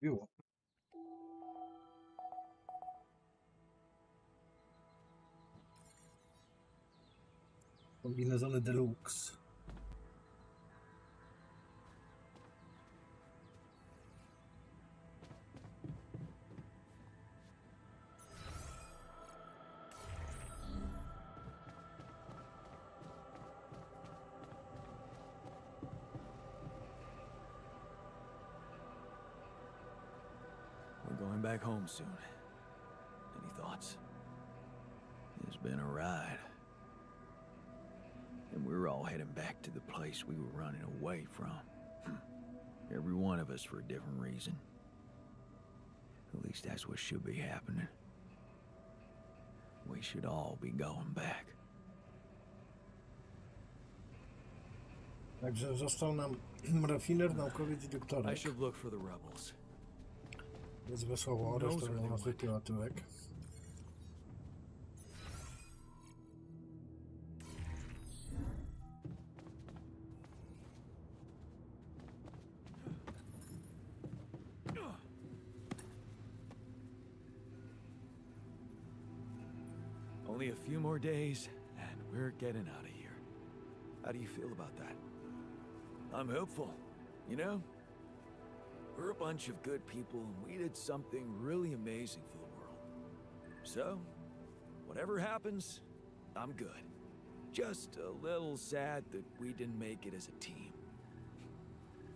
Było. Kombinezony deluxe. We're going back home soon. Any thoughts? It's been a ride. And we're all heading back to the place we were running away from. Every one of us for a different reason. At least that's what should be happening. We should all be going back. Także został nam refiner, naukowiec i doktorek. I should look for the rebels. Jest wesoło, resztę ma zwykły tyłek. Only a few more days, and we're getting out of here. How do you feel about that? I'm hopeful. You know, we're a bunch of good people, and we did something really amazing for the world. So, whatever happens, I'm good. Just a little sad that we didn't make it as a team.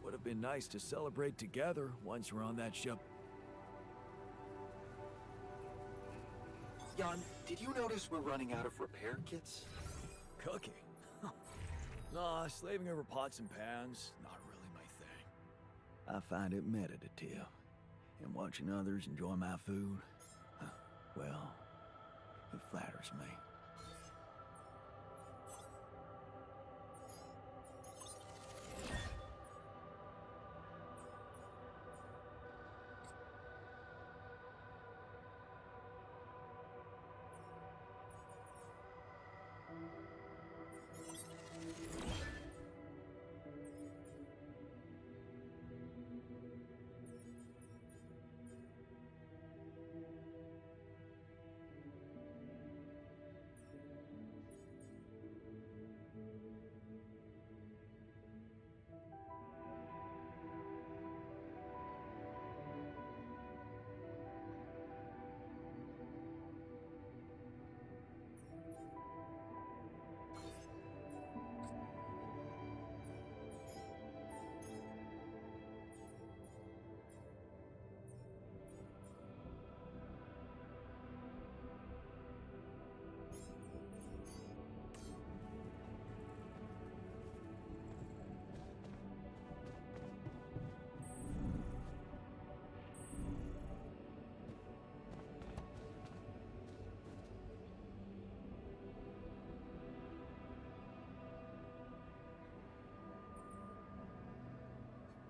Would have been nice to celebrate together once we're on that ship. Jan, did you notice we're running out of repair kits? Cooking? Nah, slaving over pots and pans, not really my thing. I find it meditative. And watching others enjoy my food, well, it flatters me.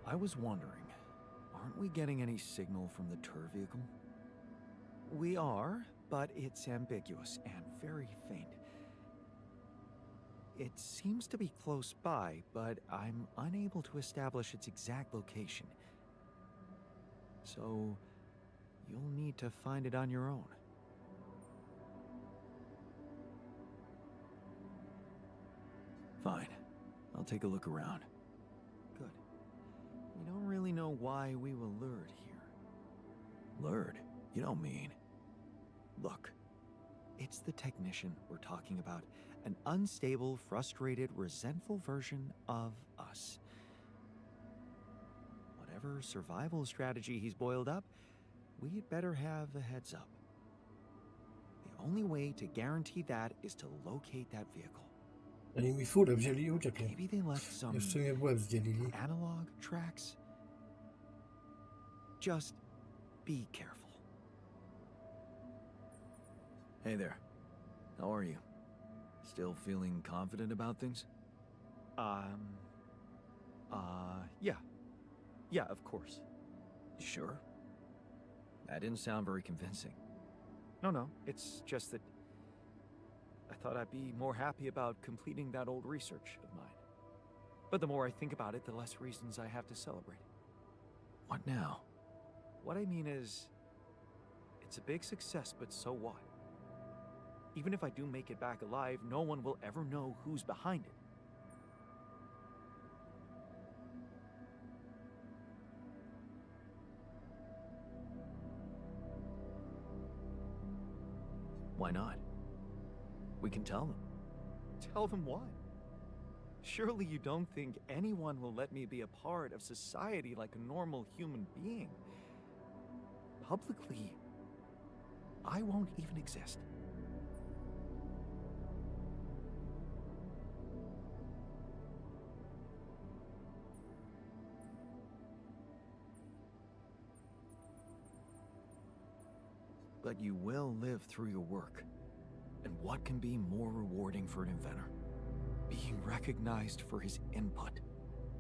I was wondering, aren't we getting any signal from the tour vehicle? We are, but it's ambiguous and very faint. It seems to be close by, but I'm unable to establish its exact location. So, you'll need to find it on your own. Fine. I'll take a look around. Good. We don't really know why we were lured here. Lured? You don't mean... Look, it's the technician we're talking about. An unstable, frustrated, resentful version of us. Whatever survival strategy he's boiled up, we'd better have a heads up. The only way to guarantee that is to locate that vehicle. Oni mi furę wzięli i uciekli. Maybe they left some Jeszcze mnie w łeb zdzielili. analog tracks. Just be careful. Hey there. How are you? Still feeling confident about things? Yeah. Yeah, of course. Sure? That didn't sound very convincing. No, it's just that I thought I'd be more happy about completing that old research of mine. But the more I think about it, the less reasons I have to celebrate. What now? What I mean is, it's a big success, but so what? Even if I do make it back alive, no one will ever know who's behind it. Why not? We can tell them. Tell them what? Surely you don't think anyone will let me be a part of society like a normal human being? Publicly, I won't even exist. But you will live through your work. And what can be more rewarding for an inventor? Being recognized for his input.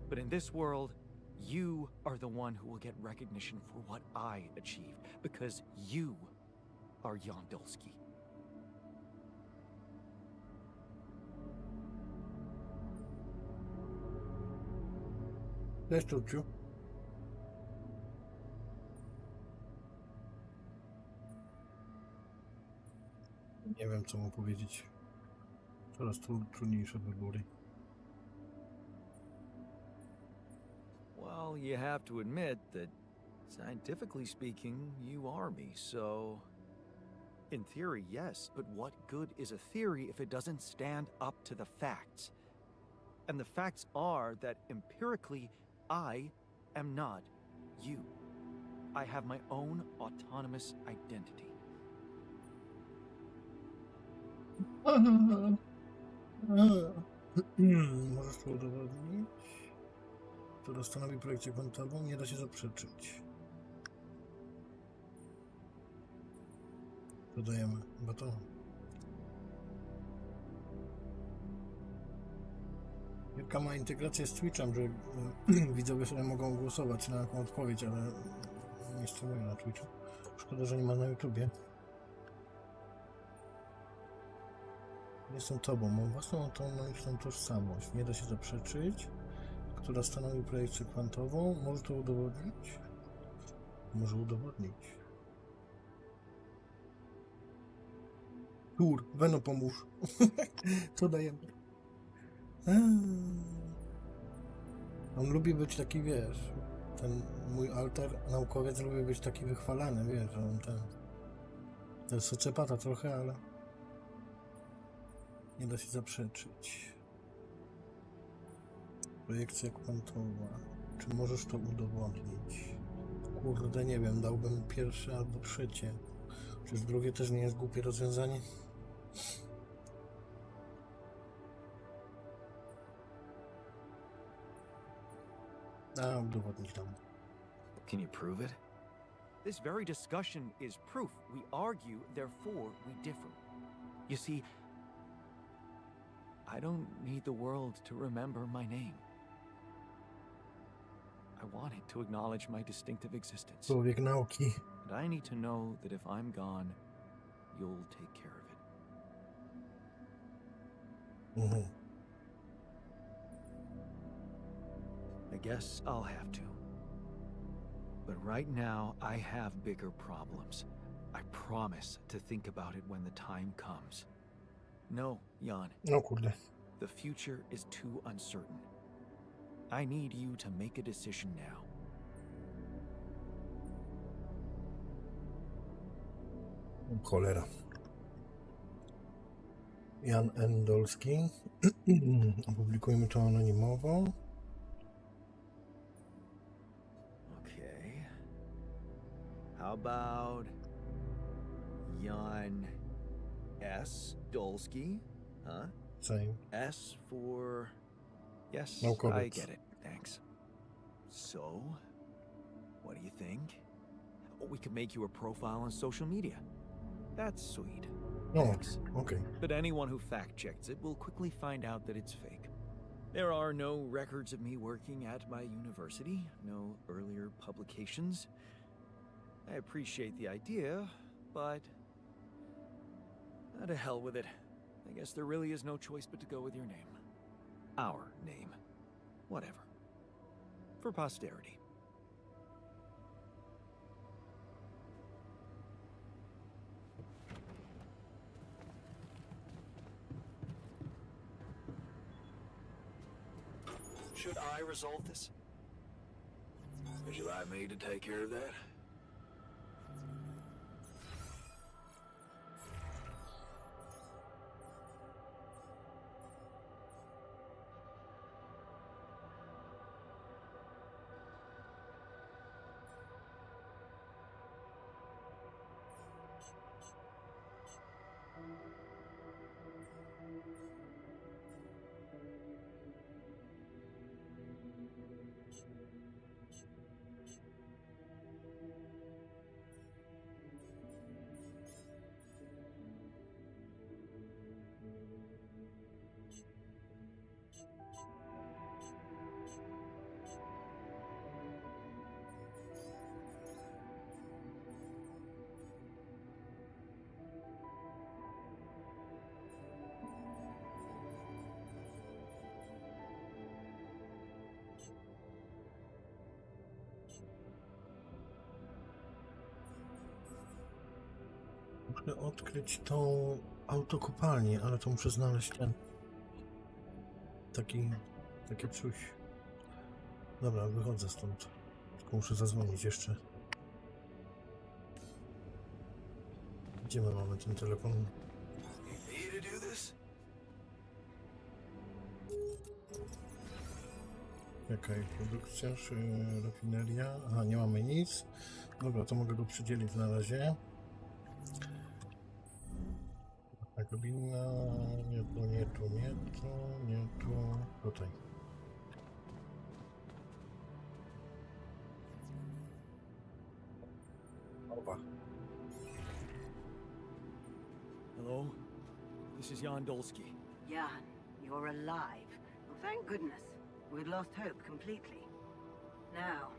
But in this world, you are the one who will get recognition for what I achieved, because you are Jan Dolski. Cześć, Tuciu. Nie wiem, co mu powiedzieć. Coraz trudniejsze wybory. Well, you have to admit that, scientifically speaking, you are me, so... In theory, yes, but what good is a theory if it doesn't stand up to the facts? And the facts are that empirically, I am not you. I have my own autonomous identity. Możesz to udowodnić? To stanowi projekcję kwantową, nie da się zaprzeczyć. Dodajemy chyba to. Jaka ma integrację z Twitchem, że widzowie sobie mogą głosować na jaką odpowiedź, ale nie streamuję na Twitchu. Szkoda, że nie ma na YouTubie. Jestem tobą, mam własną autonomiczną tożsamość, nie da się zaprzeczyć, która stanowi projekcję kwantową. Może to udowodnić? Może udowodnić. Weno, pomóż. Co dajemy? On lubi być taki, wiesz, ten mój alter naukowiec lubi być taki wychwalany, wiesz, on to jest socjopata trochę, ale nie da się zaprzeczyć. Projekcja kwantowa. Czy możesz to udowodnić? Kurde, nie wiem, dałbym pierwsze albo trzecie. Czyż drugie też nie jest głupie rozwiązanie? A, udowodnić tam. Can you prove it? This very discussion is proof. We argue, therefore we differ. You see, I don't need the world to remember my name. I want it to acknowledge my distinctive existence. Człowiek nauki. And I need to know that if I'm gone, you'll take care of it. I guess I'll have to. But right now, I have bigger problems. I promise to think about it when the time comes. No, Jan. No kurde. The future is too uncertain. I need you to make a decision now. Cholera. Jan Endolski. Opublikujmy to anonimowo. Okay. How about Jan S. Dolski? Huh? Same. S for... Yes, No I comments. get it. Thanks. So, what do you think? We could make you a profile on social media. That's sweet. No, Thanks. okay. But anyone who fact-checks it will quickly find out that it's fake. There are no records of me working at my university, no earlier publications. I appreciate the idea, but... to hell with it. I guess there really is no choice but to go with your name. Our name. Whatever. For posterity. should I resolve this? Would you like me to take care of that? Muszę odkryć tą autokopalnię, ale to muszę znaleźć ten takie coś. Dobra, wychodzę stąd. Tylko muszę zadzwonić jeszcze. Gdzie my mamy ten telefon? You to do this? Jaka jest produkcja, rafineria? Aha, nie mamy nic. Dobra, to mogę go przydzielić na razie. Kabina, nie tu, nie tu, nie tu, nie tu, tutaj. Oba. Hello? This is Jan Dolsky. Jan, you're alive. Well, thank goodness. We'd lost hope completely. Now,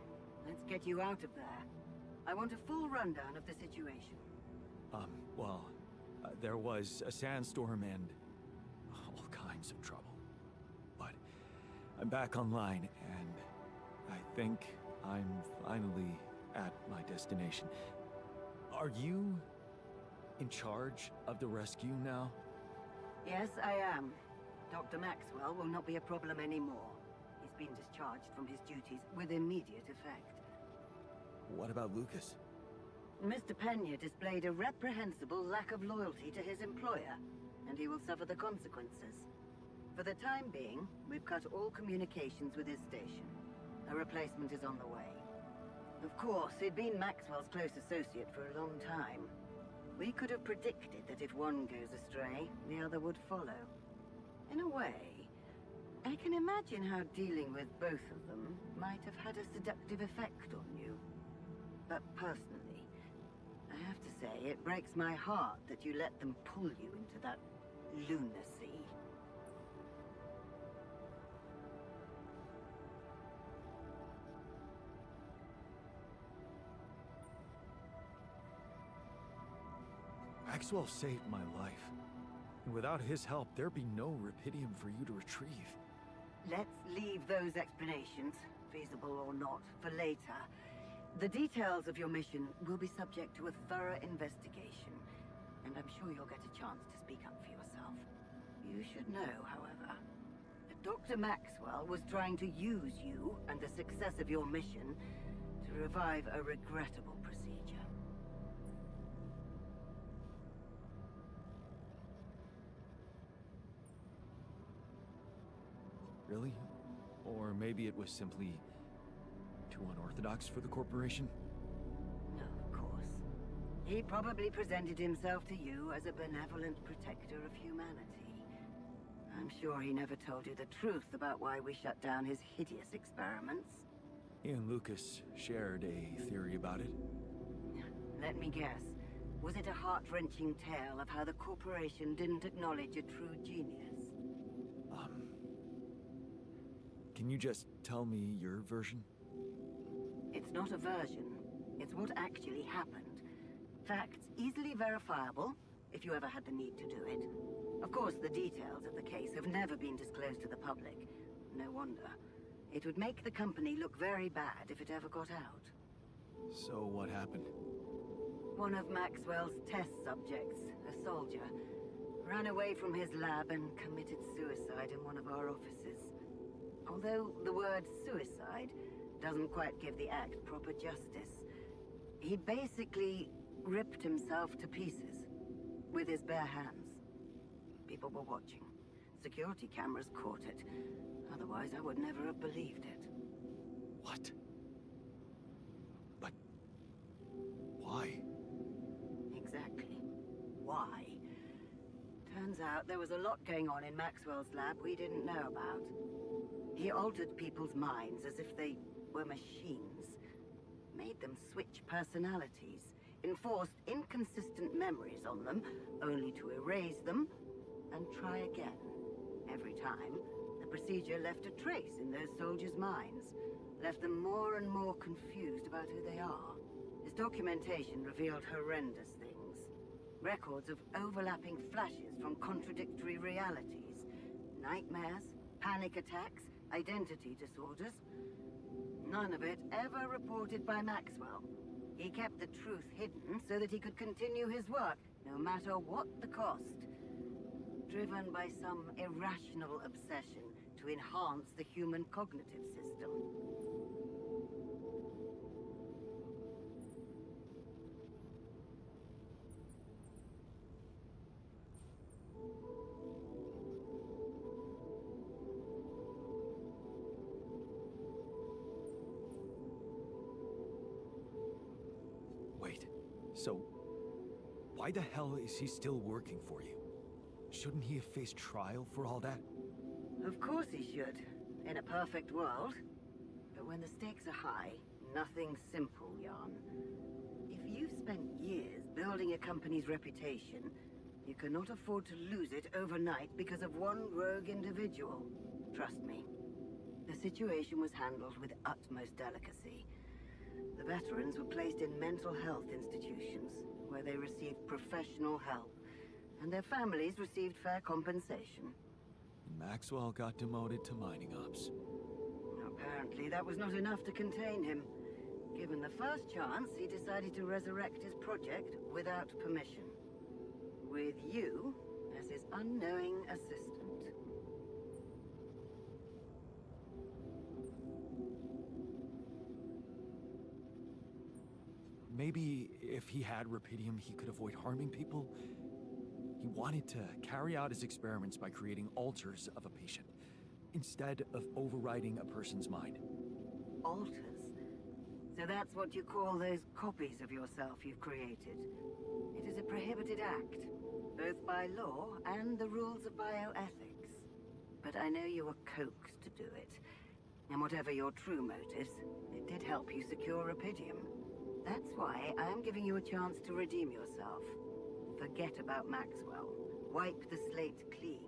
let's get you out of there. I want a full rundown of the situation. Well, there was a sandstorm and all kinds of trouble. But I'm back online, and I think I'm finally at my destination. Are you in charge of the rescue now? Yes, I am. Dr. Maxwell will not be a problem anymore. He's been discharged from his duties with immediate effect. What about Lucas? Mr. Pena displayed a reprehensible lack of loyalty to his employer, and he will suffer the consequences. For the time being, we've cut all communications with his station. A replacement is on the way. Of course, he'd been Maxwell's close associate for a long time. We could have predicted that if one goes astray, the other would follow. In a way, I can imagine how dealing with both of them might have had a seductive effect on you. But personally, I have to say, it breaks my heart that you let them pull you into that lunacy. Maxwell saved my life. And without his help, there'd be no Rapidium for you to retrieve. Let's leave those explanations, feasible or not, for later. The details of your mission will be subject to a thorough investigation, and I'm sure you'll get a chance to speak up for yourself. You should know, however, that Dr. Maxwell was trying to use you and the success of your mission to revive a regrettable procedure. Really? Or maybe it was simply too unorthodox for the corporation? No, of course. He probably presented himself to you as a benevolent protector of humanity. I'm sure he never told you the truth about why we shut down his hideous experiments. He and Lucas shared a theory about it. Let me guess. Was it a heart-wrenching tale of how the corporation didn't acknowledge a true genius? Can you just tell me your version? It's not a version. It's what actually happened. Facts easily verifiable, if you ever had the need to do it. Of course, the details of the case have never been disclosed to the public. No wonder. It would make the company look very bad if it ever got out. So what happened? One of Maxwell's test subjects, a soldier, ran away from his lab and committed suicide in one of our offices. Although the word suicide doesn't quite give the act proper justice, he basically ripped himself to pieces with his bare hands. People were watching. Security cameras caught it. Otherwise, I would never have believed it. What? But why? Exactly. Why? Turns out there was a lot going on in Maxwell's lab we didn't know about. He altered people's minds as if they were machines. Made them switch personalities. Enforced inconsistent memories on them, only to erase them and try again. Every time, the procedure left a trace in those soldiers' minds. Left them more and more confused about who they are. His documentation revealed horrendous things. Records of overlapping flashes from contradictory realities. Nightmares, panic attacks, identity disorders. None of it ever reported by Maxwell. He kept the truth hidden so that he could continue his work, no matter what the cost. Driven by some irrational obsession to enhance the human cognitive system. Wait, so why the hell is he still working for you? Shouldn't he have faced trial for all that? Of course he should, in a perfect world. But when the stakes are high, nothing's simple, Jan. If you've spent years building a company's reputation, you cannot afford to lose it overnight because of one rogue individual. Trust me. The situation was handled with utmost delicacy. The veterans were placed in mental health institutions, where they received professional help, and their families received fair compensation. Maxwell got demoted to mining ops. Apparently, that was not enough to contain him. Given the first chance, he decided to resurrect his project without permission. With you as his unknowing assistant. Maybe if he had Rapidium, he could avoid harming people. He wanted to carry out his experiments by creating alters of a patient, instead of overriding a person's mind. Alters? So that's what you call those copies of yourself you've created? It is a prohibited act, both by law and the rules of bioethics. But I know you were coaxed to do it. And whatever your true motives, it did help you secure Rapidium. That's why I am giving you a chance to redeem yourself. Forget about Maxwell. Wipe the slate clean.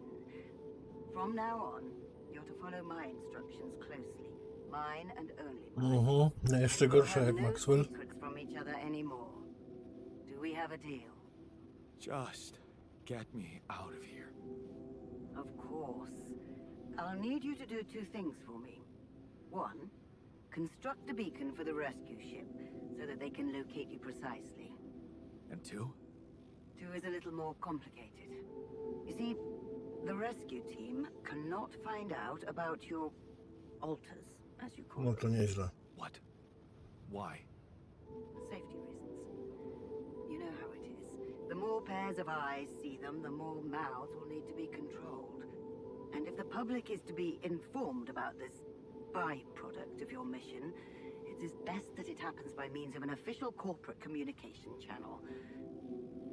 From now on, you're to follow my instructions closely. Mine and only mine. No jeszcze gorsze jak No Maxwell. secrets from each other anymore. Do we have a deal? Just get me out of here. Of course. I'll need you to do two things for me. One, construct a beacon for the rescue ship, so that they can locate you precisely. And two? Two is a little more complicated. You see, the rescue team cannot find out about your alters, as you call No to nieźle. What? Why? Safety reasons. You know how it is. The more pairs of eyes see them, the more mouths will need to be controlled. And if the public is to be informed about this byproduct of your mission, it is best that it happens by means of an official corporate communication channel.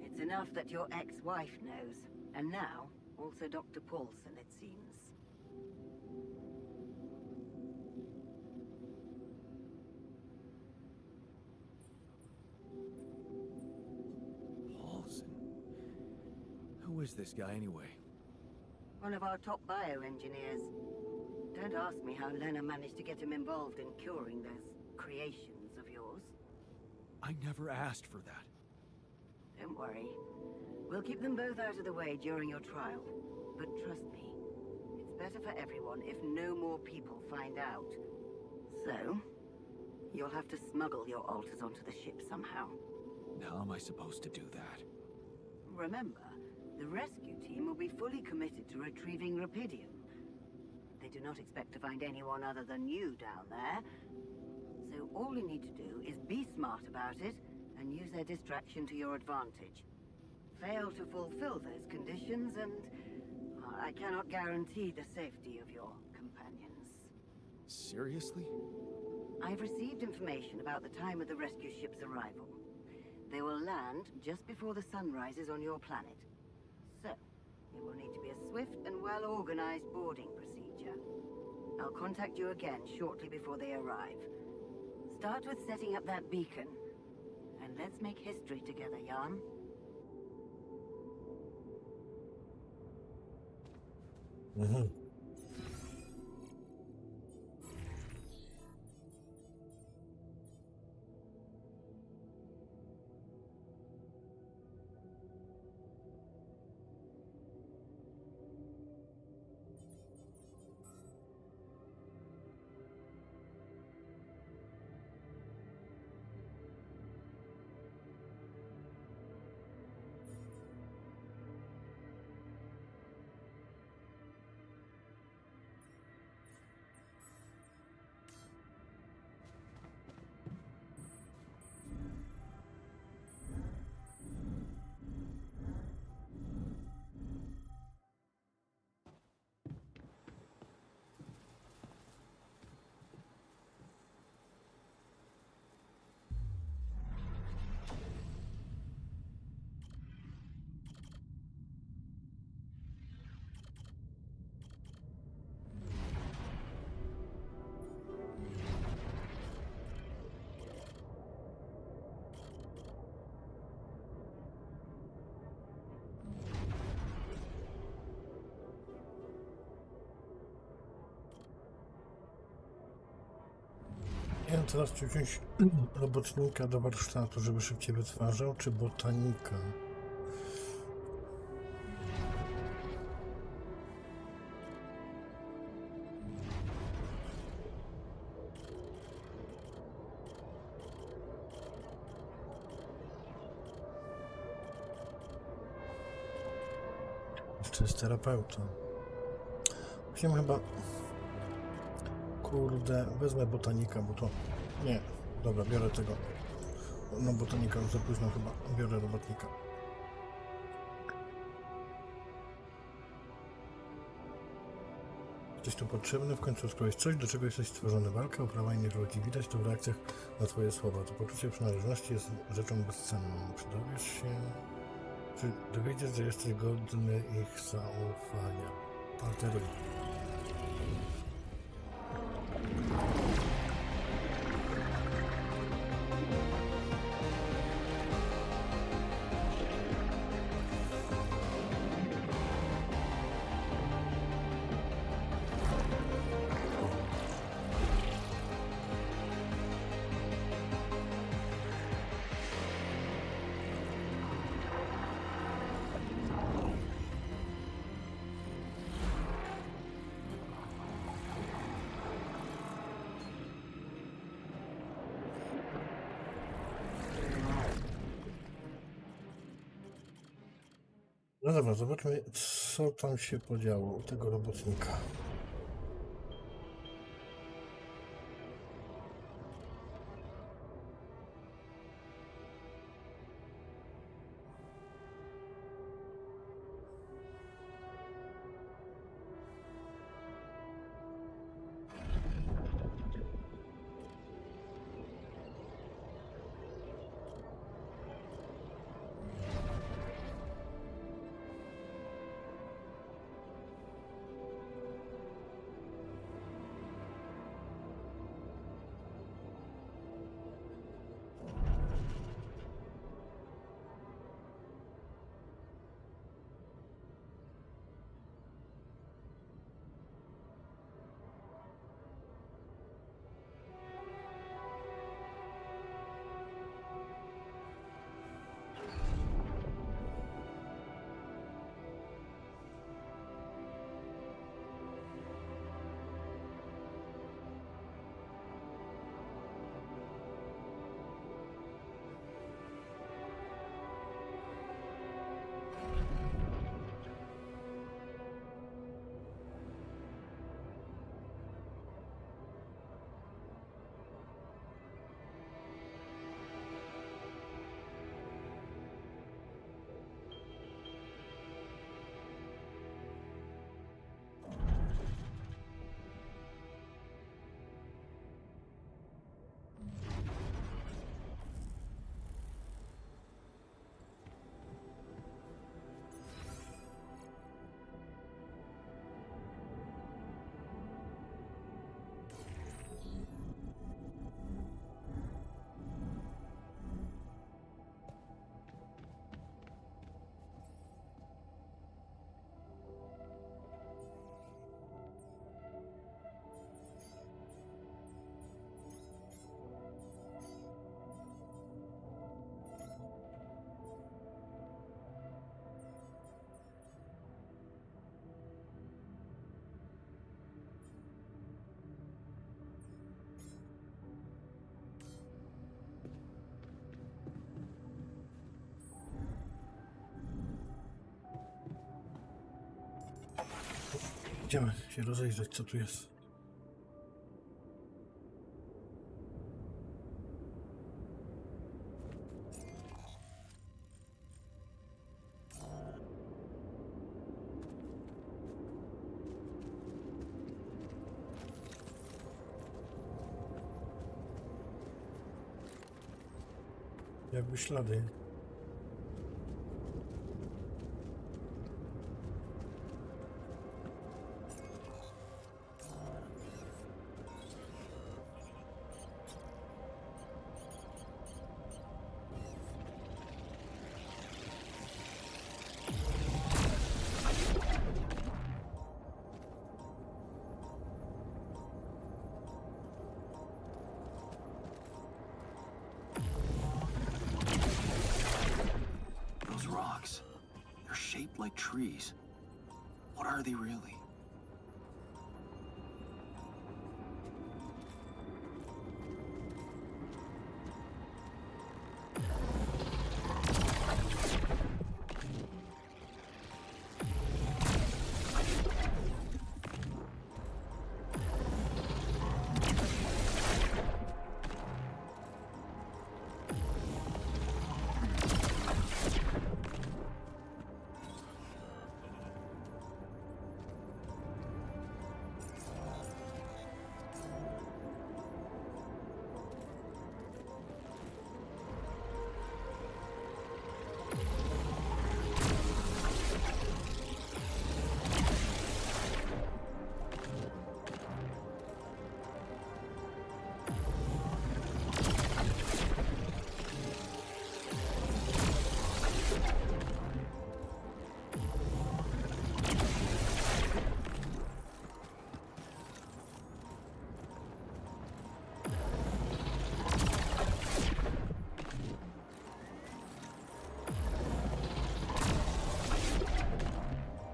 It's enough that your ex-wife knows, and now also Dr. Paulson, it seems. Paulson? Who is this guy anyway? One of our top bioengineers. Don't ask me how Lena managed to get him involved in curing those creations of yours. I never asked for that. Don't worry. We'll keep them both out of the way during your trial. But trust me, it's better for everyone if no more people find out. So, you'll have to smuggle your alters onto the ship somehow. How am I supposed to do that? Remember, the rescue team will be fully committed to retrieving Rapidium. They do not expect to find anyone other than you down there. So all you need to do is be smart about it and use their distraction to your advantage. Fail to fulfill those conditions and I cannot guarantee the safety of your companions. Seriously? I've received information about the time of the rescue ship's arrival. They will land just before the sun rises on your planet. So, it will need to be a swift and well-organized boarding procedure. I'll contact you again shortly before they arrive. Start with setting up that beacon. And let's make history together, Jan. Mhm. Nie wiem teraz, czy wziąć robotnika do warsztatu, żeby szybciej wytwarzał, czy botanika. Jeszcze jest terapeuta. Musimy chyba... Kurde, wezmę botanika, bo to... Nie, dobra, biorę tego. No botanika już za późno chyba. Biorę robotnika. Jesteś tu potrzebny, w końcu odkryłeś coś, do czego jesteś stworzony. Walka o prawa innych ludzi. Widać to w reakcjach na twoje słowa. To poczucie przynależności jest rzeczą bezcenną. Czy dowiesz się... Czy dowiedziesz, że jesteś godny ich zaufania? Alteruj. No dobra, zobaczmy, co tam się podziało u tego robotnika. Idziemy się rozejrzeć, co tu jest. Jakby ślady. Those rocks, they're shaped like trees. What are they really?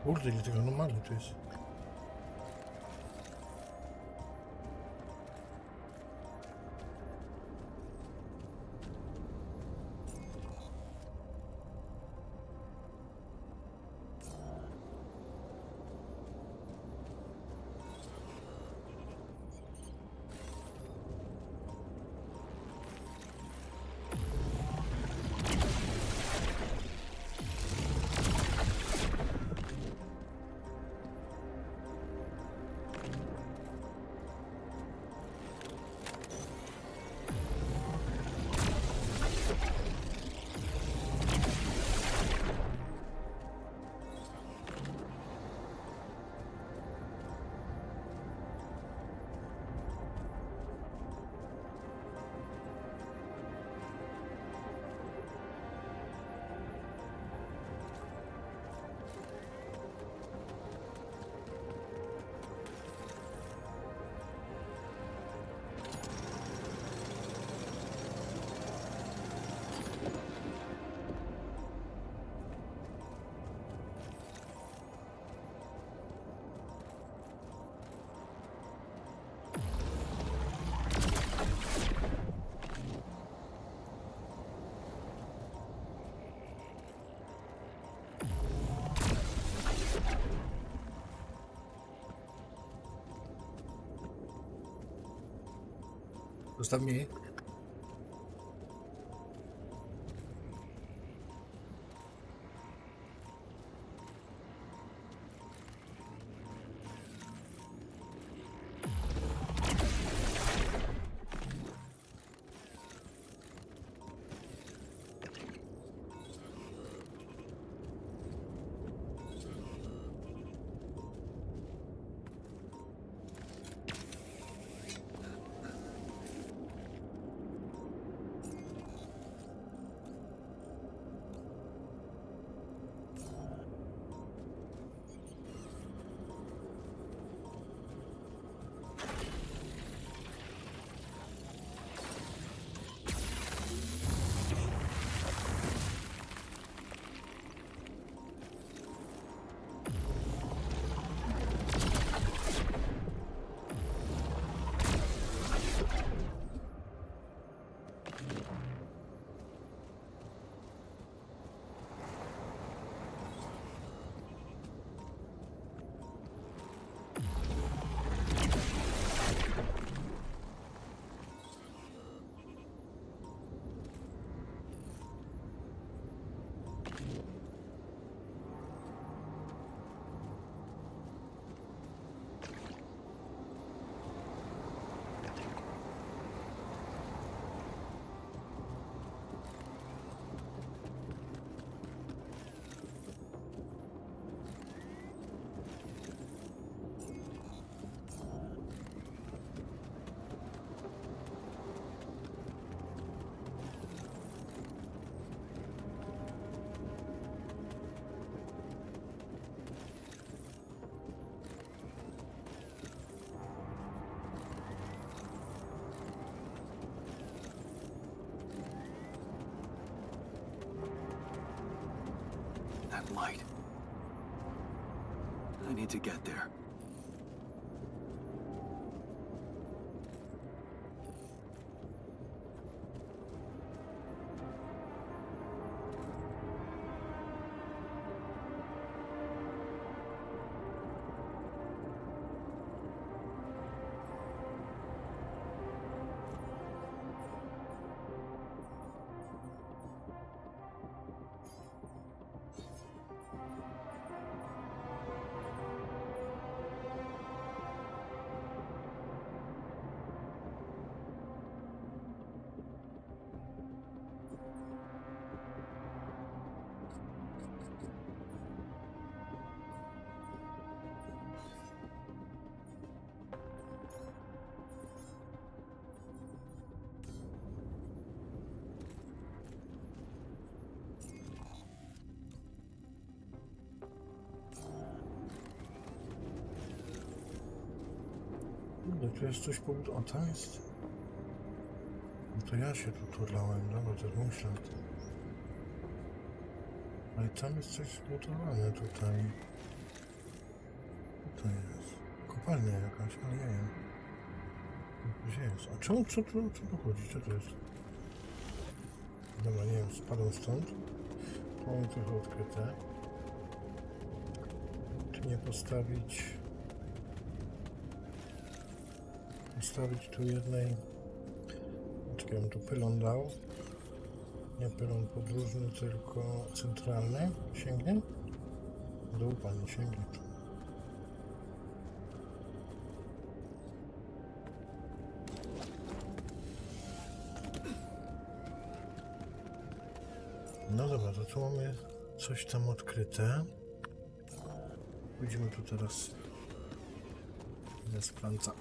Kurde, ile tego anomalii tu jest. Zostaw mnie. that light. I need to get there. Tu jest coś po... O, tam jest... No to ja się tu turlałem, dobra, to jest mój ślad. Ale tam jest coś zbudowane tutaj. Co to jest? Kopalnia jakaś, ale nie wiem. Gdzie jest? A czemu, co tu chodzi? Co to jest? Dobra, nie wiem, spadłem stąd. Tu mamy trochę odkryte. Czy nie postawić tu jednej... Czekaj, bym tu pylon dał. Nie pylon podróżny, tylko centralny. Sięgnie? Dół, pani sięgnie. No dobra, to tu mamy coś tam odkryte. Pójdziemy tu teraz ze spranca.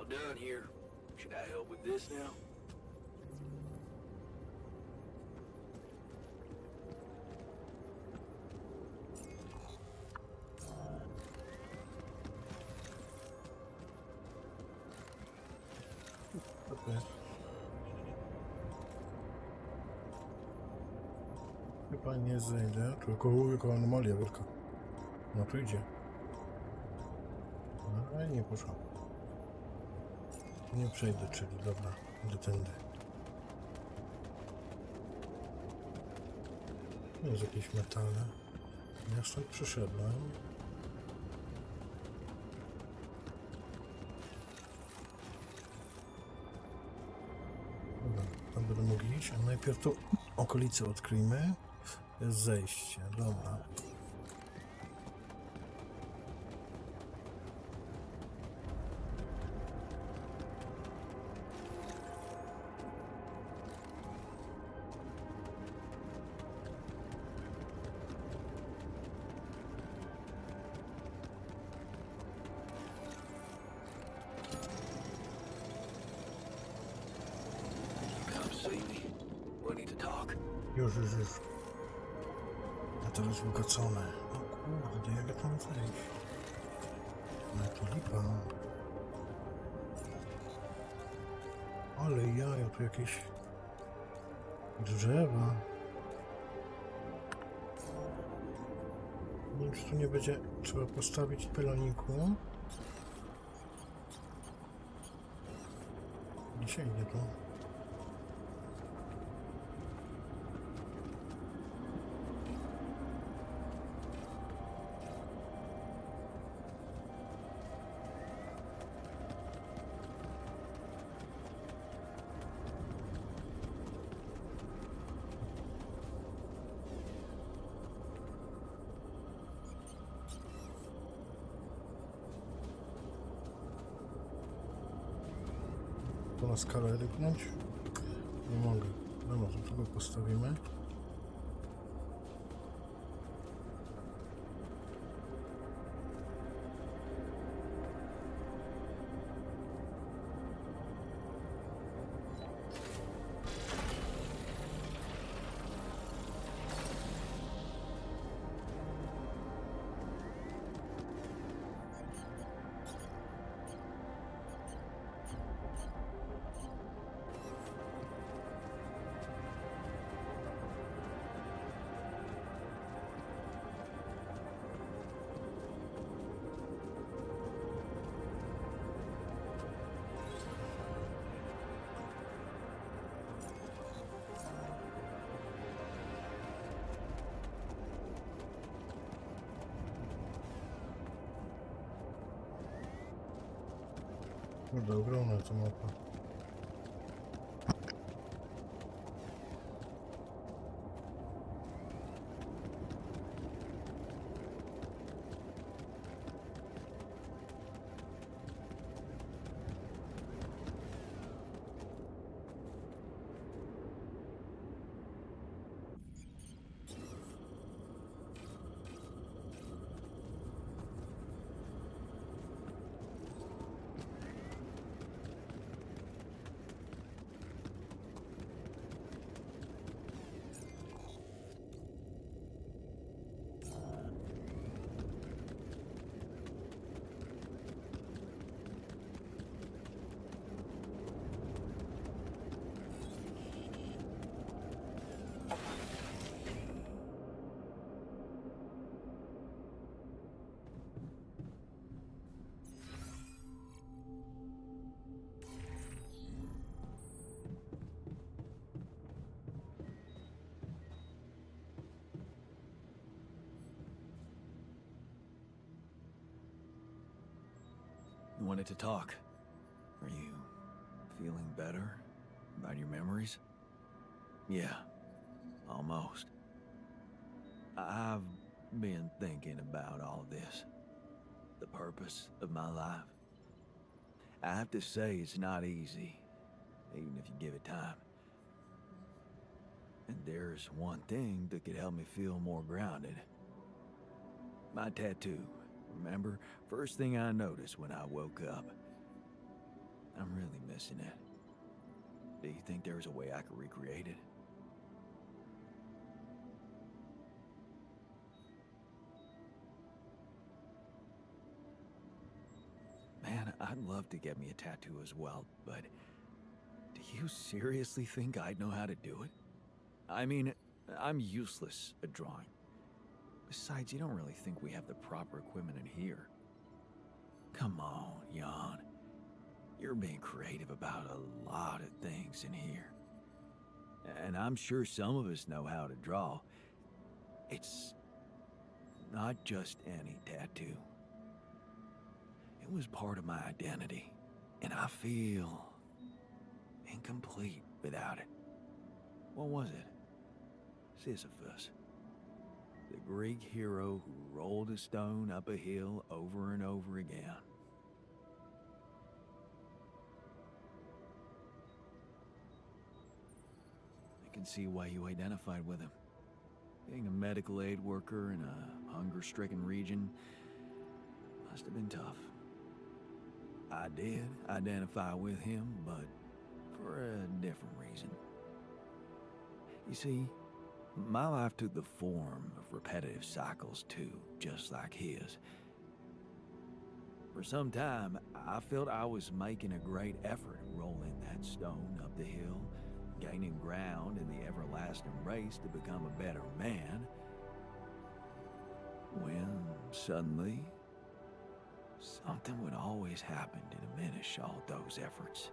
Done here. Should I help with this now? Okay. Chyba nie zejdę, tylko anomalia wielka. No tu idzie. No, ale nie poszło. Nie przejdę, czyli dobra, do tędy. Jest jakieś metale. Ja stąd przyszedłem. Dobra, tam będę mógł iść, a najpierw tu okolice odkryjmy. Jest zejście, dobra. Już. A teraz wzbogacone. O kurde, jak ja tam zejść? No to lipa. Ale jaja, tu jakieś drzewa. Nie wiem, czy tu nie będzie trzeba postawić pyloniku. Nie sięgnie tu. Tu na skalę ryknąć? Nie mogę. Dobra, to tu go postawimy. Kurde, ogromna ta mapa. You wanted to talk. Are you feeling better about your memories? Yeah, almost. I've been thinking about all this. The purpose of my life. I have to say it's not easy, even if you give it time. And there's one thing that could help me feel more grounded. My tattoo. Remember? First thing I noticed when I woke up. I'm really missing it. Do you think there's a way I could recreate it? Man, I'd love to get me a tattoo as well, but do you seriously think I'd know how to do it? I mean, I'm useless at drawing. Besides, you don't really think we have the proper equipment in here. Come on, Jan. You're being creative about a lot of things in here. And I'm sure some of us know how to draw. It's not just any tattoo. It was part of my identity, and I feel incomplete without it. What was it? Sisyphus. The Greek hero who rolled a stone up a hill over and over again. I can see why you identified with him. Being a medical aid worker in a hunger-stricken region must have been tough. I did identify with him, but for a different reason. You see, my life took the form of repetitive cycles too, just like his. For some time, I felt I was making a great effort rolling that stone up the hill, gaining ground in the everlasting race to become a better man, when suddenly, something would always happen to diminish all those efforts.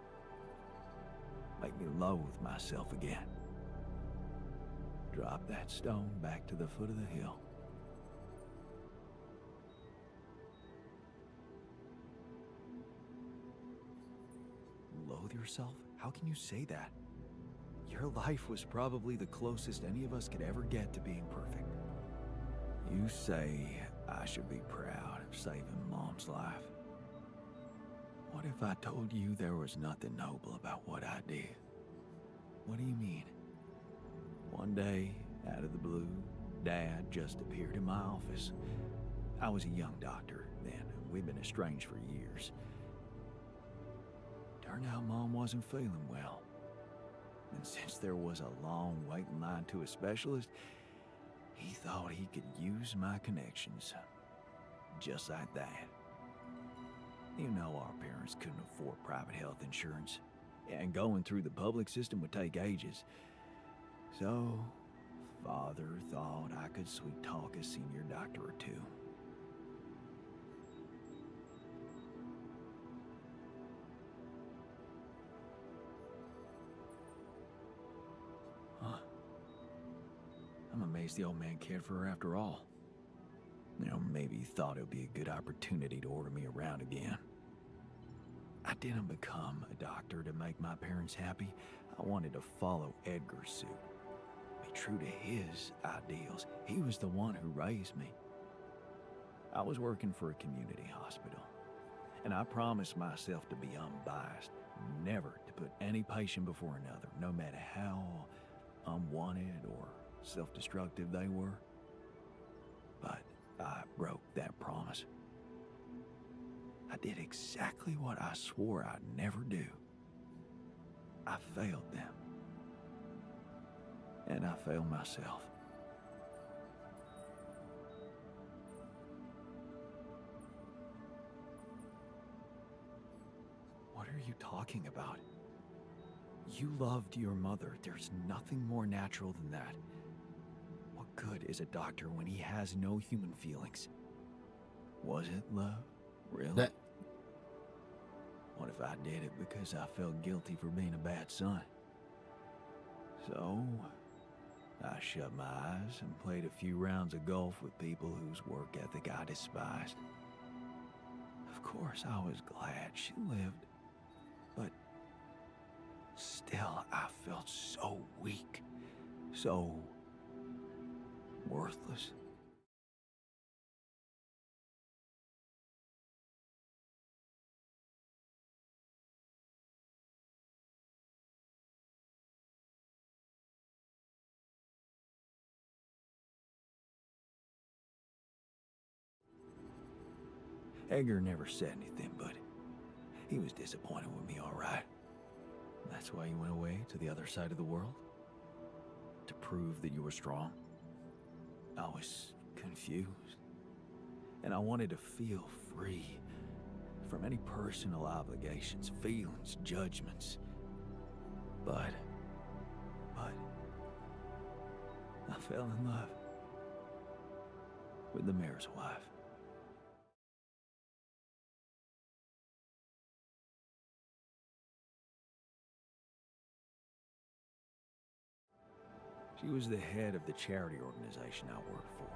Make me loathe myself again. Drop that stone back to the foot of the hill. Loathe yourself? How can you say that? Your life was probably the closest any of us could ever get to being perfect. You say I should be proud of saving Mom's life. What if I told you there was nothing noble about what I did? What do you mean? One day, out of the blue, Dad just appeared in my office. I was a young doctor then. We'd been estranged for years. Turned out Mom wasn't feeling well. And since there was a long waiting line to a specialist, he thought he could use my connections. Just like that. You know our parents couldn't afford private health insurance, and going through the public system would take ages. So, Father thought I could sweet-talk a senior doctor or two. Huh. I'm amazed the old man cared for her after all. You know, maybe he thought it would be a good opportunity to order me around again. I didn't become a doctor to make my parents happy. I wanted to follow Edgar's suit. Be true to his ideals. He was the one who raised me. I was working for a community hospital, and I promised myself to be unbiased, never to put any patient before another, no matter how unwanted or self-destructive they were. But I broke that promise. I did exactly what I swore I'd never do. I failed them. And I failed myself. What are you talking about? You loved your mother. There's nothing more natural than that. What good is a doctor when he has no human feelings? Was it love? Really? That- What if I did it because I felt guilty for being a bad son? So, I shut my eyes and played a few rounds of golf with people whose work ethic I despised. Of course, I was glad she lived, but still, I felt so weak, so worthless. Edgar never said anything, but he was disappointed with me, all right. That's why you went away to the other side of the world? To prove that you were strong? I was confused, and I wanted to feel free from any personal obligations, feelings, judgments. But I fell in love with the mayor's wife. She was the head of the charity organization I worked for.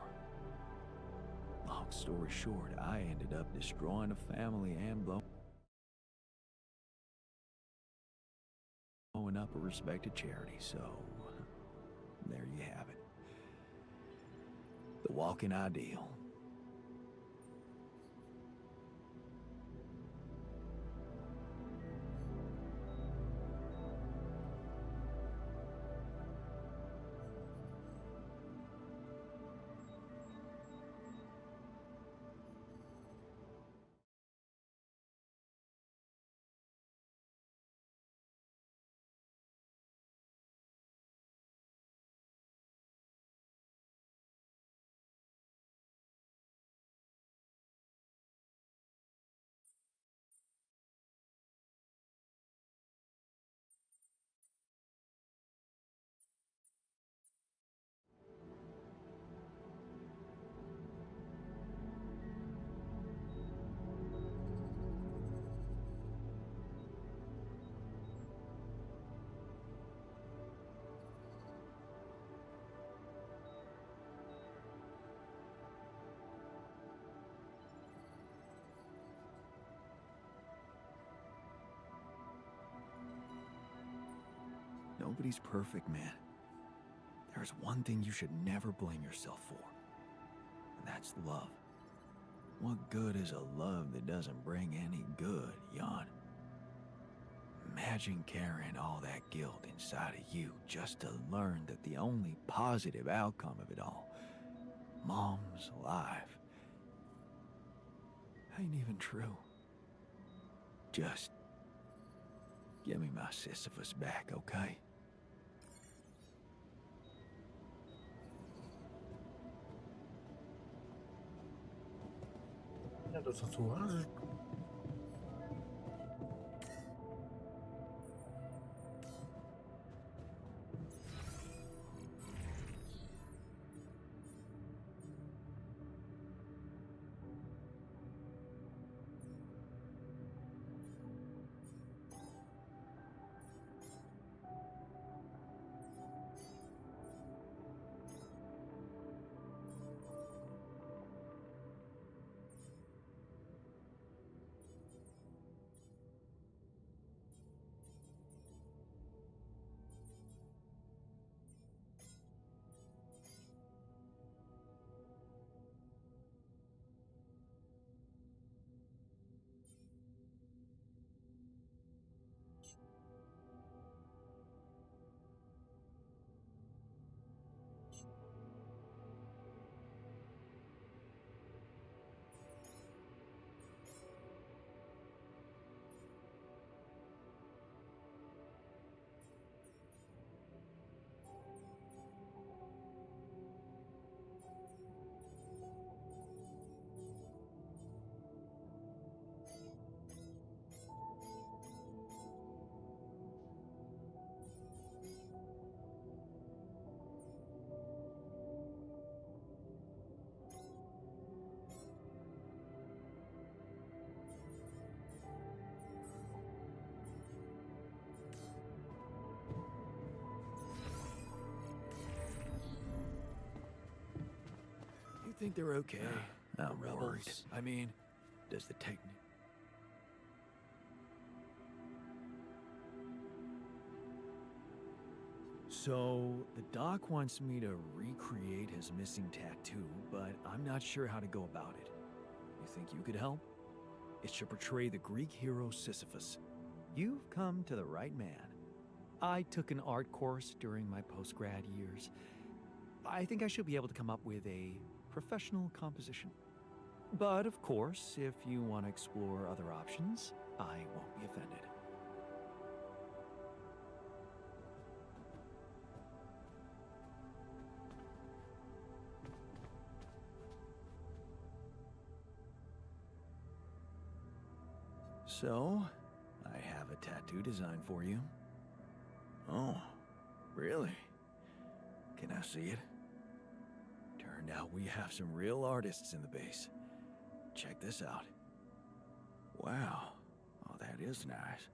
Long story short, I ended up destroying a family and blowing up a respected charity, so there you have it. The walking ideal. Nobody's perfect, man. There's one thing you should never blame yourself for, and that's love. What good is a love that doesn't bring any good, Jan? Imagine carrying all that guilt inside of you just to learn that the only positive outcome of it all, Mom's life, ain't even true. Just give me my Sisyphus back, okay? Nie do tatuaży. think they're okay. I'm The worried. rebels. I mean, does the technique... So, the doc wants me to recreate his missing tattoo, but I'm not sure how to go about it. You think you could help? It should portray the Greek hero Sisyphus. You've come to the right man. I took an art course during my post-grad years. I think I should be able to come up with a professional composition. But of course, if you want to explore other options, I won't be offended. So, I have a tattoo design for you. Oh, really? Can I see it? Turned out we have some real artists in the base. Check this out. Wow. Oh, that is nice.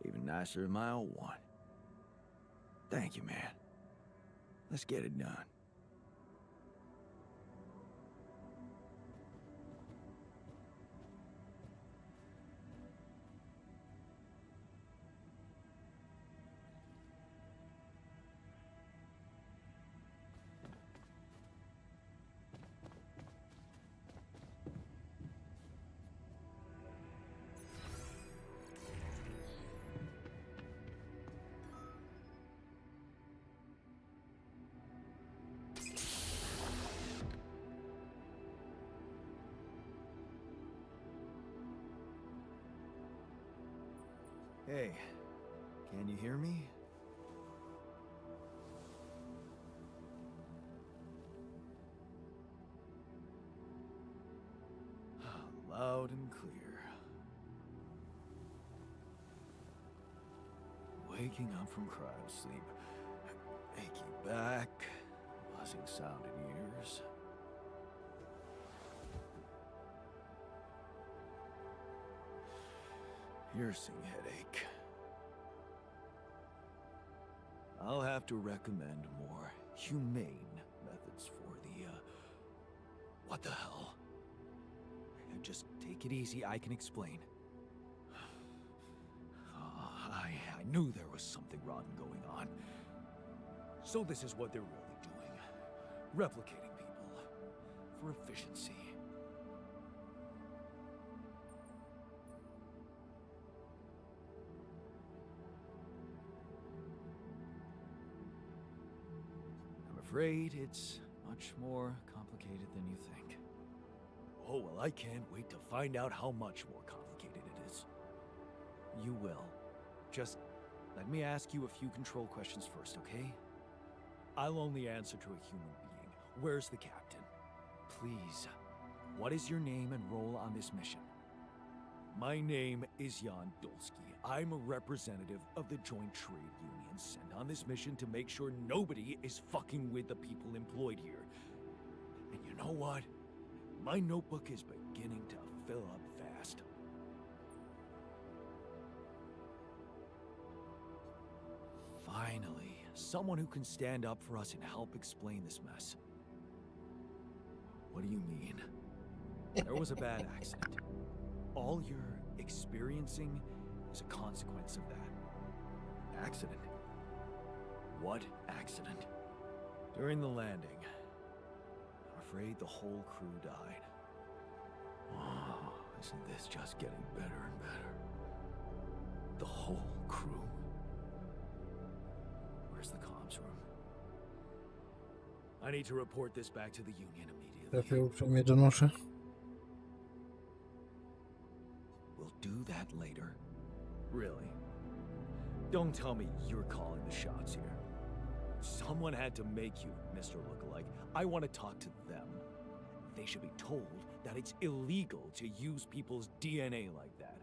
Even nicer than my old one. Thank you, man. Let's get it done. Hey, can you hear me? Loud and clear. Waking up from cryo sleep. Achy back. Buzzing sound in ears. Piercing headache. I'll have to recommend more humane methods for the, what the hell? Just take it easy, I can explain. I knew there was something rotten going on. So this is what they're really doing. Replicating people. For efficiency. I'm afraid it's much more complicated than you think. Oh, well, I can't wait to find out how much more complicated it is. You will. Just let me ask you a few control questions first, okay? I'll only answer to a human being. Where's the captain? Please, what is your name and role on this mission? My name is Jan Dolsky. I'm a representative of the Joint Trade Union sent on this mission to make sure nobody is fucking with the people employed here. And you know what? My notebook is beginning to fill up fast. Finally, someone who can stand up for us and help explain this mess. What do you mean? There was a bad accident. All you're experiencing is a consequence of that. Accident? What accident? During the landing, I'm afraid the whole crew died. Oh, isn't this just getting better and better? The whole crew? Where's the comms room? I need to report this back to the Union immediately. Trafię uprzejmie donoszę. We'll do that later. Really? Don't tell me you're calling the shots here. Someone had to make you, Mr. Lookalike. I want to talk to them. They should be told that it's illegal to use people's DNA like that.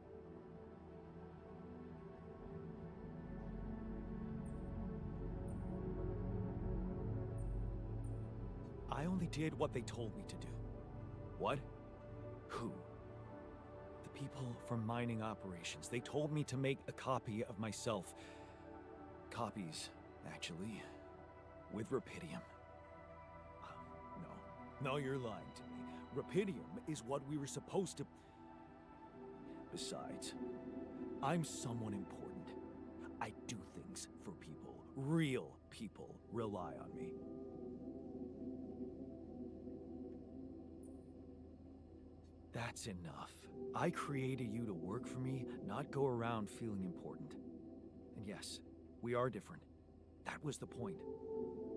I only did what they told me to do. What? Who? The people from mining operations. They told me to make a copy of myself. Copies, actually. With rupidium. No. No, you're lying to me. Rapidium is what we were supposed to... Besides, I'm someone important. I do things for people. Real people rely on me. That's enough. I created you to work for me, not go around feeling important. And yes, we are different. That was the point.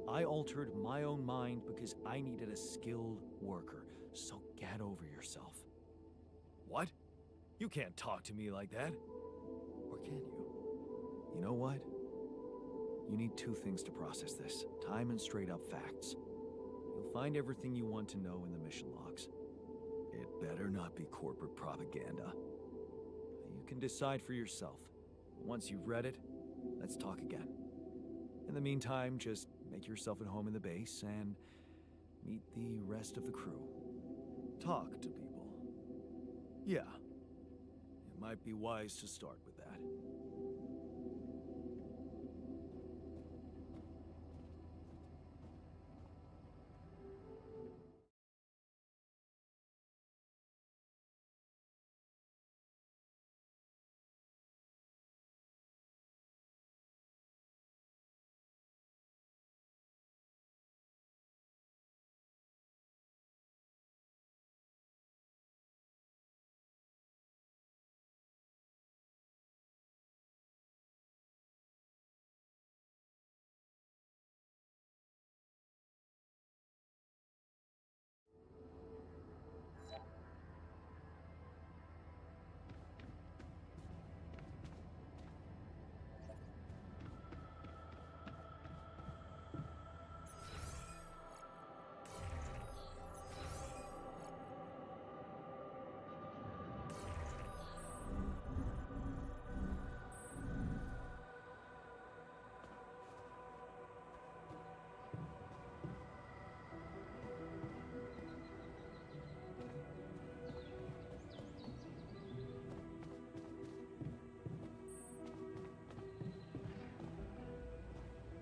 I altered my own mind because I needed a skilled worker. So get over yourself. What? You can't talk to me like that. Or can you? You know what? You need two things to process this. Time and straight up facts. You'll find everything you want to know in the mission logs. It better not be corporate propaganda. You can decide for yourself. Once you've read it, let's talk again. In the meantime, just make yourself at home in the base and meet the rest of the crew. Talk to people. Yeah. It might be wise to start with that.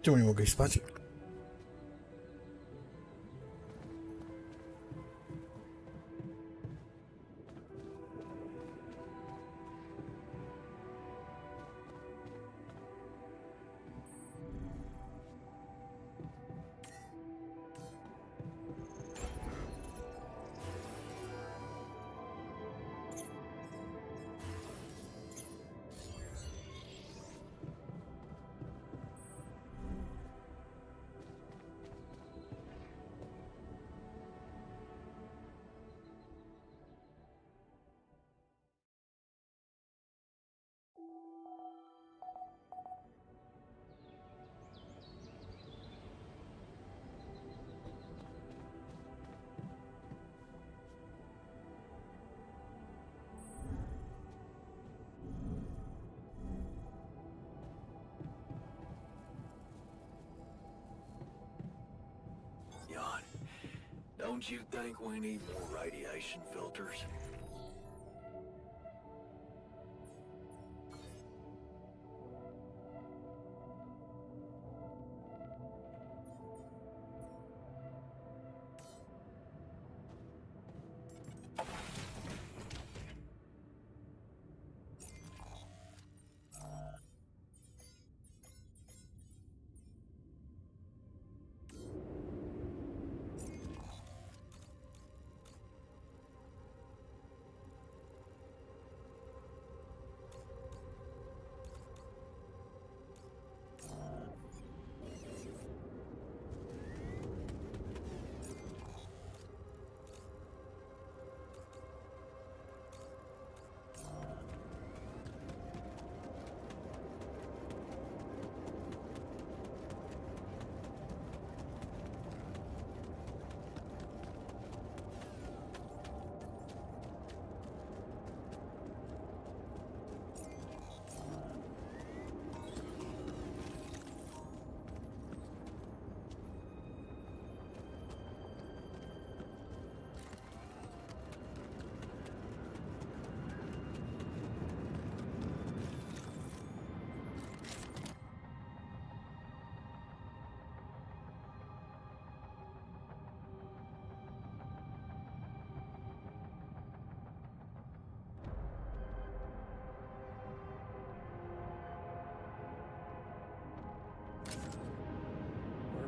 Czemu nie mogę iść spać? Don't you think we need more radiation filters?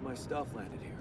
my stuff landed here.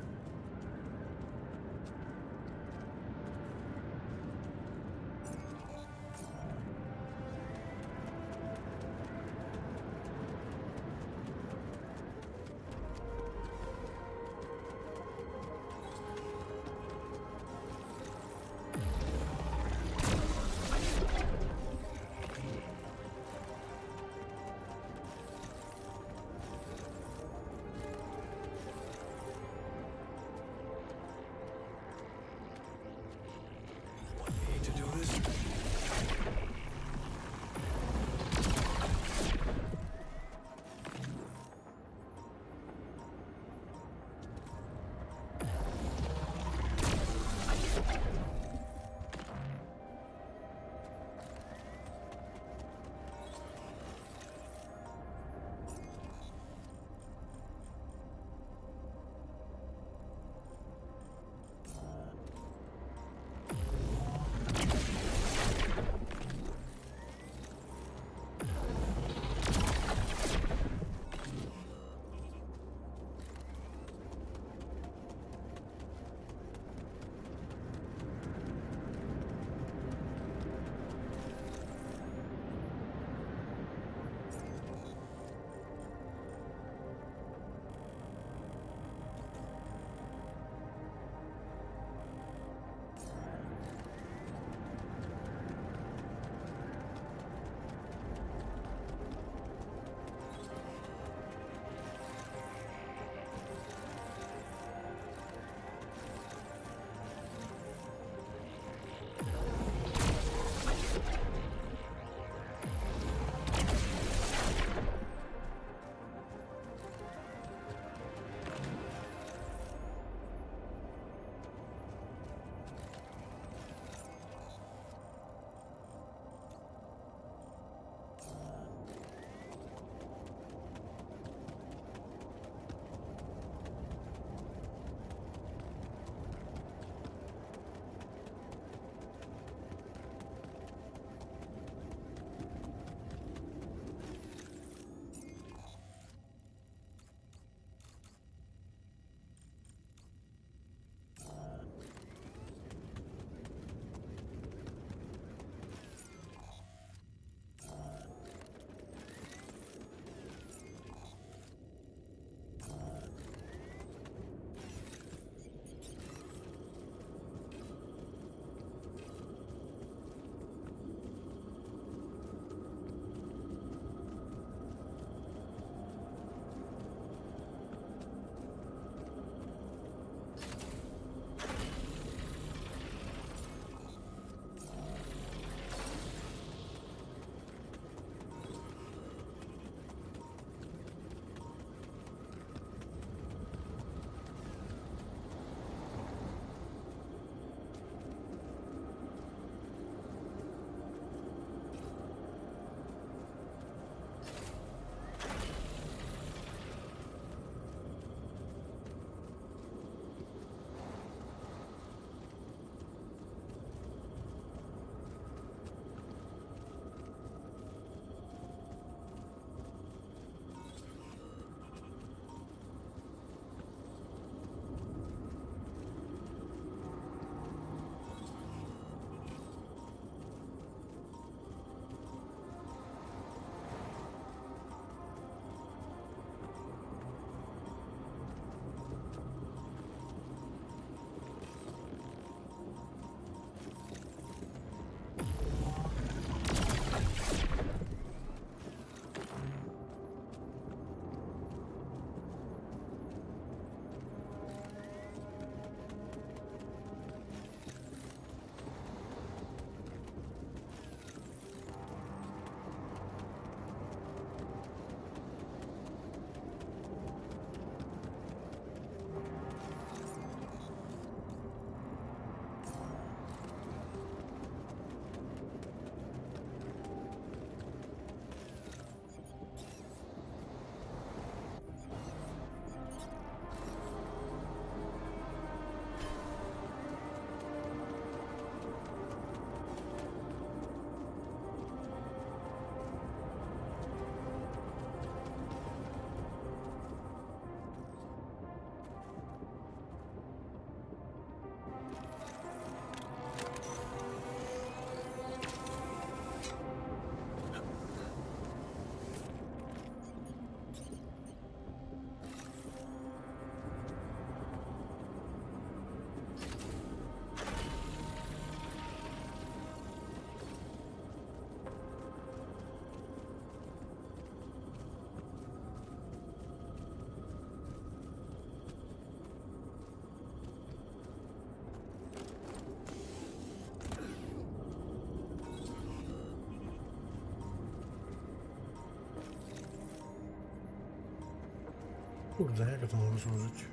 Kurde, jak to mam rozłożyć?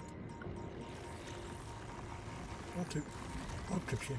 Odczep się.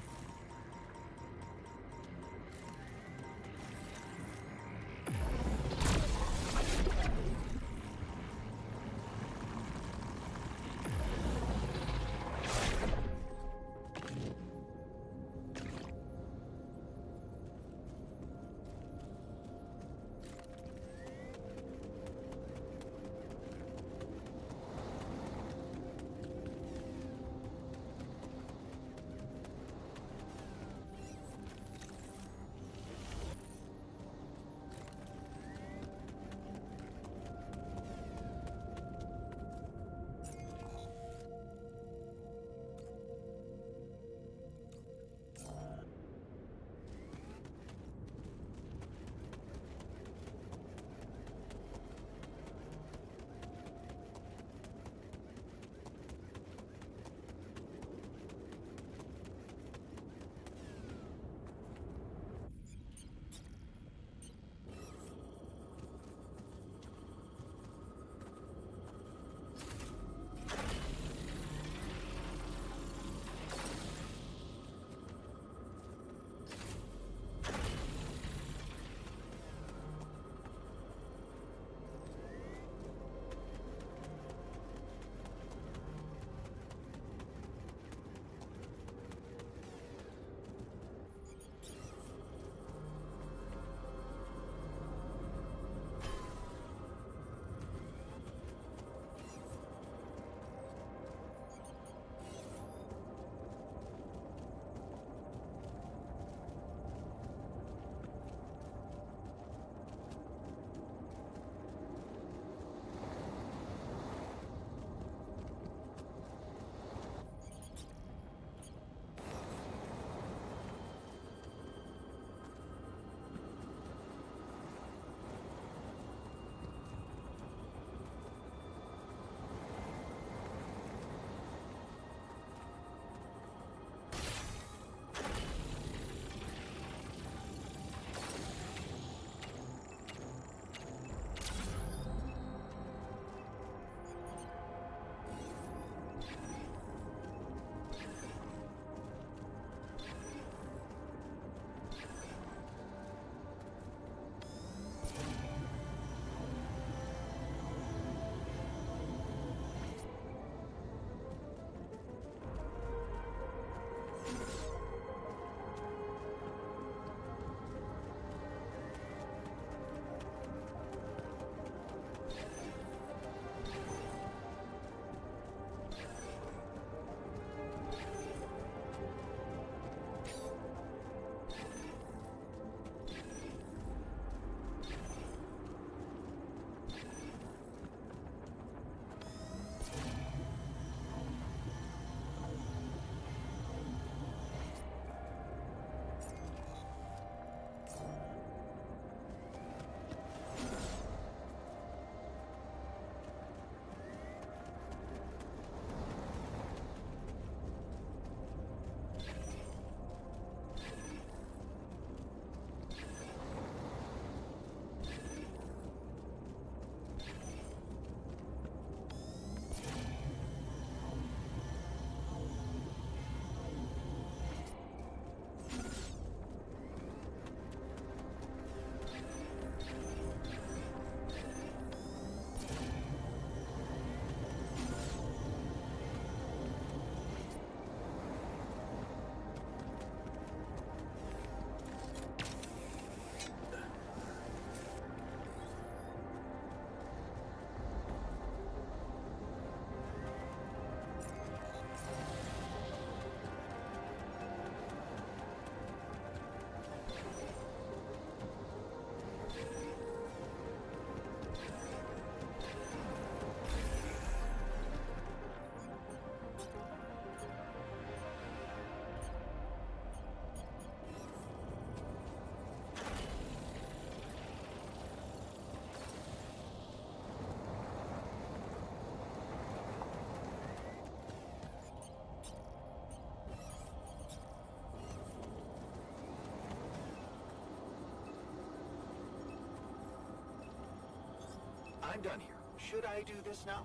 I'm done here. Should I do this now?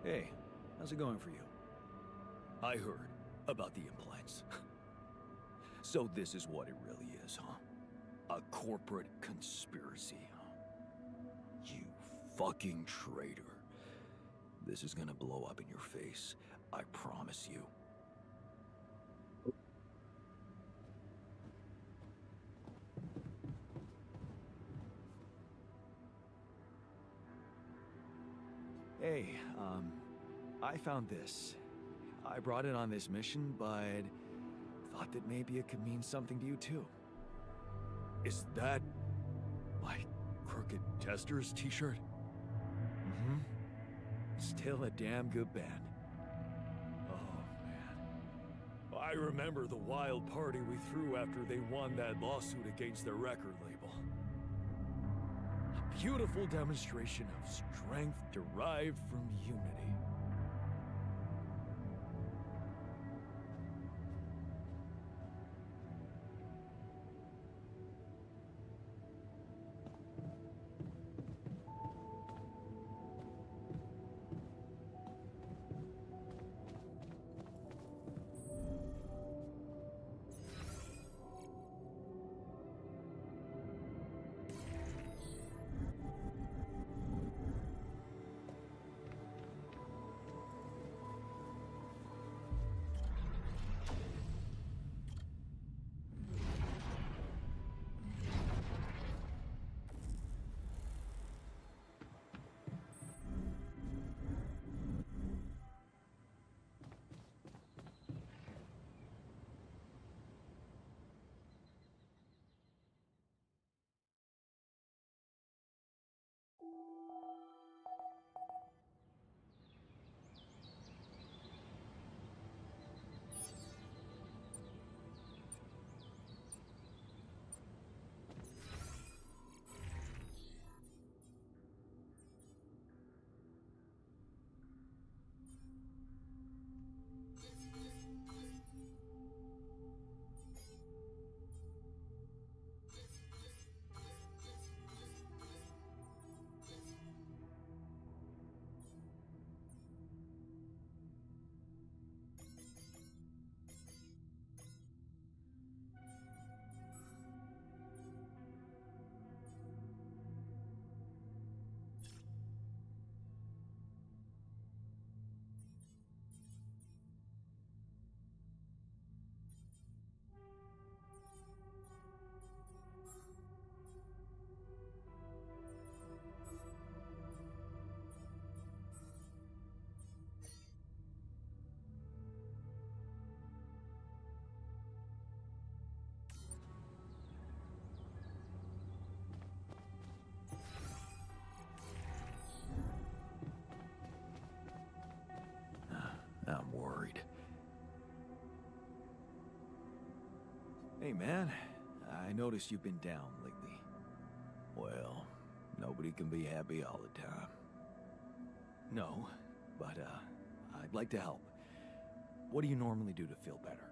Hey, how's it going for you? I heard about the implants. So this is what it really is, huh? A corporate conspiracy, huh? You fucking traitor. This is gonna blow up in your face. I promise you. Hey, I found this. I brought it on this mission, but thought that maybe it could mean something to you too. Is that my Crooked Tester's t-shirt? Mm-hmm. Still a damn good band. Oh, man. I remember the wild party we threw after they won that lawsuit against their record label. A beautiful demonstration of strength derived from unity. I'm worried. Hey, man. I noticed you've been down lately. Well, nobody can be happy all the time. No, but, I'd like to help. What do you normally do to feel better?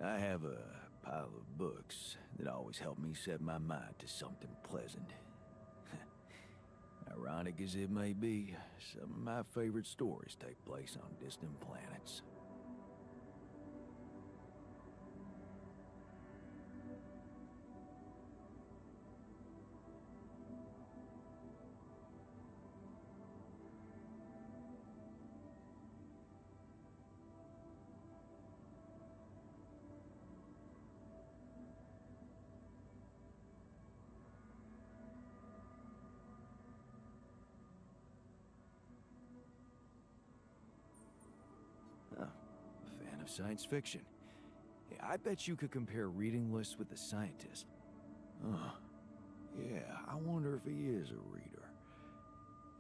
I have a pile of books that always help me set my mind to something pleasant. Ironic as it may be, some of my favorite stories take place on distant planets. Oh, a fan of science fiction. Hey, I bet you could compare reading lists with a scientist. Yeah, I wonder if he is a reader.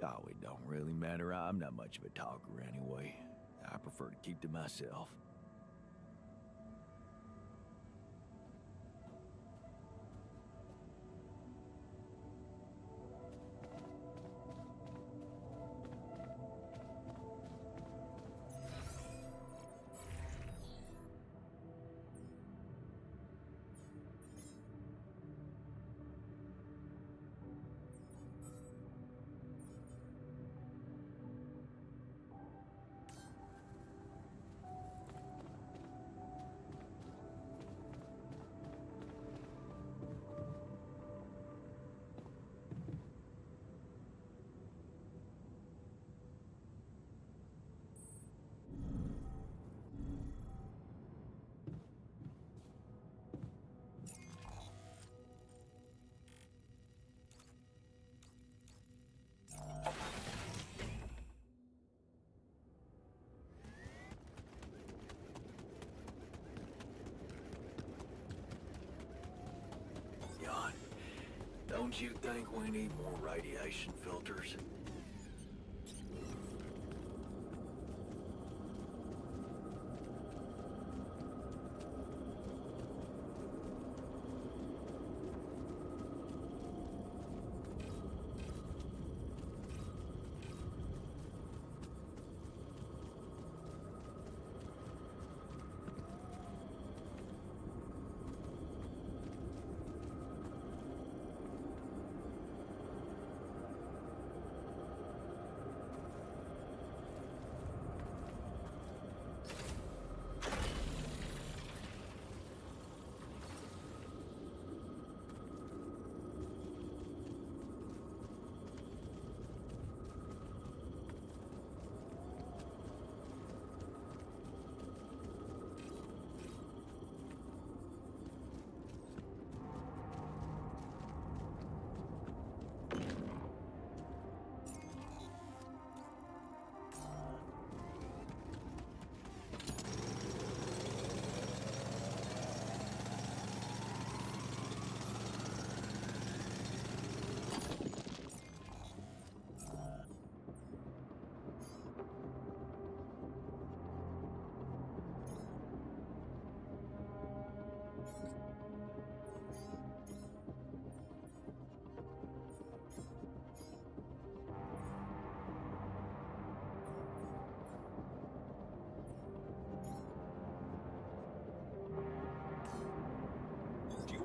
Oh, it don't really matter. I'm not much of a talker anyway. I prefer to keep to myself. Don't you think we need more radiation filters?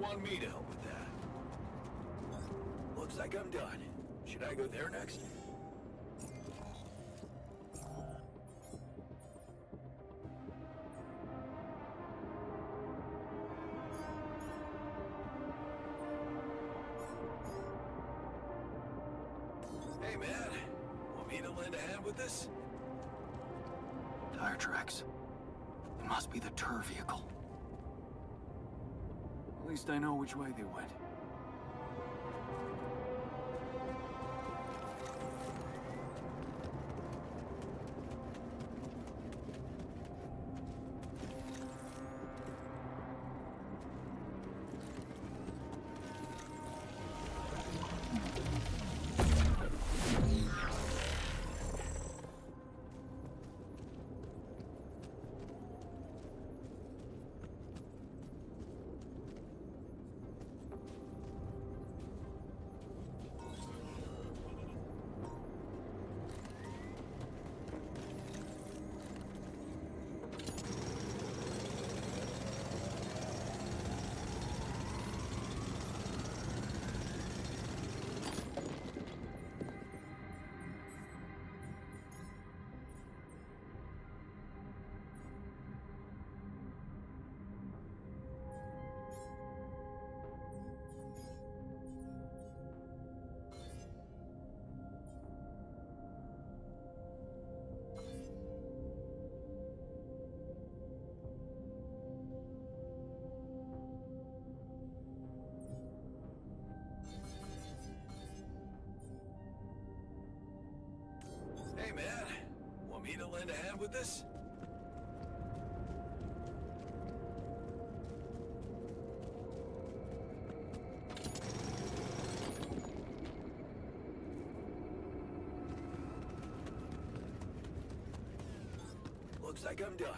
Want me to help with that? Looks like I'm done. Should I go there next? Hey man, want me to lend a hand with this? Tire tracks. It must be the tour vehicle. At least I know which way they went. to lend a hand with this? Looks like I'm done.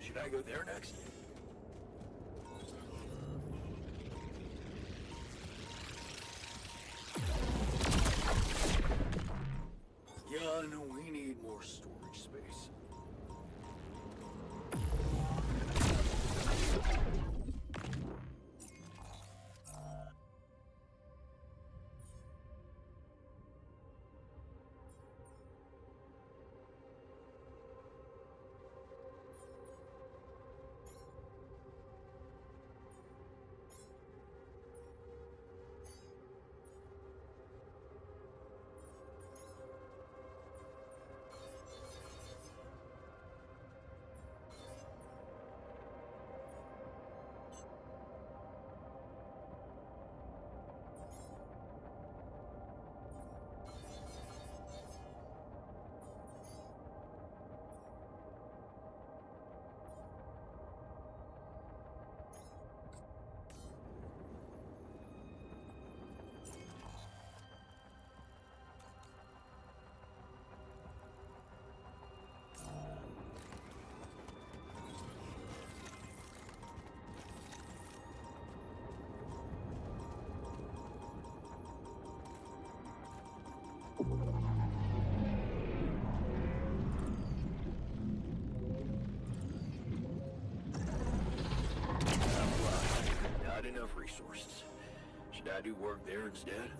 Should I go there next? Yeah, no, we need more storage space. Not enough resources. Should I do work there instead?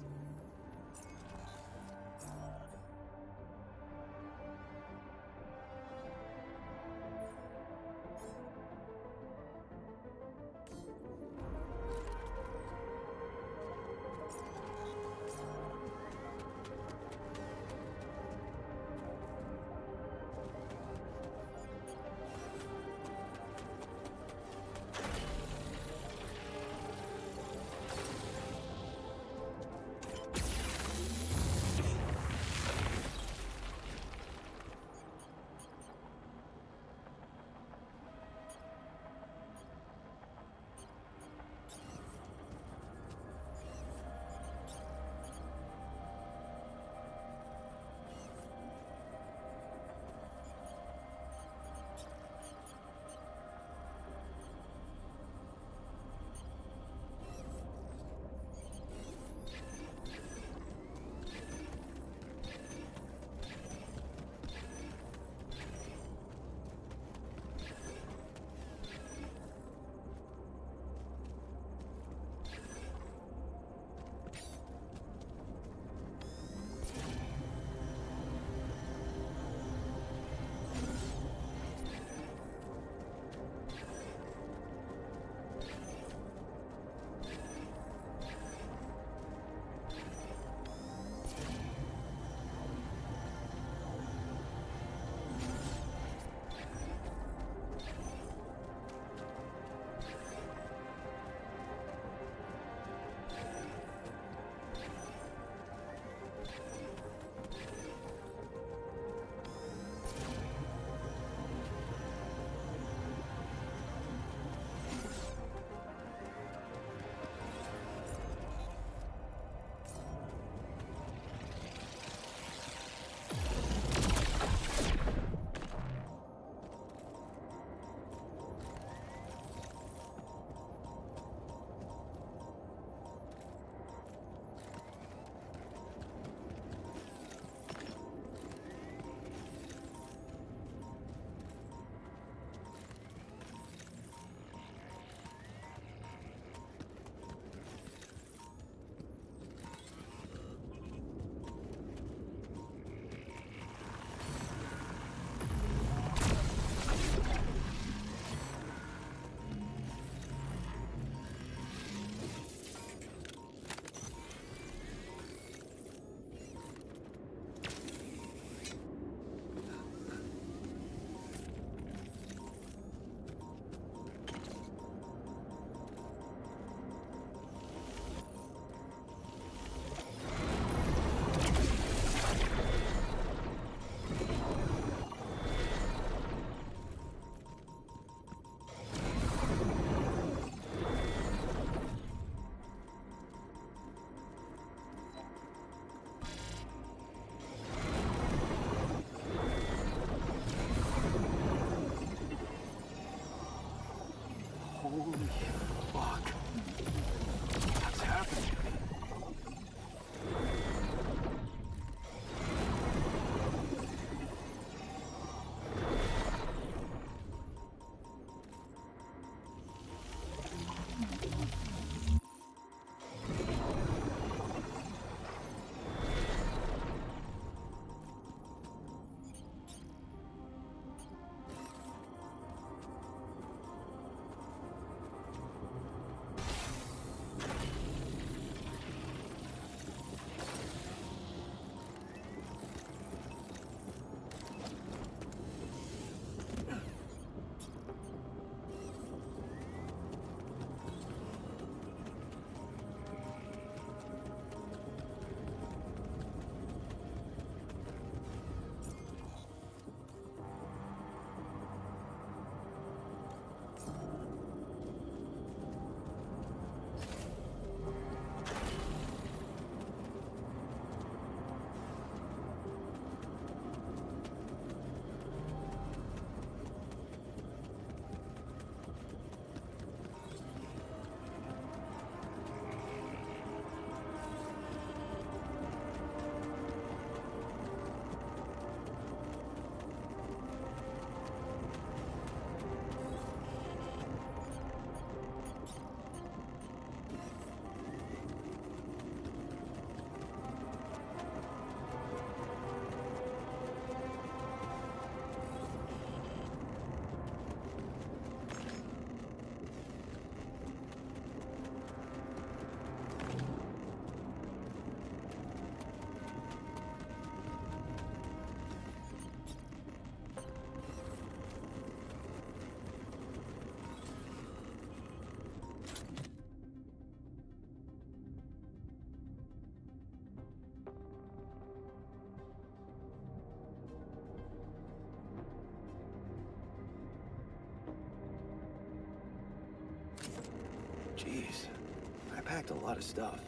Jeez, I packed a lot of stuff.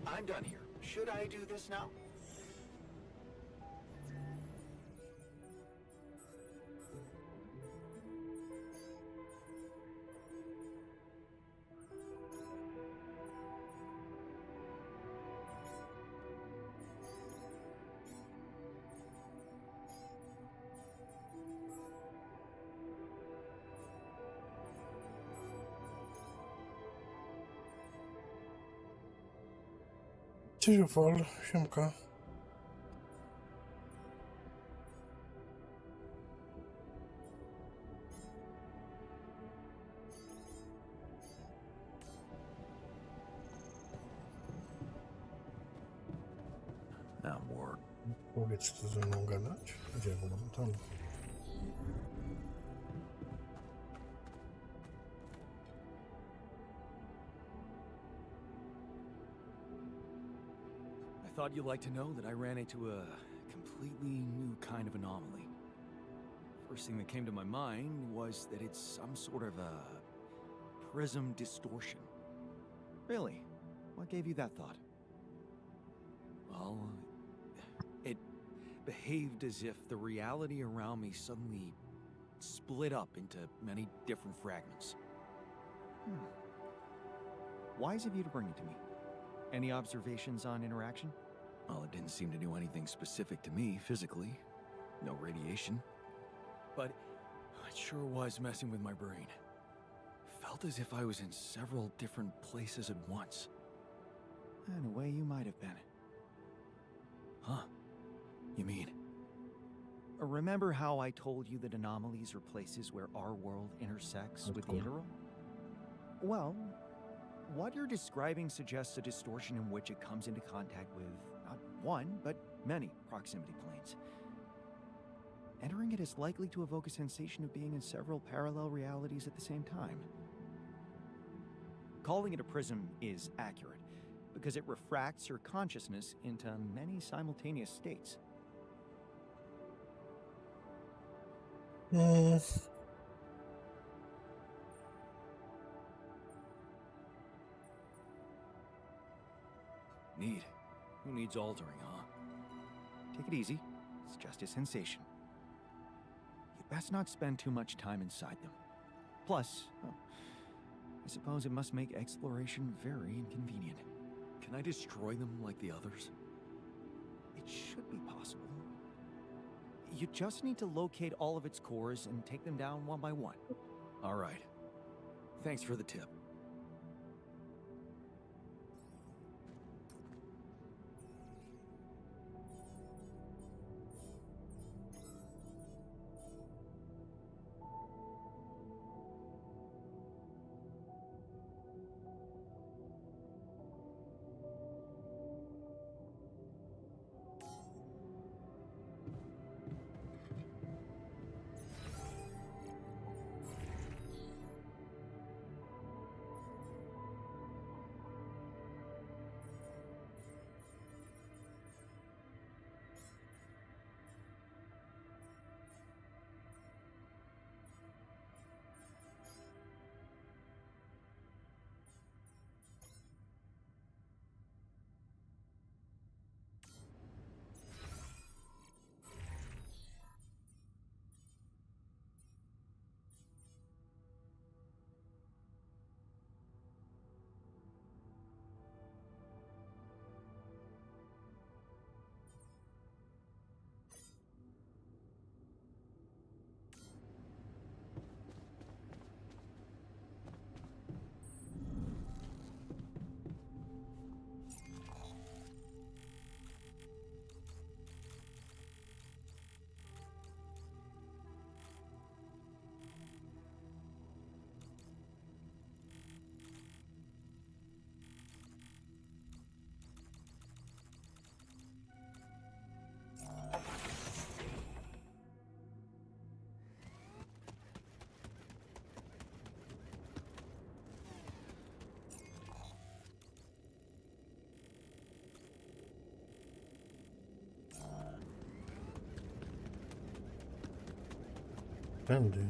I'm done here. Should I do this now? Cześć, Fol, siemka. Now more. Powiedz, co ze mną gadać? Gdzie bo mam tam? I thought you'd like to know that I ran into a completely new kind of anomaly. First thing that came to my mind was that it's some sort of a prism distortion. Really? What gave you that thought? Well, it behaved as if the reality around me suddenly split up into many different fragments. Wise of you to bring it to me. Any observations on interaction? Well, it didn't seem to do anything specific to me physically. No radiation. But it sure was messing with my brain. Felt as if I was in several different places at once. In a way, you might have been. Huh? You mean? Remember how I told you that anomalies are places where our world intersects with the interworld? Well, what you're describing suggests a distortion in which it comes into contact with not one, but many proximity planes. Entering it is likely to evoke a sensation of being in several parallel realities at the same time. Calling it a prism is accurate, because it refracts your consciousness into many simultaneous states. Neat. Who needs altering, huh? Take it easy. It's just a sensation. You'd best not spend too much time inside them. Plus, well, I suppose it must make exploration very inconvenient. Can I destroy them like the others? It should be possible. You just need to locate all of its cores and take them down one by one. All right. Thanks for the tip. Tędy.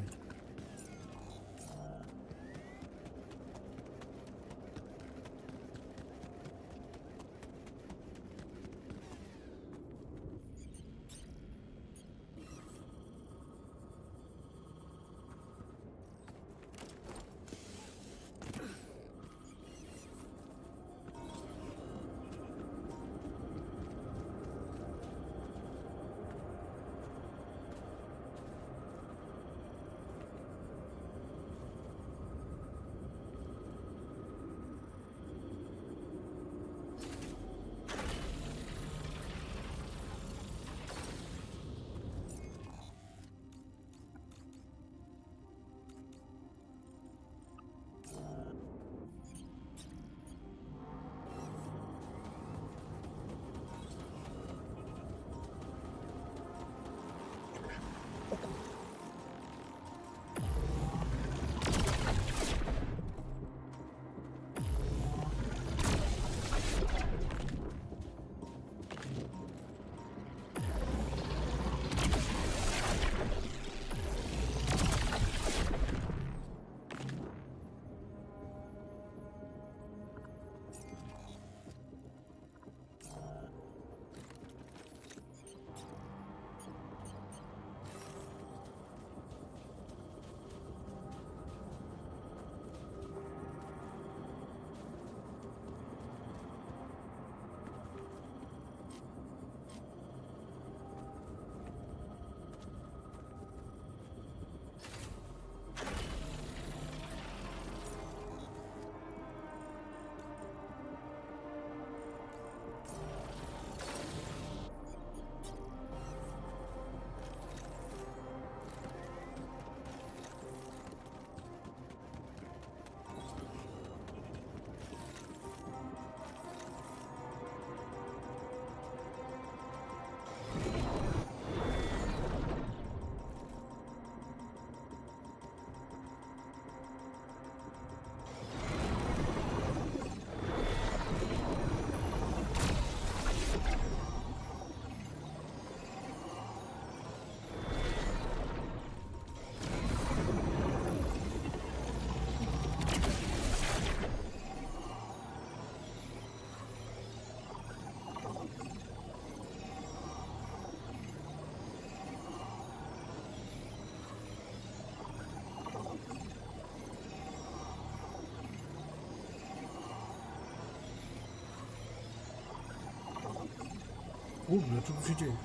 Kurde, co tu się dzieje?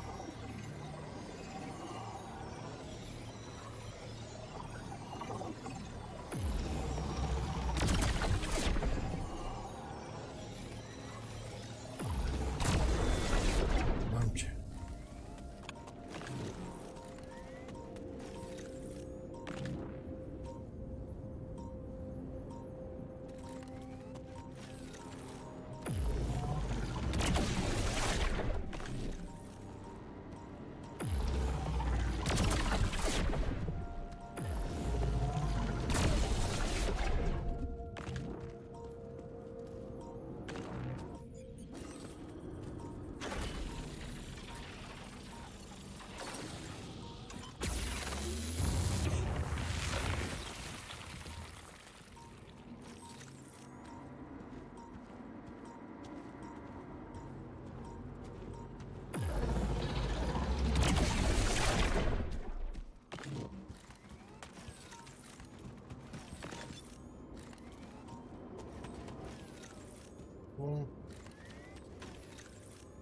Mam cię.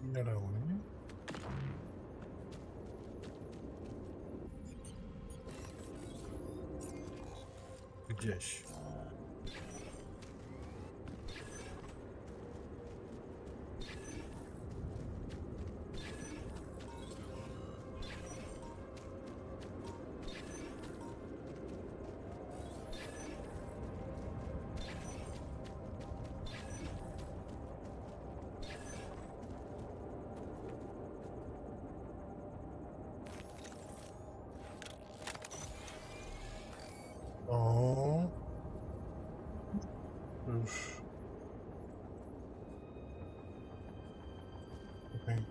Minerały. Gdzieś. O, już. Okej.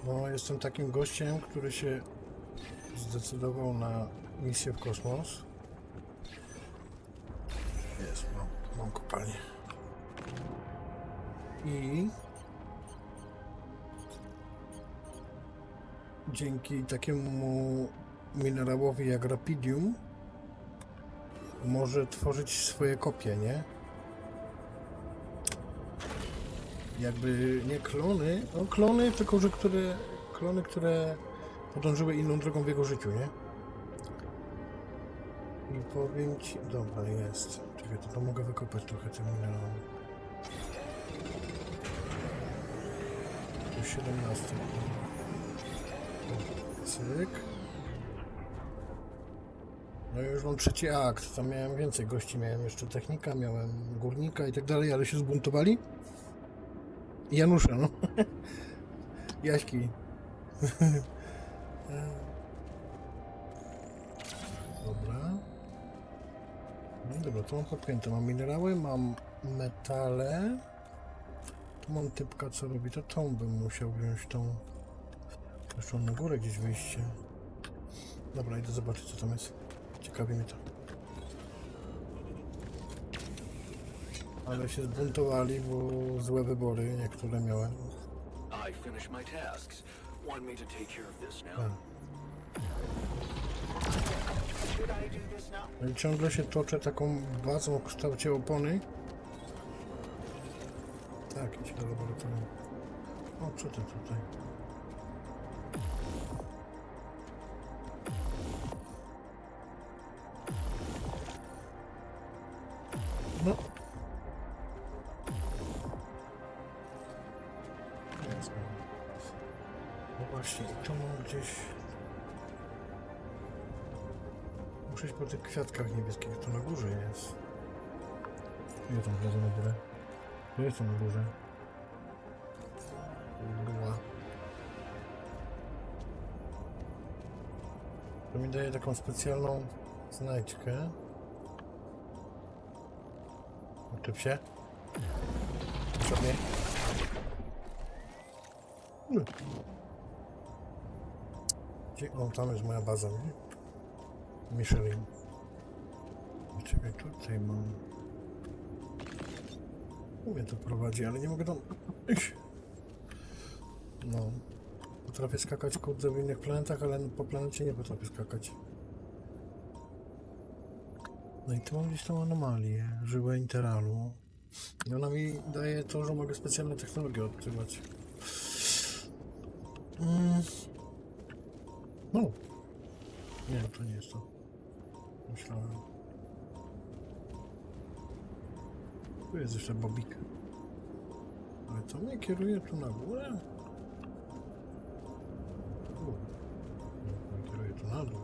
No, jestem takim gościem, który się zdecydował na misję w kosmos. Jest, mam kopalnię. I dzięki takiemu minerałowi jak rapidium może tworzyć swoje kopie, nie? Jakby nie klony, no klony, tylko że klony, które podążyły inną drogą w jego życiu, nie? I powiem ci... Dobra, jest. Czekaj, to mogę wykopać trochę tym minerałem. To 17. Cyk. No i już mam trzeci akt. Tam miałem więcej gości. Miałem jeszcze technika, miałem górnika i tak dalej, ale się zbuntowali. I Janusze, no. Jaśki. Dobra. No dobra, to mam podpięte. Mam minerały, mam metale. Tu mam typka, co robi. To tą bym musiał wziąć, tą. Zresztą na górę gdzieś wyjście. Dobra, idę zobaczyć, co tam jest. Ciekawi mnie to. Ale się zbuntowali, bo złe wybory niektóre miałem. I finished my tasks. Want me to take care of this now? Tak. No i ciągle się toczę taką bazą w kształcie opony. Tak, idź do laboratorium. O, co ty tutaj? No. Jest. No właśnie, to mam gdzieś... Muszę iść po tych kwiatkach niebieskich, to na górze jest. Nie tam wlazę na górę. To jest to na górze. Była. To mi daje taką specjalną znajdźkę. Uczep się. Co mnie? Gdzie? O, tam jest moja baza, nie? Michelin. Czekaj, tutaj mam. Mnie to prowadzi, ale nie mogę tam iść. No. Potrafię skakać kurde w innych planetach, ale po planecie nie potrafię skakać. No i tu mam gdzieś tą anomalię, żywe interalu. I ona mi daje to, że mogę specjalne technologie odkrywać. No. Nie, to nie jest to. Myślałem. Tu jest jeszcze bobik. Ale to mnie kieruje tu na górę? Mnie kieruje tu na dół.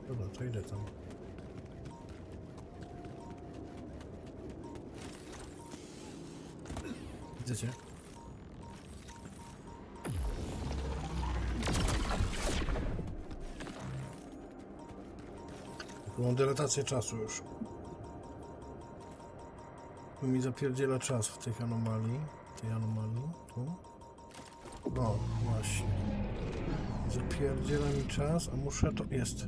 Dobra, to idę tam. Widzicie? Mam dylatację czasu już. Tu mi zapierdziela czas w tych anomalii. Tu. O, właśnie. Zapierdziela mi czas, a muszę to... Jest.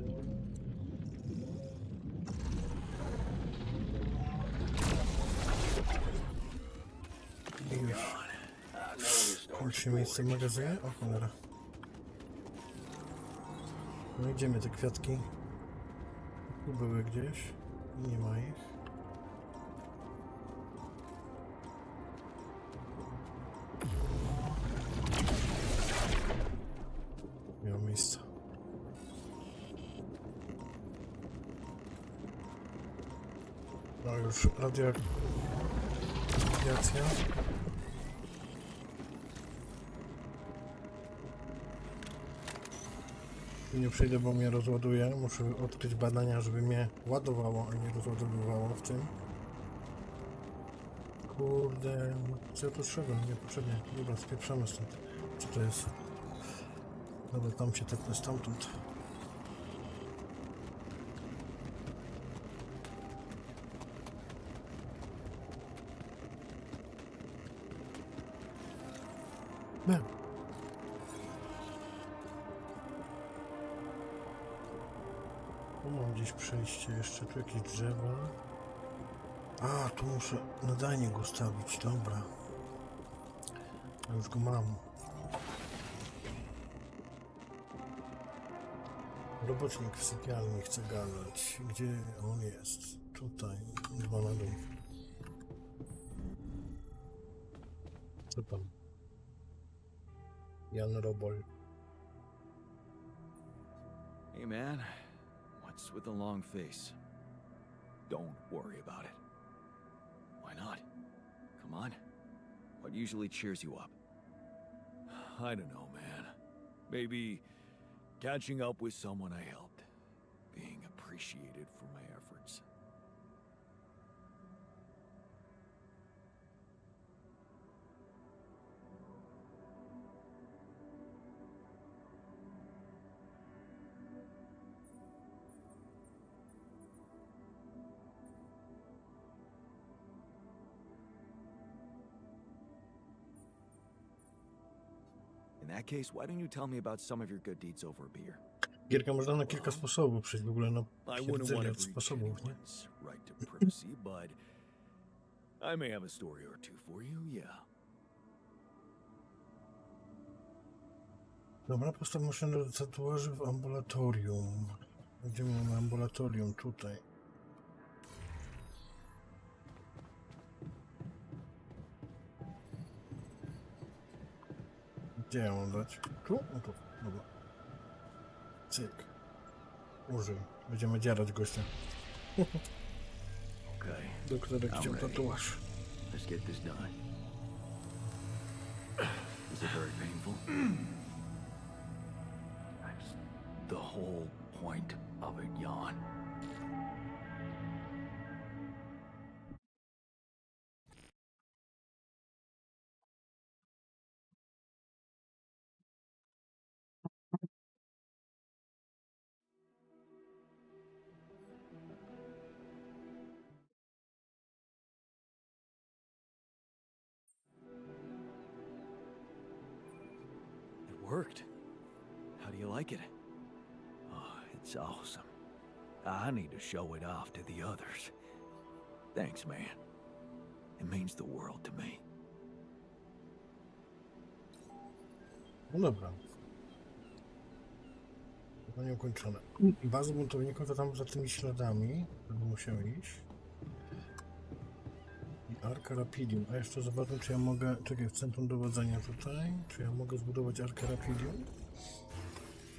I już. Kończy miejsce w magazynie? O cholera. No idziemy, te kwiatki. Tu były gdzieś. Nie ma ich. Miało miejsce. No już radiacja. Nie przyjdę, bo mnie rozładuje. Muszę odkryć badania, żeby mnie ładowało, a nie rozładowywało w tym. Kurde, co ja tu szedłem? Niepotrzebnie. Dobra, spieprzamy stąd. Co to jest? Dobra, tam się tepnę stamtąd. Nie. Tu mam gdzieś przejście jeszcze, tu jakieś drzewo. A, tu muszę nadajnik ustawić, dobra. Ja już go mam. Robotnik w sypialni chce gadać. Gdzie on jest? Tutaj, 2 na dół. Co tam? Jan Robol. Hey man, what's with the long face? Don't worry about it. Why not? Come on. What usually cheers you up? I don't know, man. Maybe catching up with someone I helped. Being appreciated for my efforts. In that case, why don't you tell me about some of your good deeds over a beer? Gierkę można na kilka sposobów przejść, w ogóle na I wouldn't want pierdzenie to od breach sposobów, nie? anyone's right to privacy, but I may have a story or two for you, yeah. Dobra, postaw maszynę do tatuaży w ambulatorium. Gdzie mamy ambulatorium? Tutaj. Gdzie ja mam dać? Tu? No tu. Dobra. Cyk. Użyj. Będziemy dzierać gościa. Okay, Doktorek I'm chciał ready. tatuaż. let's get this done. Is it very painful? That's the whole point of it, Jan. It worked. How do you like it? Oh, it's awesome. I need to show it off to the others. Thanks, man. It means the world to me. No dobra. To nie ukończone. Baza buntowników to tam za tymi śladami. Będę musiał iść. I Arka Rapidium. A jeszcze zobaczę, czy ja mogę... Czekaj, w centrum dowodzenia tutaj. Czy ja mogę zbudować Arkę Rapidium?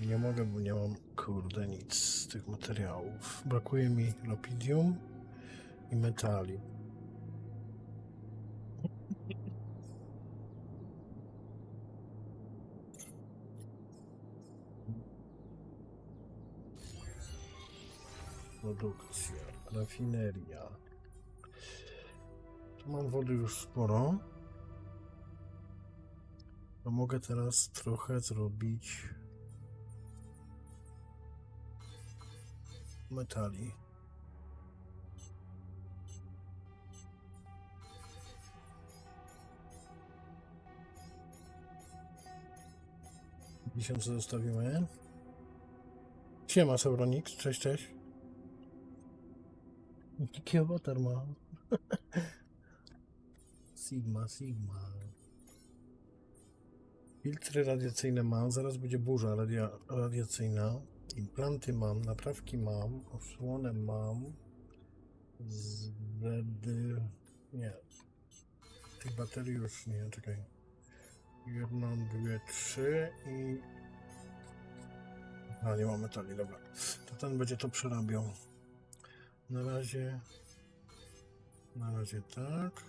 Nie mogę, bo nie mam, kurde, nic z tych materiałów. Brakuje mi Rapidium i metali. Produkcja, rafineria. Tu mam wody już sporo. To mogę teraz trochę zrobić metali. Tysiące zostawimy. Siema, Sauronix, cześć, cześć. Jaki awatar ma? Sigma, Sigma. Filtry radiacyjne mam, zaraz będzie burza radiacyjna. Implanty mam, naprawki mam, osłonę mam. Nie. Tych baterii już nie, czekaj. 1, 2, 3 i... A, nie mam metali, dobra. To ten będzie to przerabiał. Na razie tak.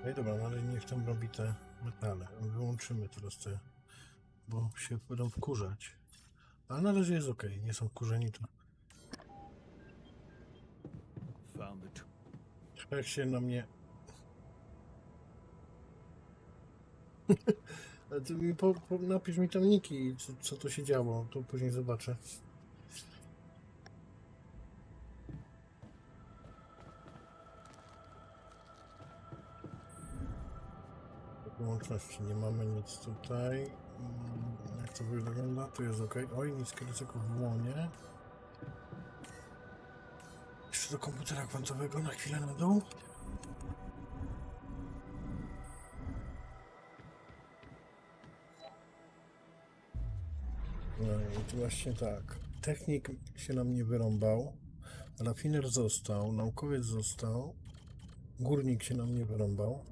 No i dobra, na razie niech tam robi te metale. Wyłączymy teraz te, bo się będą wkurzać. A na razie jest ok, nie są wkurzeni to. Found it. Jak się na mnie... Ale ty mi napisz mi tam niki, co to się działo, to później zobaczę. Łączności nie mamy nic tutaj. Jak to wygląda? Tu jest ok. Oj, niskie ryzyko w łonie. Jeszcze do komputera kwantowego na chwilę na dół. No i tu właśnie tak. Technik się nam nie wyrąbał. Rafiner został. Naukowiec został. Górnik się nam nie wyrąbał.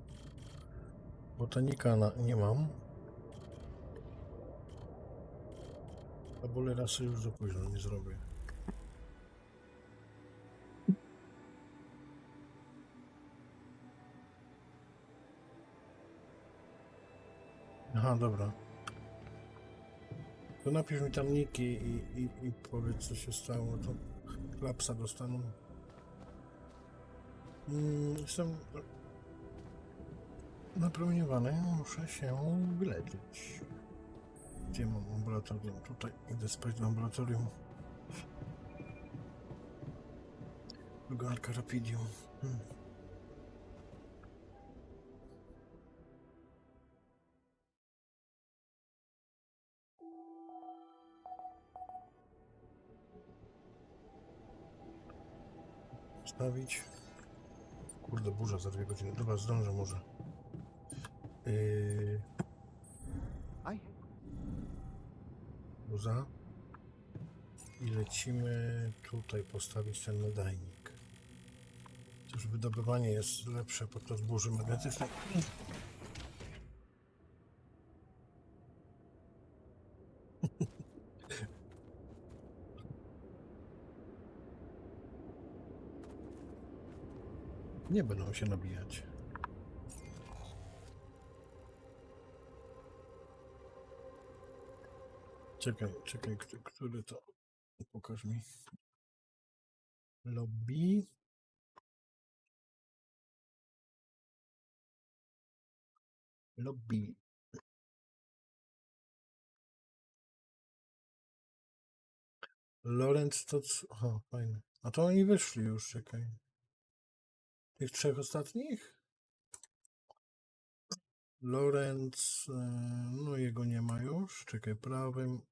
Botanika nie mam. Tabule rasy już za późno nie zrobię. Aha, dobra. To napisz mi tam niki i powiedz, co się stało. To klapsa dostaną. Jestem napromieniowany. Muszę się wyleczyć. Gdzie mam laboratorium? Tutaj idę spać do laboratorium. Drugarka Rapidium. Stawić. Kurde, burza za 2 godziny. Dobra, zdążę może. Burza. I lecimy tutaj postawić ten nadajnik. Cóż, wydobywanie jest lepsze podczas burzy magnetycznej. Nie będą się nabijać. Czekaj, który to? Pokaż mi. Lobby. Lobby. Lorenz to... Aha, fajne. A to oni wyszli już, czekaj. Tych 3 ostatnich? Lorenz, no jego nie ma już. Czekaj, prawym.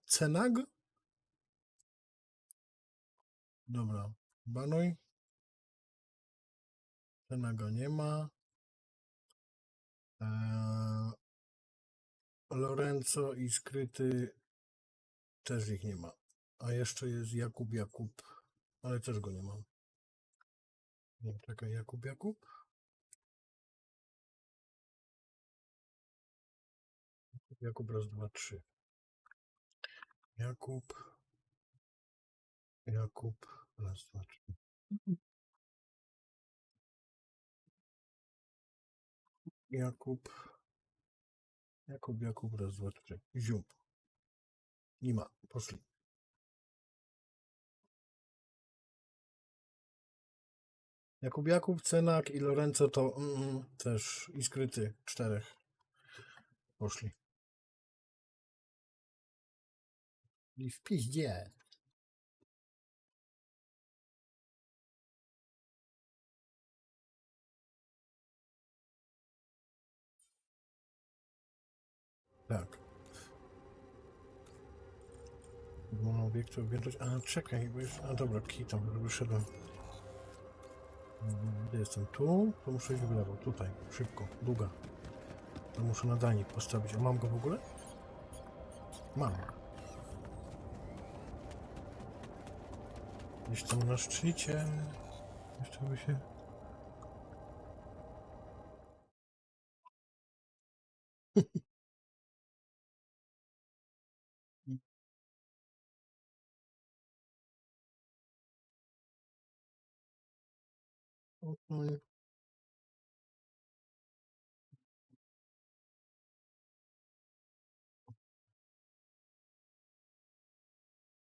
Cenag? Dobra, banuj. Cenaga nie ma. Lorenzo i skryty też ich nie ma. A jeszcze jest Jakub, ale też go nie mam. Nie, czekaj, Jakub. Jakub, raz, dwa, trzy. Jakub, raz, dwa, trzy. Jakub, raz, dwa, trzy. Ziub. Nie ma, poszli. Jakub, Cenak i Lorenzo to też i skryty 4. Poszli. I w piździe. Tak. Mam obiekty objętość. A czekaj, bo już. A dobra, tam wyszedłem. Gdzie jestem? Tu? To muszę iść w lewo. Tutaj. Szybko. Długa. To muszę nadajnik postawić. A mam go w ogóle? Mam. Gdzieś tam na szczycie. Jeszcze by się...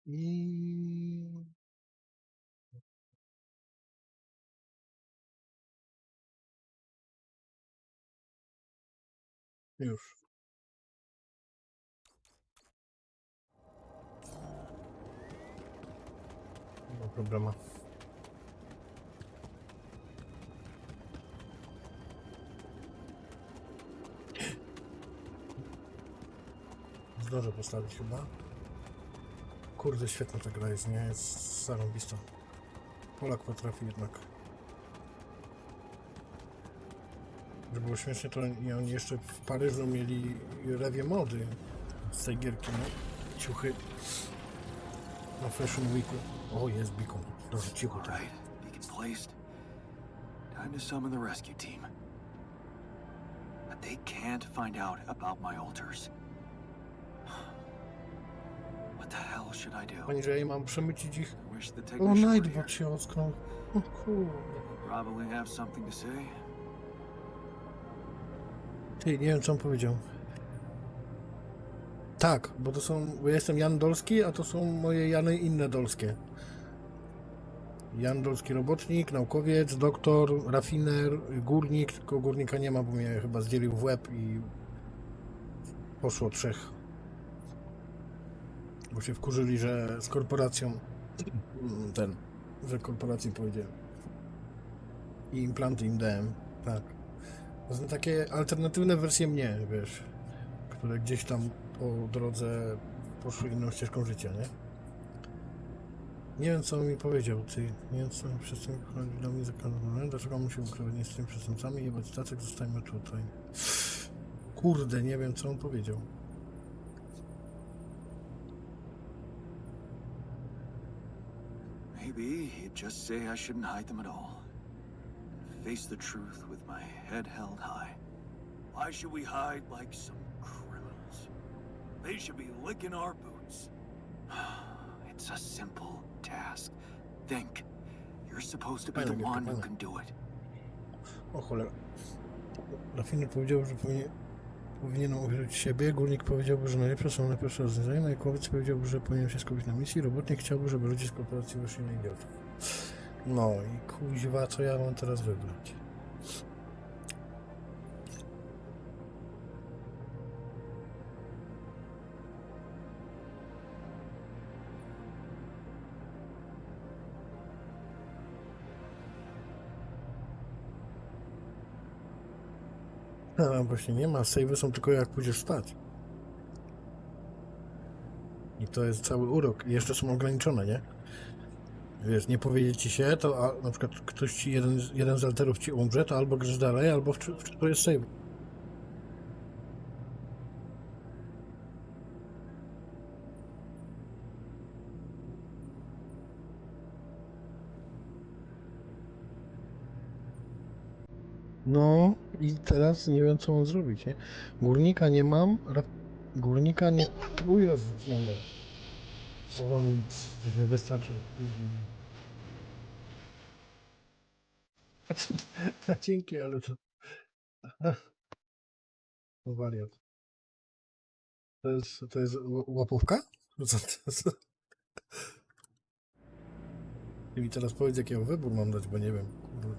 I... Już. Nie ma problemu. zdążę postawić chyba. Kurde, świetna ta gra jest, nie? Jest zarąbista. Polak potrafi jednak. Żeby było śmiesznie, to oni jeszcze w Paryżu mieli rewie mody z tej gierki, no. Ciuchy na Fashion Weeku. O, jest beacon. Dobrze, cicho All tak. right, beacon placed. Time to summon the rescue team. But they can't find out about my altars. What the hell should I do? Pani, że ja mam przemycić ich. I wish the O, technician were Nightbot here. się ocknął. O kurde. Probably have something to say. Ty, nie wiem co on powiedział. Tak, bo to są, bo ja jestem Jan Dolski, a to są moje Jany inne Dolskie. Jan Dolski robotnik, naukowiec, doktor, rafiner, górnik, tylko górnika nie ma, bo mnie chyba zdzielił w łeb i poszło 3. Bo się wkurzyli, że z korporacją że korporację powiedziałem. I implanty im dałem, tak. To są takie alternatywne wersje mnie, wiesz, które gdzieś tam po drodze poszły inną ścieżką życia, nie? Nie wiem, co on mi powiedział, ty. Nie wiem, co przestępcy chodzi do mnie zakazane. Dlaczego musi ukrywać nie z tymi przestępcami? Jebać stacek, zostańmy tutaj. Kurde, nie wiem, co on powiedział. Maybe he'd just say I shouldn't hide them at all. Face the truth with my head held high. Why should we hide like some criminals? They should be licking our boots. It's a simple task. Think. You're supposed to be the one who can do it. O cholera. Rafiner powiedział, że powinienem uwierzyć w siebie. Górnik powiedziałby, że najlepsze są najprostsze rozwiązania. Naukowiec powiedziałby, że powinien się skupić na misji. Robotnik chciałby, żeby ludzie z korporacji wyszli na idiotów. No i kuźwa, co ja mam teraz wybrać? No, właśnie nie ma. Save'y są tylko jak pójdziesz spać. I to jest cały urok. I jeszcze są ograniczone, nie? Wiesz, nie powiedzieć ci się, to a na przykład ktoś ci, jeden z alterów ci umrze, to albo grasz dalej, albo to jest save. No i teraz nie wiem, co mam zrobić, nie? Górnika nie mam, górnika nie... O Jezu, nie wystarczy. Dzięki, ale to... To wariat. To jest łapówka? Co? Ty mi teraz powiedz, jaki ja wybór mam dać, bo nie wiem. Kurde.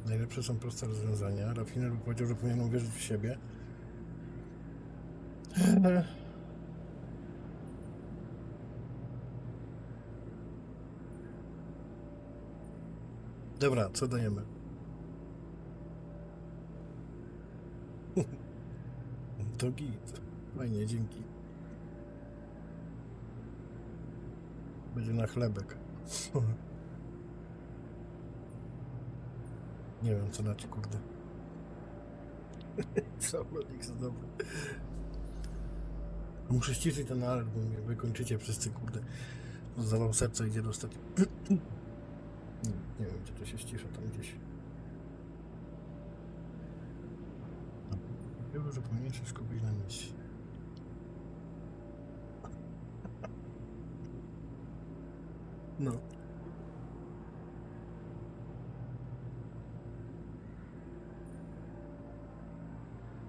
Najlepsze są proste rozwiązania. Rafiner by powiedział, że powinien uwierzyć w siebie. Dobra, co dajemy? To git. Fajnie, dzięki. Będzie na chlebek. Nie wiem, co znaczy, kurde. Zawodnik za dobry. Muszę ściszyć ten alert, bo mnie wykończycie wszyscy, kurde. Zawał serca idzie dostać. Nie wiem, gdzie to się ścisza, tam gdzieś. Wiem, że powinien się skupić na misji. No.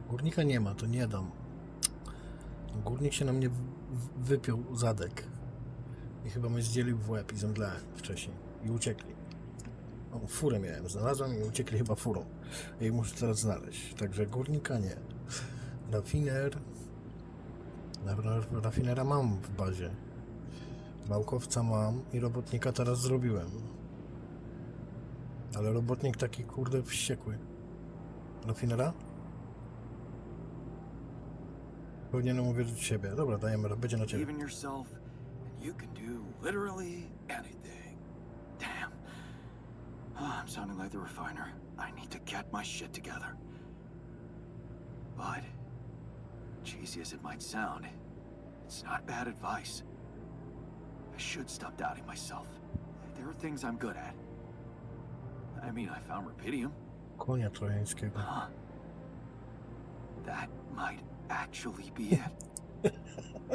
Górnika nie ma, to nie dam. Górnik się na mnie wypiął zadek. I chyba mnie zdzielił w łeb i zemdlałem wcześniej. I uciekli. O, furę miałem, znalazłem i uciekli chyba furą. Ja ich muszę teraz znaleźć. Także górnika nie. Rafiner... Rafinera mam w bazie. Naukowca mam i robotnika teraz zrobiłem. Ale robotnik taki, kurde, wściekły. Rafinera? Powinienem uwierzyć w siebie. Dobra, dajemy, będzie na ciebie. Believe in yourself, and you can do literally anything. Damn. Oh, I'm sounding like the refiner. I need to get my shit together. But, cheesy as it might sound, it's not bad advice. I should stop doubting myself. There are things I'm good at. I mean, I found rubidium. Konia trojańskiego. Huh. That might actually be it.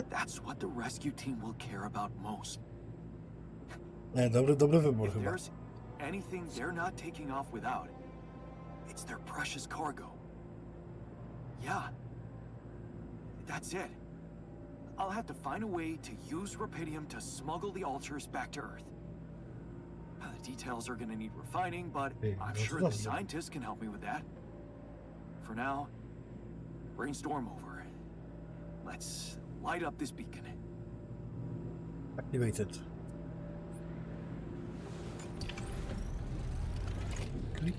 That's what the rescue team will care about most. Nie, dobry wybór If chyba. there's anything they're not taking off without, it's their precious cargo. Yeah. That's it. I'll have to find a way to use rubidium to smuggle the altars back to Earth. The details are gonna need refining, but Hey, I'm that's sure the lovely. scientists can help me with that. For now, brainstorm over. Let's light up this beacon. Activated. Klik.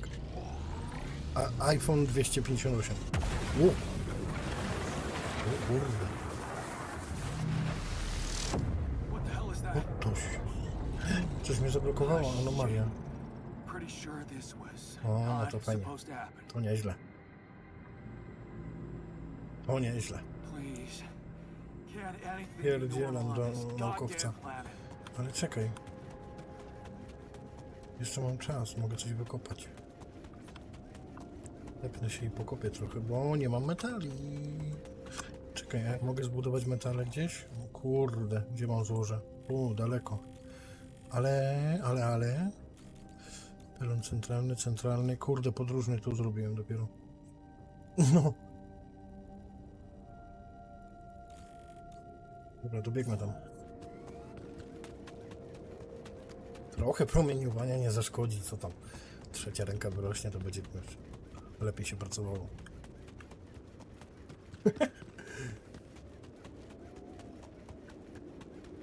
iPhone 258. O kurde. What the hell is O, that? coś mnie zablokowało, anomalia. Pretty sure this was O, no not to fajnie. supposed to happen. To nieźle. To nieźle. Please. Can't anything be Pierdzielam normal do on this naukowca. goddamn planet? Ale czekaj. Jeszcze mam czas, mogę coś wykopać. Lepnę się i pokopię trochę, bo nie mam metali. Czekaj, jak mogę zbudować metale gdzieś? O kurde, gdzie mam złoże? Daleko. Ale... Pylon centralny, kurde, podróżny tu zrobiłem dopiero. No. Dobra, dobiegnę tam. Trochę promieniowania nie zaszkodzi, co tam. Trzecia ręka wyrośnie, to będzie lepiej się pracowało.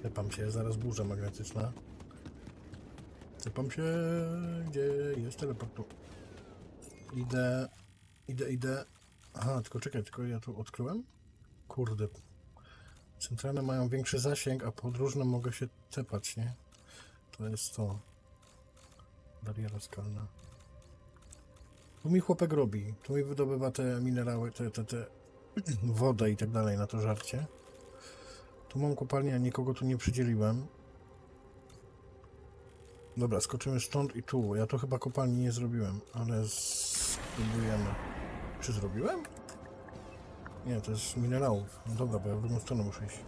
Tepam się, zaraz burza magnetyczna. Tepam się, gdzie jest teleport tu. Idę. Aha, tylko czekaj, tylko ja tu odkryłem? Kurde. Centralne mają większy zasięg, a podróżne mogę się tepać, nie? To jest to. Bariera skalna. Tu mi chłopek robi. Tu mi wydobywa te minerały, te wodę i tak dalej na to żarcie. Tu mam kopalnię, a nikogo tu nie przydzieliłem. Dobra, skoczymy stąd i tu. Ja to chyba kopalni nie zrobiłem, ale spróbujemy. Czy zrobiłem? Nie, to jest minerałów. No dobra, bo ja w drugą stronę muszę iść.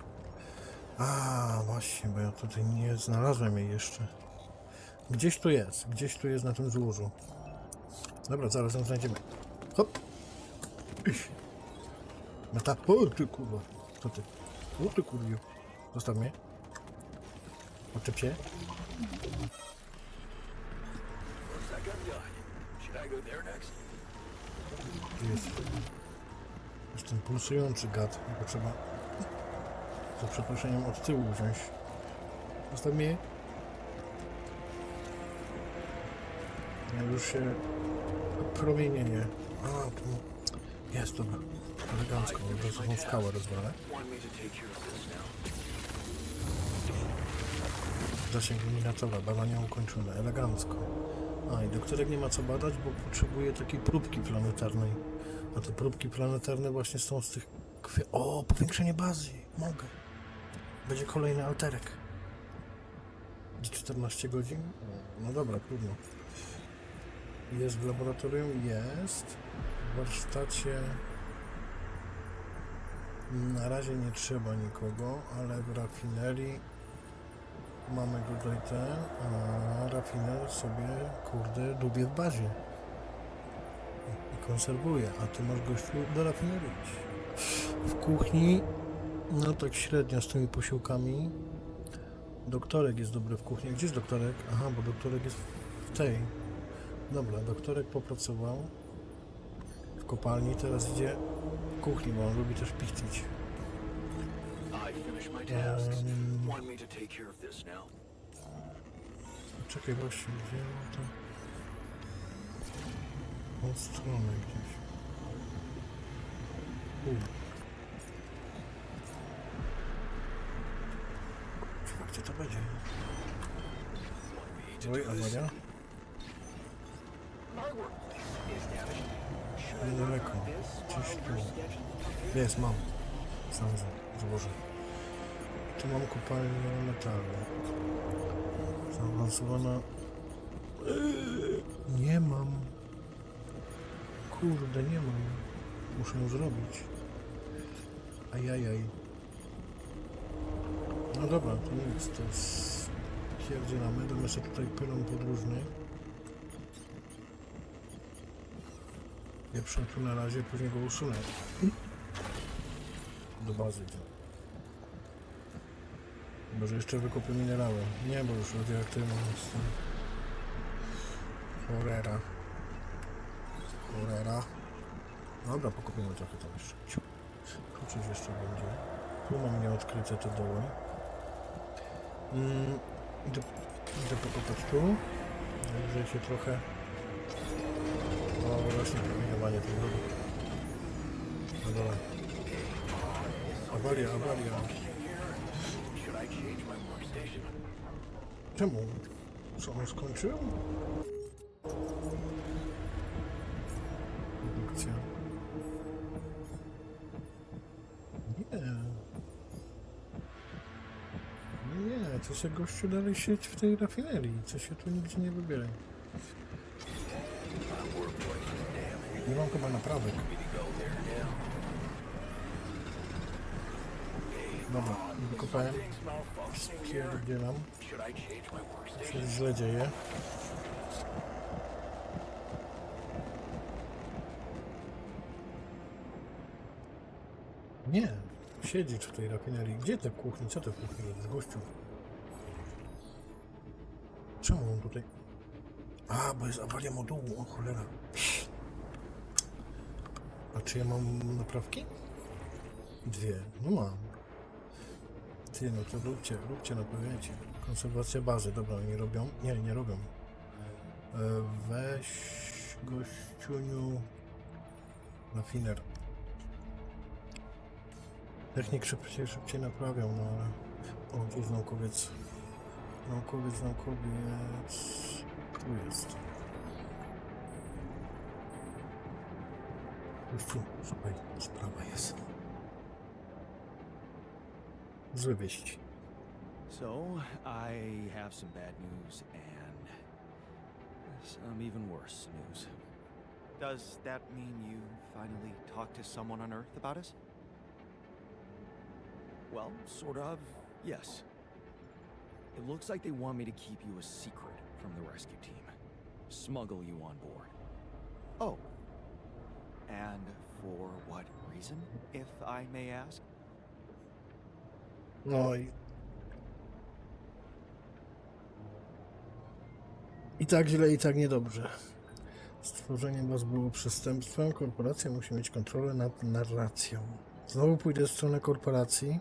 A, właśnie, bo ja tutaj nie znalazłem jej jeszcze. Gdzieś tu jest na tym złożu. Dobra, zaraz ją znajdziemy. Hop! Meta... O, ty kurwa. Co ty? O, ty kurwiu. Zostaw mnie. Oczep się. Jest ten pulsujący gad. Tylko trzeba za przeproszeniem od tyłu wziąć. Zostaw mnie. Ja już się promienieje. A, tu jest, dobra. Elegancko, bo to są skałę rozwalę. Zasięg eliminatora, badania ukończone, elegancko. A i doktorek nie ma co badać, bo potrzebuje takiej próbki planetarnej. A te próbki planetarne właśnie są z tych... O, powiększenie bazy, mogę. Będzie kolejny alterek. 14 godzin? No dobra, trudno. Jest w laboratorium? Jest. W warsztacie... Na razie nie trzeba nikogo, ale w rafinerii mamy tutaj ten, a rafiner sobie, kurde, dubie w bazie i konserwuje, a ty masz gościu do rafinerii. W kuchni, no tak średnio z tymi posiłkami. Doktorek jest dobry w kuchni. Gdzie jest doktorek? Aha, bo doktorek jest w tej. Dobra, doktorek popracował w kopalni, teraz idzie w kuchni, bo on lubi też pichcić. Czekaj, właśnie, gdzie to? Od strony gdzieś. Gdzie to będzie? Oj, awaria. Niedaleko. Gdzieś tu. Jest, mam. Sam złożę. Tu mam kopalnię metalu. Zaawansowana. Nie mam. Kurde, nie mam. Muszę ją zrobić. Ajajaj. No dobra, to nic, to jest... Pierdzielamy, damy sobie tutaj pylon podróżny. Pieprzę tu na razie, później go usunę. Do bazy idzie. Może jeszcze wykopię minerały. Nie, bo już radioaktywny jest. Cholera. Dobra, pokopiemy trochę tam jeszcze. Tu coś jeszcze będzie. Tu mam nieodkryte te doły. Idę pokopać tu. Zajrzę się trochę. O, właśnie promieniowanie tej drogi. Na dole. Awaria. Czemu? Co, on skończył? Produkcja. Nie, to się gościu dalej siedź w tej rafinerii. Co się tu nigdzie nie wybiera. Nie mam chyba naprawek. Dobra, wykopałem. Spierdzielam. Coś źle dzieje. Nie, siedzisz w tej rafinerii. Gdzie te kuchnie? Co te kuchnie robisz, gościu? Czemu on tutaj... A, bo jest awaria modułu, o cholera. A czy ja mam naprawki? 2, no mam. Ty, no to róbcie, naprawiajcie. Konserwacja bazy, dobra, nie robią? Nie robią. Weź, gościuniu, rafiner. Technik szybciej naprawią, no ale... O, tu jest naukowiec. Naukowiec. Tu jest. Już tu, słuchaj, sprawa jest. Złe wieści. So, I have some bad news and some even worse news. Does that mean you finally talked to someone on Earth about us? Well, sort of, yes. It looks like they want me to keep you a secret from the rescue team. Smuggle you on board. Oh. And for what reason, if I may ask? No i tak źle, i tak niedobrze. Stworzenie was było przestępstwem. Korporacja musi mieć kontrolę nad narracją. Znowu pójdę w stronę korporacji.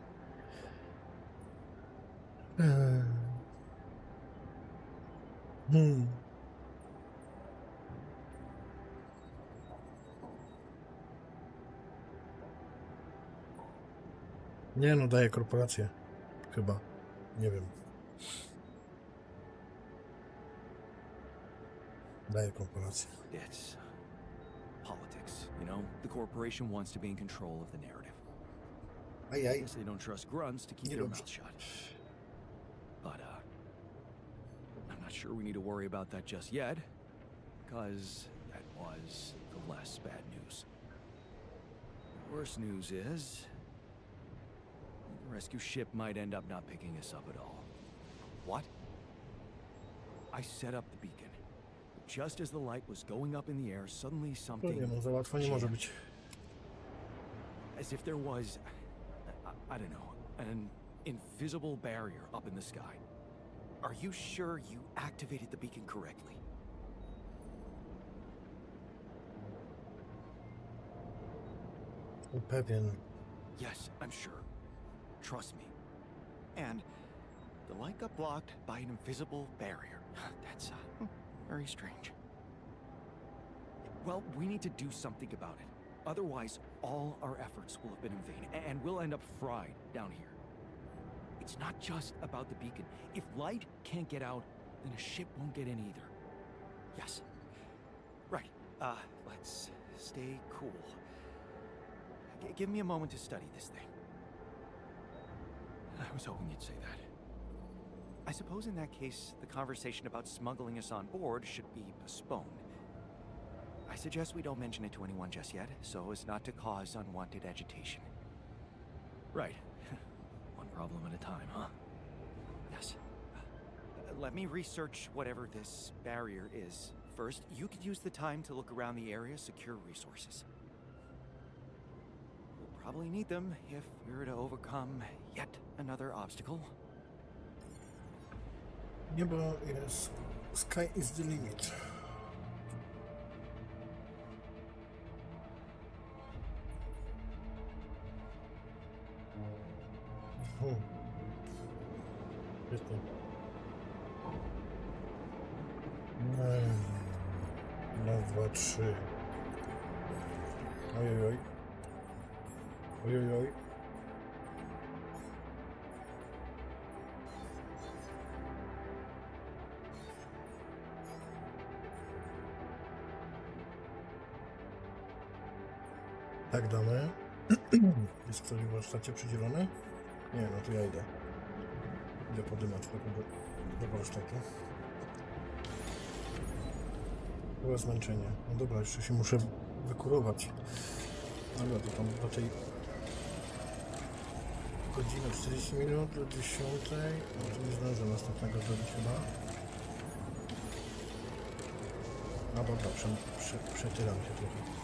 Nie no, daję korporację. Chyba. Nie wiem. Daję korporację. It's politics, you know? The corporation wants to be in control of the narrative. I guess they don't trust grunts to keep their mouth shut. But, I'm not sure we need to worry about that just yet, because that was the less bad news. The worst news is... the rescue ship might end up not picking us up at all. What? I set up the beacon. Just as the light was going up in the air, suddenly something... Nie no, za łatwo nie może być. As if there was, I don't know, an invisible barrier up in the sky. Are you sure you activated the beacon correctly? Pewien. Yes, I'm sure. Trust me. And the light got blocked by an invisible barrier. That's very strange. Well, we need to do something about it. Otherwise, all our efforts will have been in vain, and we'll end up fried down here. it's not just about the beacon. If light can't get out, then a ship won't get in either. Yes. Right. Let's stay cool. Give me a moment to study this thing. I was hoping you'd say that. I suppose in that case, the conversation about smuggling us on board should be postponed. I suggest we don't mention it to anyone just yet, so as not to cause unwanted agitation. Right. One problem at a time, huh? Yes. Let me research whatever this barrier is. First, you could use the time to look around the area, secure resources. We'll probably need them if we're to overcome yet another obstacle. Niebo jest... Sky is the limit. Świetnie. Raz, dwa, trzy. Ojojoj. Ojojoj. Tak damy. Jest ktoś w warsztacie przydzielony? Nie, no to ja idę. Idę podymać do warsztatu. Było zmęczenie. No dobra, jeszcze się muszę wykurować. Dobra, to tam do tej godziny 40 minut do 10. No to nie zdążę następnego zrobić chyba. No dobra, przetyram się trochę.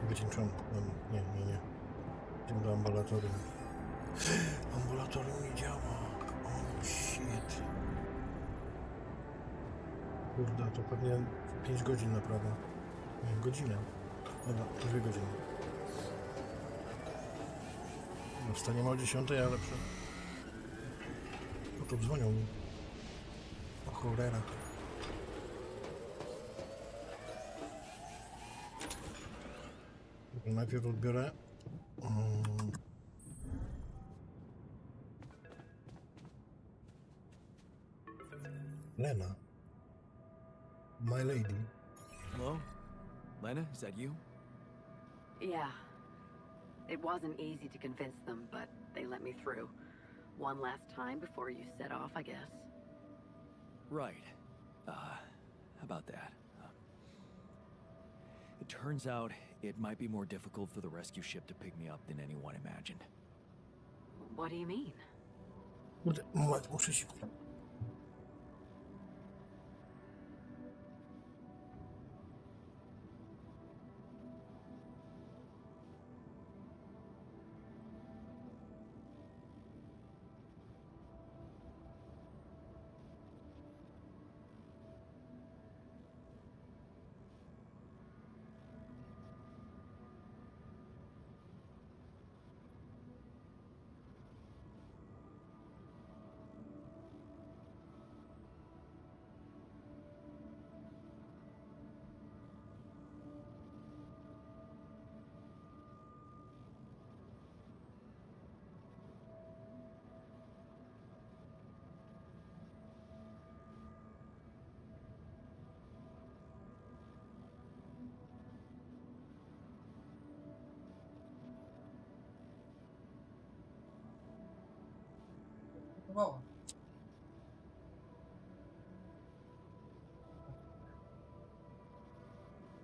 Wycieńczony. No, nie. Idziemy do ambulatorium. Ambulatorium nie działa. O, shit. Kurde, to pewnie 5 godzin naprawdę. Nie, godzinę. Dobra, to 2 godziny. No, wstaniemy o 10, ale O, tu dzwonią mi. O cholera. Najpierw odbiorę. Lena. My lady. Hello? Lena, is that you? Yeah. It wasn't easy to convince them, but they let me through. One last time before you set off, I guess. Right. About that. It turns out it might be more difficult for the rescue ship to pick me up than anyone imagined. What do you mean? Moment, muszę się...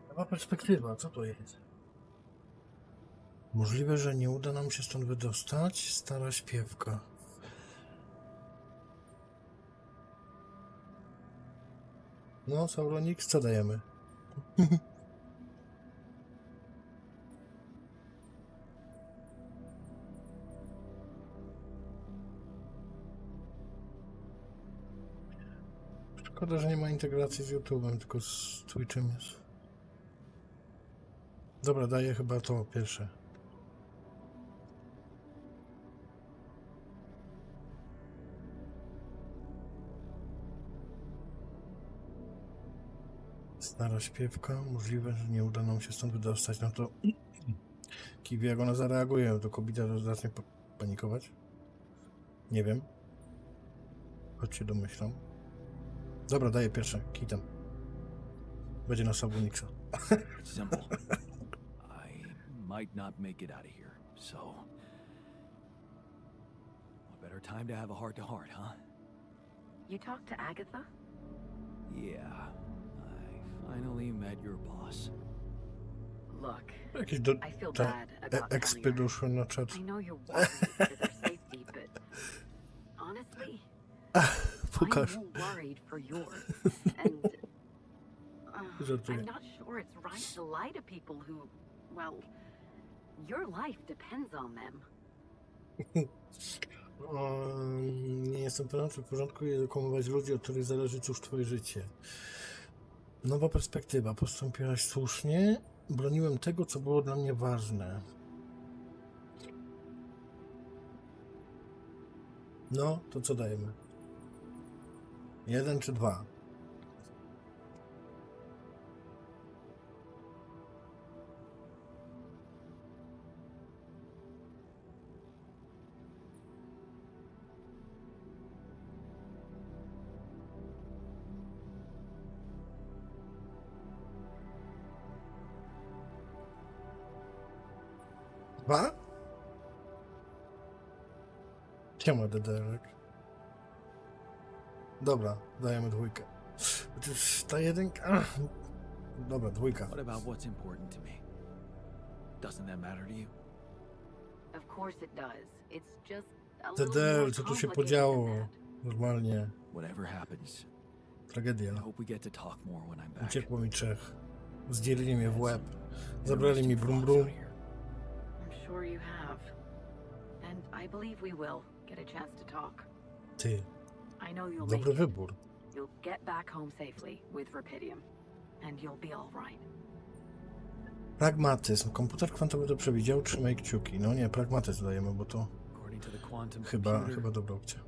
Nowa perspektywa, co to jest? Możliwe, że nie uda nam się stąd wydostać. Stara śpiewka. No, Sauronix, co dajemy? Szkoda, że nie ma integracji z YouTube'em, tylko z Twitchem jest. Dobra, daję chyba to pierwsze. Stara śpiewka. Możliwe, że nie uda nam się stąd wydostać. No to Kiwi, jak ona zareaguje, to kobieta zacznie panikować. Nie wiem. Choć się domyślam. Dobra, daję pierwsze. Kitam. Będzie na Sabuniksa. It's simple. I might not make it out of here, so... What better time to have a heart-to-heart, huh? You talked to Agatha? Yeah. I finally met your boss. Look, Jakieś I feel bad about expy telling her. doszły na czat. I know you're worried for their safety, but honestly, Pokaż. I'm more worried for yours. And Żartuję. I'm not sure it's right to lie to people who, well, your life depends on them. Nie jestem pewien, czy w porządku jest okłamywać ludzi, od których zależy cóż twoje życie. Nowa perspektywa. Postąpiłaś słusznie. Broniłem tego, co było dla mnie ważne. No, to co dajemy? 1 czy 2? Dwa? Siema, Dederek. Dobra, dajemy 2. Chociaż ta 1... Dobra, 2. What about what's important to me? Doesn't that matter to you? Of course it does. It's just a little Dedel, more co tu się complicated podziało? than that. Normalnie. Whatever happens, Tragedia. I hope we get to talk more when I'm back. Uciekło mi 3. Zdzielili mnie w łeb. Interesting Zabrali mi brum thoughts brum. out here. I'm sure you have. And I believe we will get a chance to talk. Ty, I know you'll make dobry it. wybór. You'll get back home safely with Rapidium. And you'll be all right. Pragmatyzm. Komputer kwantowy to przewidział, trzymaj kciuki. No nie, pragmatyzm dajemy, bo to According to the quantum chyba computer, dobra opcja.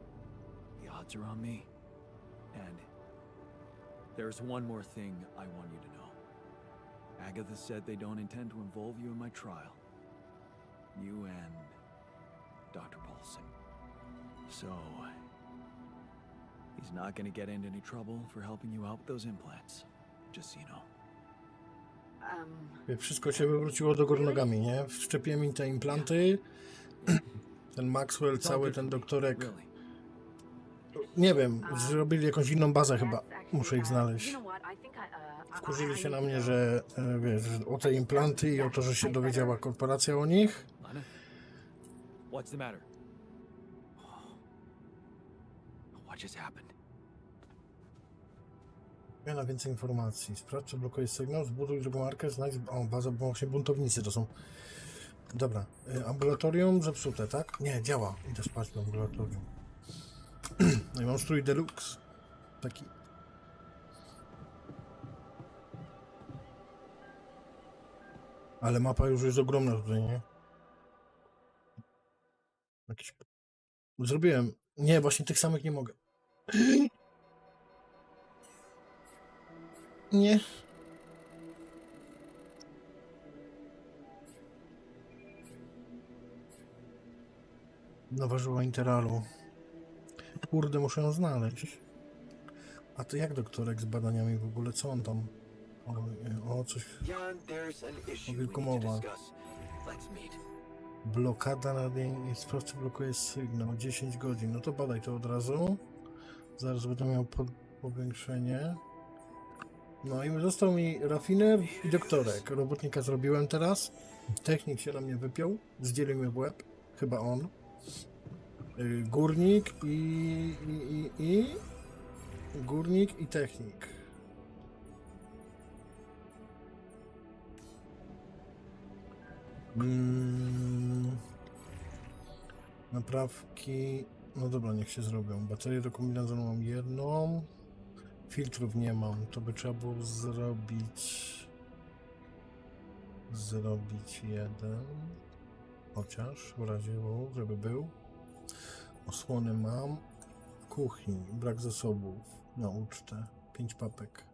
the odds are on me. And there's one more thing I want you to know. Agatha said they don't intend to involve you in my trial. You and Dr. Paulson. So, he's not gonna get into any trouble for helping you out with those implants. Just so you know. Wszystko się wywróciło do góry nogami, nie? Wszczepiłem mi te implanty. Ten Maxwell, cały ten doktorek. Really. Nie wiem, zrobili jakąś inną bazę chyba. Muszę ich znaleźć. Wkurzyli się na mnie, że wiesz, o te implanty i o to, że się dowiedziała korporacja o nich. Lana? What's the matter? What just happened? Na więcej informacji. Sprawdź, czy blokuje sygnał, zbuduj drugą markę, znajdź... O, baza, bo właśnie buntownicy to są. Dobra. Ambulatorium zepsute, tak? Nie, działa. Idę spać do ambulatorium. No i mam strój deluxe. Taki. Ale mapa już jest ogromna tutaj, nie? Jakiś... Zrobiłem. Nie, właśnie tych samych nie mogę. Nie. Nowa żyła Interalu. Kurde, muszę ją znaleźć. A to jak doktorek z badaniami w ogóle? Co on tam? O coś. Jan, there's an issue we Wilku need to mowa. discuss. Let's meet. Blokada na dzień. Sprawca blokuje sygnał. 10 godzin. No to badaj to od razu. Zaraz będę miał powiększenie. No i został mi rafiner i doktorek. Robotnika zrobiłem teraz. Technik się na mnie wypiął. Zdzielił mnie w łeb. Chyba on. Górnik i górnik i technik. Naprawki. No dobra, niech się zrobią. Baterię do kombinezonu mam jedną. Filtrów nie mam. To by trzeba było zrobić jeden. Chociaż w razie żeby był. Osłony mam. W kuchni. Brak zasobów. Na ucztę. 5 papek.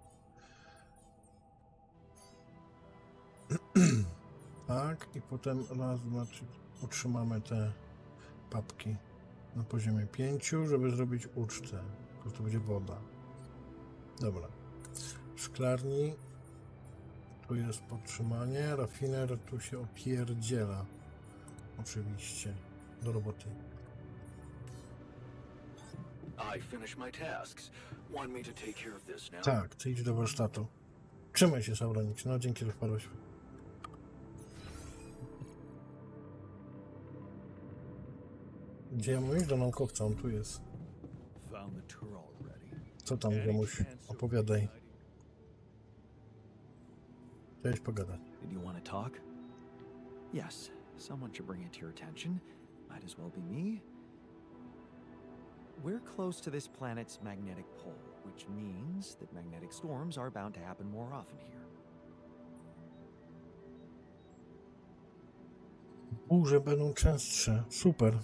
Tak, i potem raz, dwa, trzy, utrzymamy te papki na poziomie 5, żeby zrobić ucztę. Tylko to będzie woda. Dobra. W szklarni tu jest podtrzymanie, rafiner tu się opierdziela. Oczywiście. Do roboty. I finished my tasks. Want me to take care of this now? Tak, ty idź do warsztatu. Trzymaj się, Sauronik. No, dzięki, że wpadłeś. Gdzie ja mówisz? Do naukowca, on tu jest. Found the tour already. Co tam, Gomuś? Opowiadaj. Chciałeś pogadać. Did you want to talk? Yes, someone should bring it to your attention. Might as well be me. We're close to this planet's magnetic pole, which means that magnetic storms are bound to happen more often here. Burze będą częstsze. Super.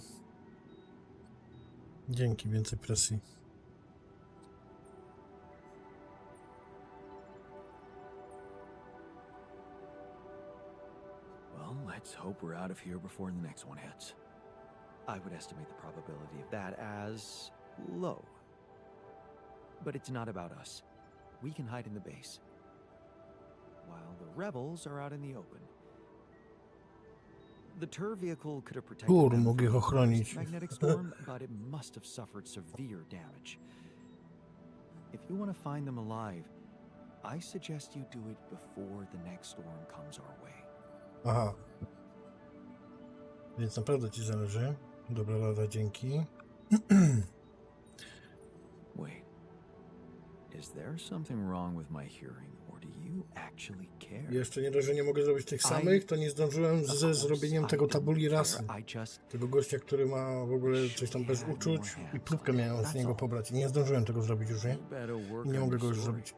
Dzięki, więcej presji. Well, let's hope we're out of here before the next one hits. I would estimate the probability of that as low. But it's not about us. We can hide in the base, while the rebels are out in the open. The tour vehicle could have protected Kur, them mogę ich from the ochronić. first magnetic storm, but it must have suffered severe damage. If you want to find them alive, I suggest you do it before the next storm comes our way. Aha. Więc naprawdę ci zależy. Dobra rada, dzięki. Wait. Is there something wrong with my hearing, or do you actually care? Jeszcze nie dość, że nie mogę zrobić tych samych, to nie zdążyłem ze zrobieniem tego tabuli rasy. Tego gościa, który ma w ogóle coś tam bez uczuć i próbkę miałem z niego pobrać. I nie zdążyłem tego zrobić już, nie? I nie mogę go już zrobić.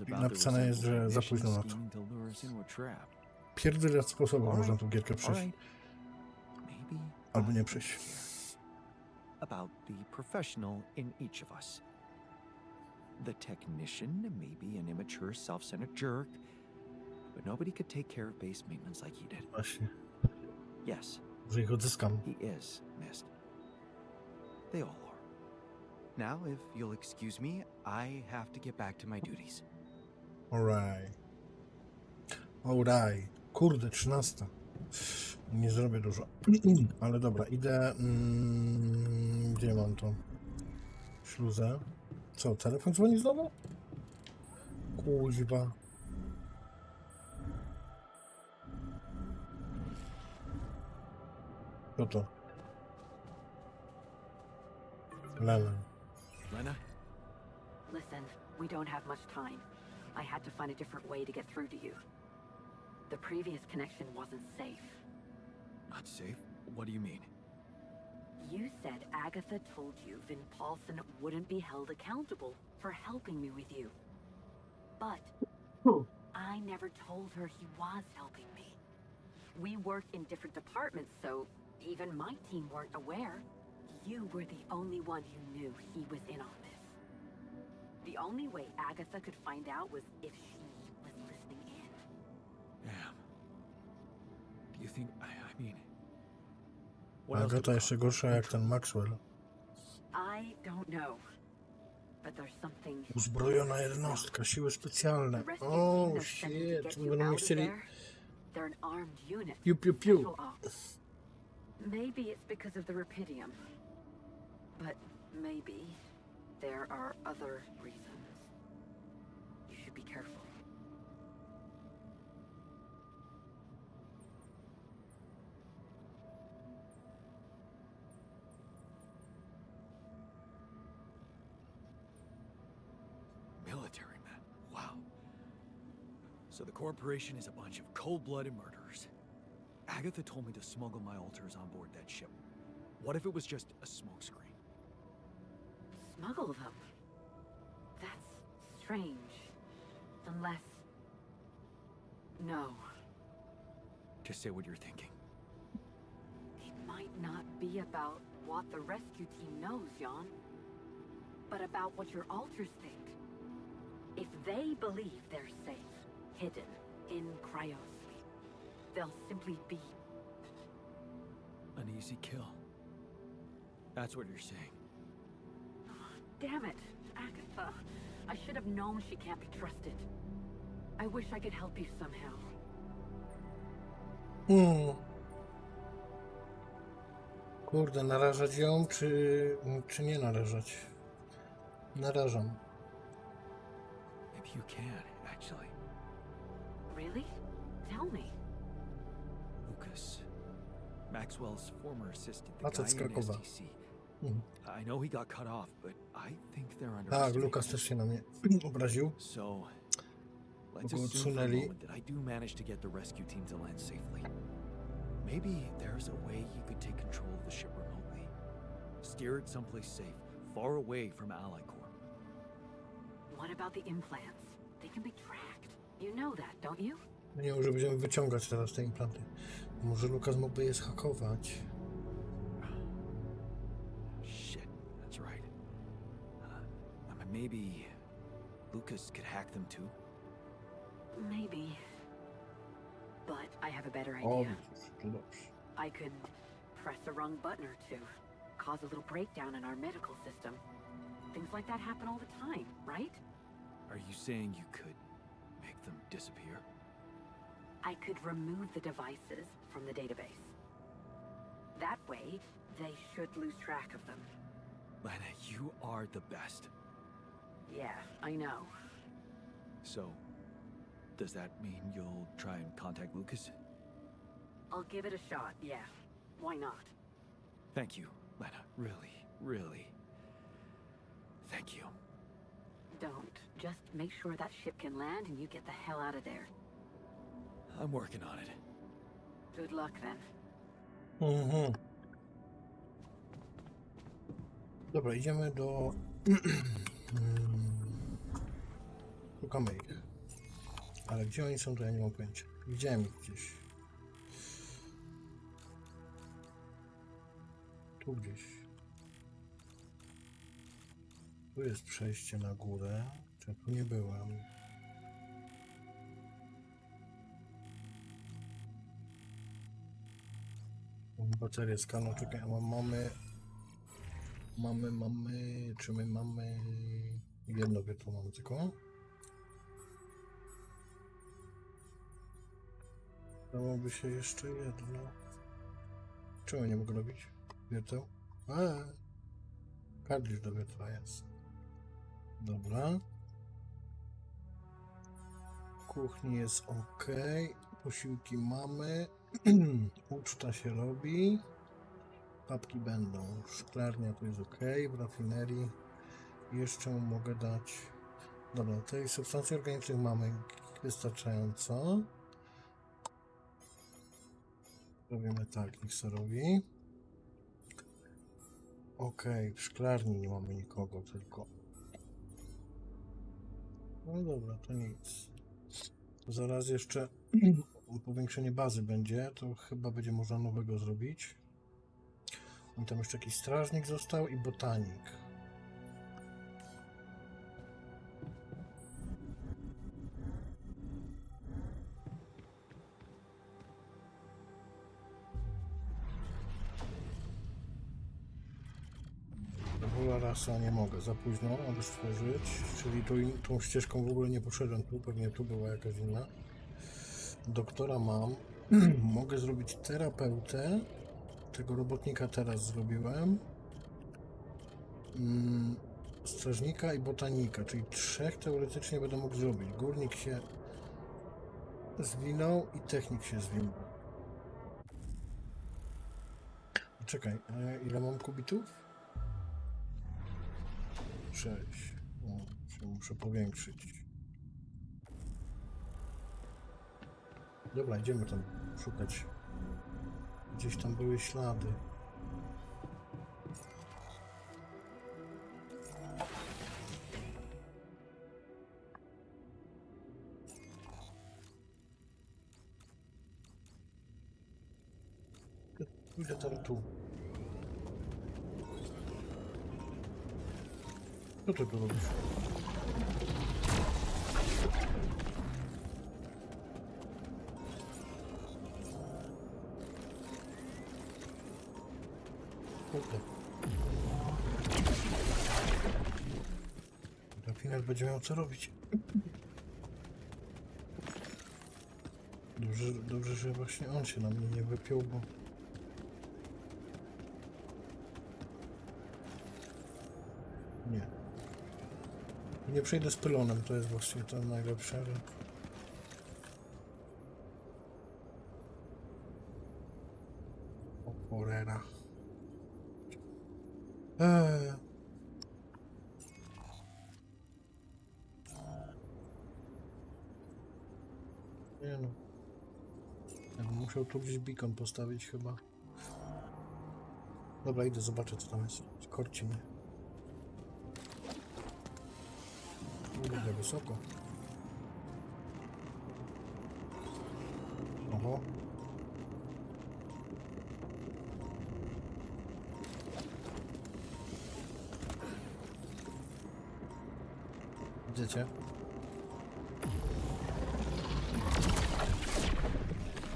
Napisane jest, że za późno na to. Pierdyliard sposobów można tą gierkę przejść. Albo nie przejść. About the professional in each of us. The technician may be an immature, self-centered jerk, but nobody could take care of base maintenance like he did. Właśnie, Yes, że ich odzyskam. he is missed. They all are. Now, if you'll excuse me, I have to get back to my duties. Alright. Alright. Kurde, 13. Nie zrobię dużo. Ale dobra, idę... gdzie mam tą śluzę? Co, telefon dzwoni znowu? Kuźwa. Co to? Lena. Lena? Listen, we don't have much time. I had to find a different way to get through to you. The previous connection wasn't safe. Not safe? What do you mean? You said Agatha told you Vin Paulson wouldn't be held accountable for helping me with you. But I never told her he was helping me. We worked in different departments, so even my team weren't aware. You were the only one who knew he was in on this. The only way Agatha could find out was if she was listening in. Damn. Do you think... I mean... What else Agata could jeszcze gorsza jak ten Maxwell. I don't know. But there's something... Uzbrojona jednostka, siły specjalne. O, shit, my będą mnie chcieli... They're an armed unit. Piu, piu, piu. Special ops. Maybe it's because of the Rapidium. But maybe there are other reasons. You should be careful. Military men. Wow. So the corporation is a bunch of cold-blooded murderers. Agatha told me to smuggle my alters on board that ship. What if it was just a smokescreen? Smuggle them? That's strange. Unless... No. Just say what you're thinking. It might not be about what the rescue team knows, Jan. But about what your alters think. If they believe they're safe, hidden, in cryosleep, they'll simply be. An easy kill. That's what you're saying. Damn it, Agatha. I should have known she can't be trusted. I wish I could help you somehow. Kurde, narażać ją, czy nie narażać? Narażam. Maybe you can, actually. Really? Tell me. Lucas. Maxwell's former assistant, the Facet guy in skakowa. STC. I know he got cut off, but I think they're Tak, underestimating. Lukas też się na mnie obraził. So, let's Go assume for a odsunęli. moment that I do manage to get the rescue team to land safely. Maybe there's a way you could take control of the ship remotely. Steer it someplace safe, far away from Ally Corps. What about the implants? They can be tracked. You know that, don't you? Nie wiem, że będziemy wyciągać teraz te implanty. Może Lukas mógłby je zhakować. Shit, that's right. Maybe Lucas could hack them too? Maybe. But I have a better O, idea. widzisz, to dobrze. I could press the wrong button or two, cause a little breakdown in our medical system. Things like that happen all the time, right? Are you saying you could make them disappear? I could remove the devices from the database. That way, they should lose track of them. Lana, you are the best. Yeah, I know. So, does that mean you'll try and contact Lucas? I'll give it a shot, yeah. Why not? Thank you, Lana. Really, really. Thank you. Don't. Just make sure that ship can land and you get the hell out of there. I'm working on it. Good luck then. Dobra, idziemy do... Szukamy ich. Ale gdzie oni są, to ja nie mam pojęcia. Widziałem ich gdzieś. Tu gdzieś. Tu jest przejście na górę. Czy tu nie byłem? Mam baterię z kanału, czekaj, czy my mamy jedno wietło mamy tylko? Dałoby się jeszcze jedno. Czemu nie mogę robić wieteł? Kartridż do wietra jest. Dobra. W kuchni jest ok. Posiłki mamy. Uczta się robi. Papki będą. Szklarnia to jest ok. W rafinerii jeszcze mogę dać. Dobra, tej substancji organicznych mamy wystarczająco. Robimy tak, niech se robi. Ok, w szklarni nie mamy nikogo, tylko. No dobra, to nic. Zaraz jeszcze powiększenie bazy będzie, to chyba będzie można nowego zrobić. I tam jeszcze jakiś strażnik został i botanik. Rasa nie mogę, za późno, aby stworzyć, czyli tą ścieżką w ogóle nie poszedłem tu, pewnie tu była jakaś inna. Doktora mam, mogę zrobić terapeutę, tego robotnika teraz zrobiłem, strażnika i botanika, czyli 3 teoretycznie będę mógł zrobić. Górnik się zwinął i technik się zwinął. Czekaj, ile mam kubitów? 6. Muszę powiększyć. Dobra, idziemy tam szukać. Gdzieś tam były ślady. Pójdę tam tu. Co ty tu robisz? Delfinek będzie miał co robić. Dobrze, że właśnie on się na mnie nie wypiął, bo... Nie. Nie przejdę z pylonem, to jest właśnie to najlepsze. O cholera. Nie no. Ja bym musiał tu gdzieś beacon postawić chyba. Dobra, idę, zobaczę co tam jest. Korci mnie. Kurde, wysoko. Oho. Widzicie?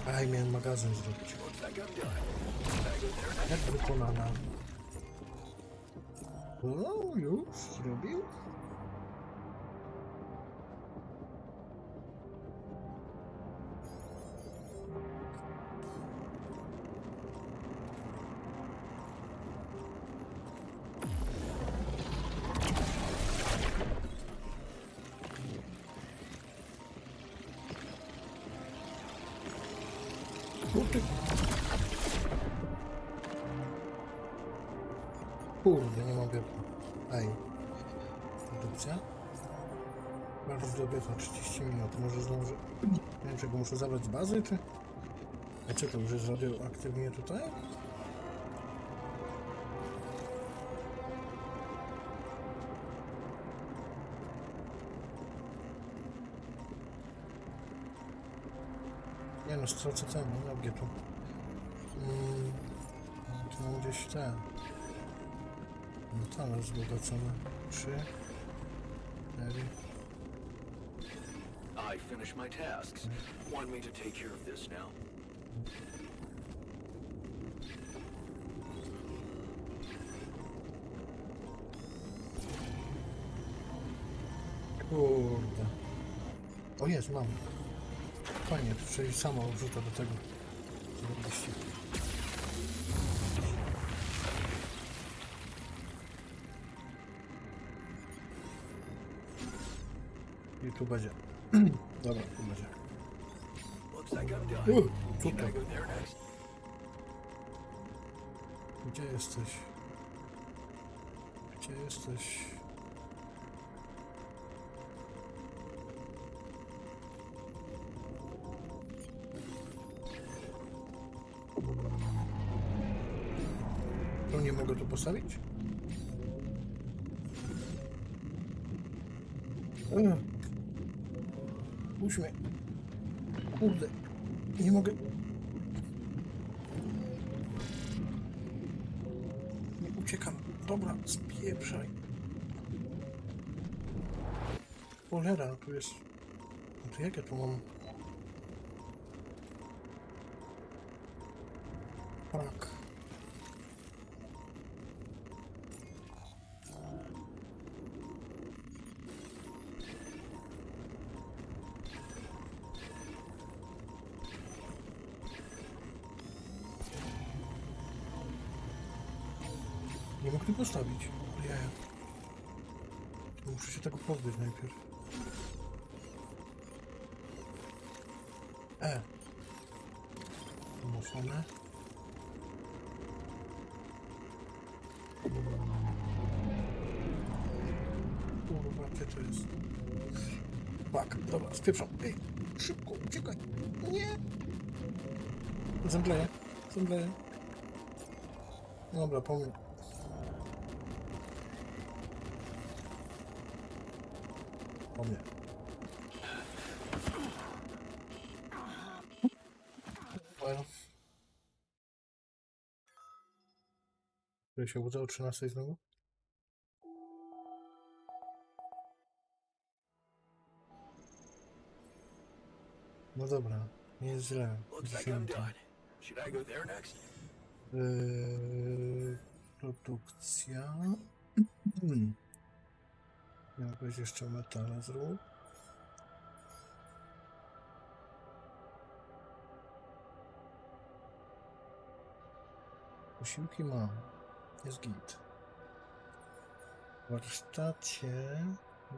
Aj, miałem magazyn zrobić. Jak wykonana? O, już zrobił? Kurde, nie mogę. Ej. Produkcja? Bardzo dobiegła 30 minut. Może zdążę. Nie wiem, czego muszę zabrać z bazy, czy? A czy to już jest radioaktywnie tutaj? Nie no, stracę cenę, no gdzie tu? Tu mam gdzieś te. No talerz wzbogacony. 3, 4. I finished my tasks. Want me to take care of this now? Kurde. O jest, mam. Fajnie, to przecież samo wrzuca do tego. Zrobiliście. I tu będzie. Dobra, tu będzie. Tutaj. Gdzie jesteś? Gdzie jesteś? To nie mogę tu postawić? Puść mnie. Kurde. Nie mogę. Nie uciekam. Dobra, spieprzaj. Cholera, tu jest... No to jak ja tu mam... Tak. Nie mogę postawić. Nie. Muszę się tego pozbyć najpierw. Umocone. Kurwa, gdzie to jest? Tak, dobra, spieprzam. Ej, szybko, uciekaj. Nie. Zemdleję. Zemdleję. Dobra, pomyśl. O mnie. Well. Który się udało 13 znowu? No dobra, nie jest źle. Produkcja. Jakoś jeszcze metale zrób. Posiłki mam. Jest git. W warsztacie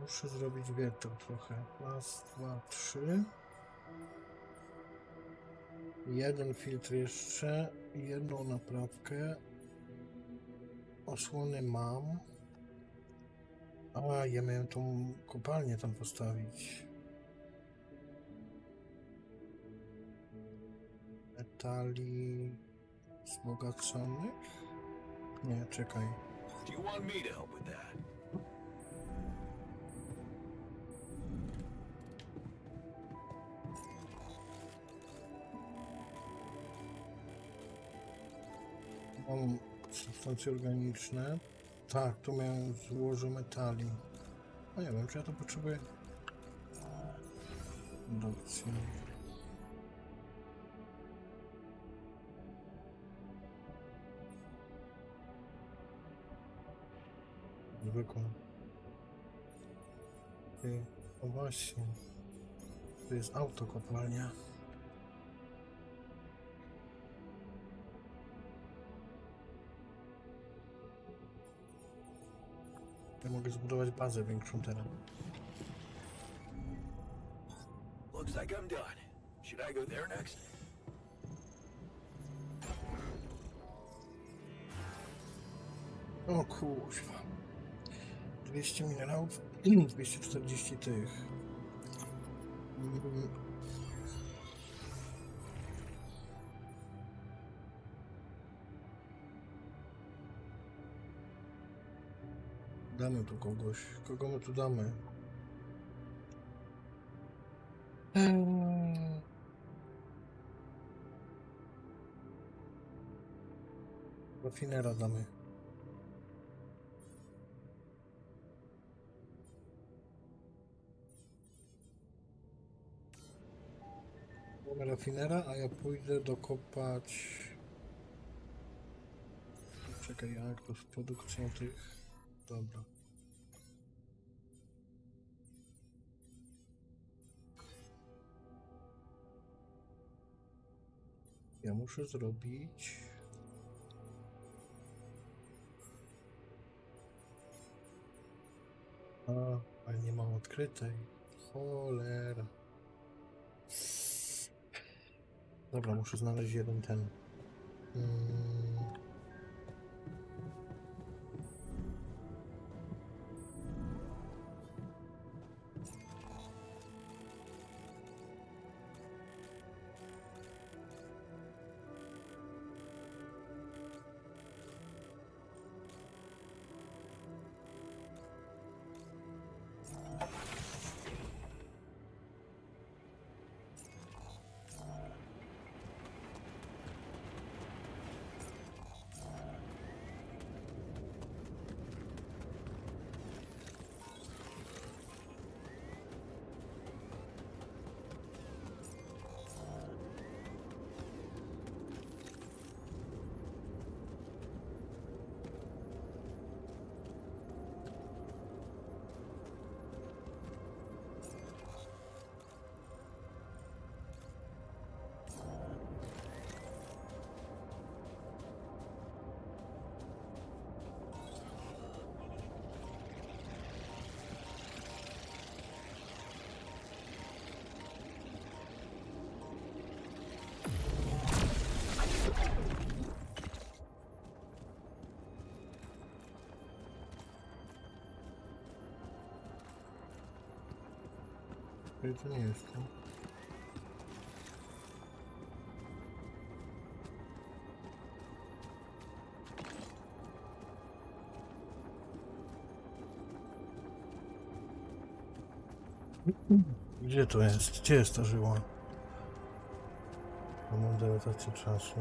muszę zrobić wierteł trochę. Raz, dwa, trzy. Jeden filtr jeszcze. Jedną naprawkę. Osłony mam. A, ja miałem tą kopalnię tam postawić. Metali wzbogaconych? Nie, czekaj. Do you want me to help with that? Mam substancje organiczne. Tak, tu miałem złoże metali. No nie wiem, czy ja to potrzebuję. Indukcja. Zwykłą. Ty, o właśnie. To jest autokopalnia. Ja mogę zbudować bazę większą teraz. Looks like I'm done. Should I go there next? O kurwa. 200 minerałów, 240 tych. Damy tu kogoś. Kogo my tu damy? Rafinera damy. Mamy rafinera, a ja pójdę dokopać. Czekaj, jak to z produkcją tych. Dobra. Ja muszę zrobić. Ale nie mam odkrytej. Cholera. Dobra, muszę znaleźć jeden ten. To nie jest to. Gdzie to jest? Gdzie jest ta żyła? Mam deletację czasu.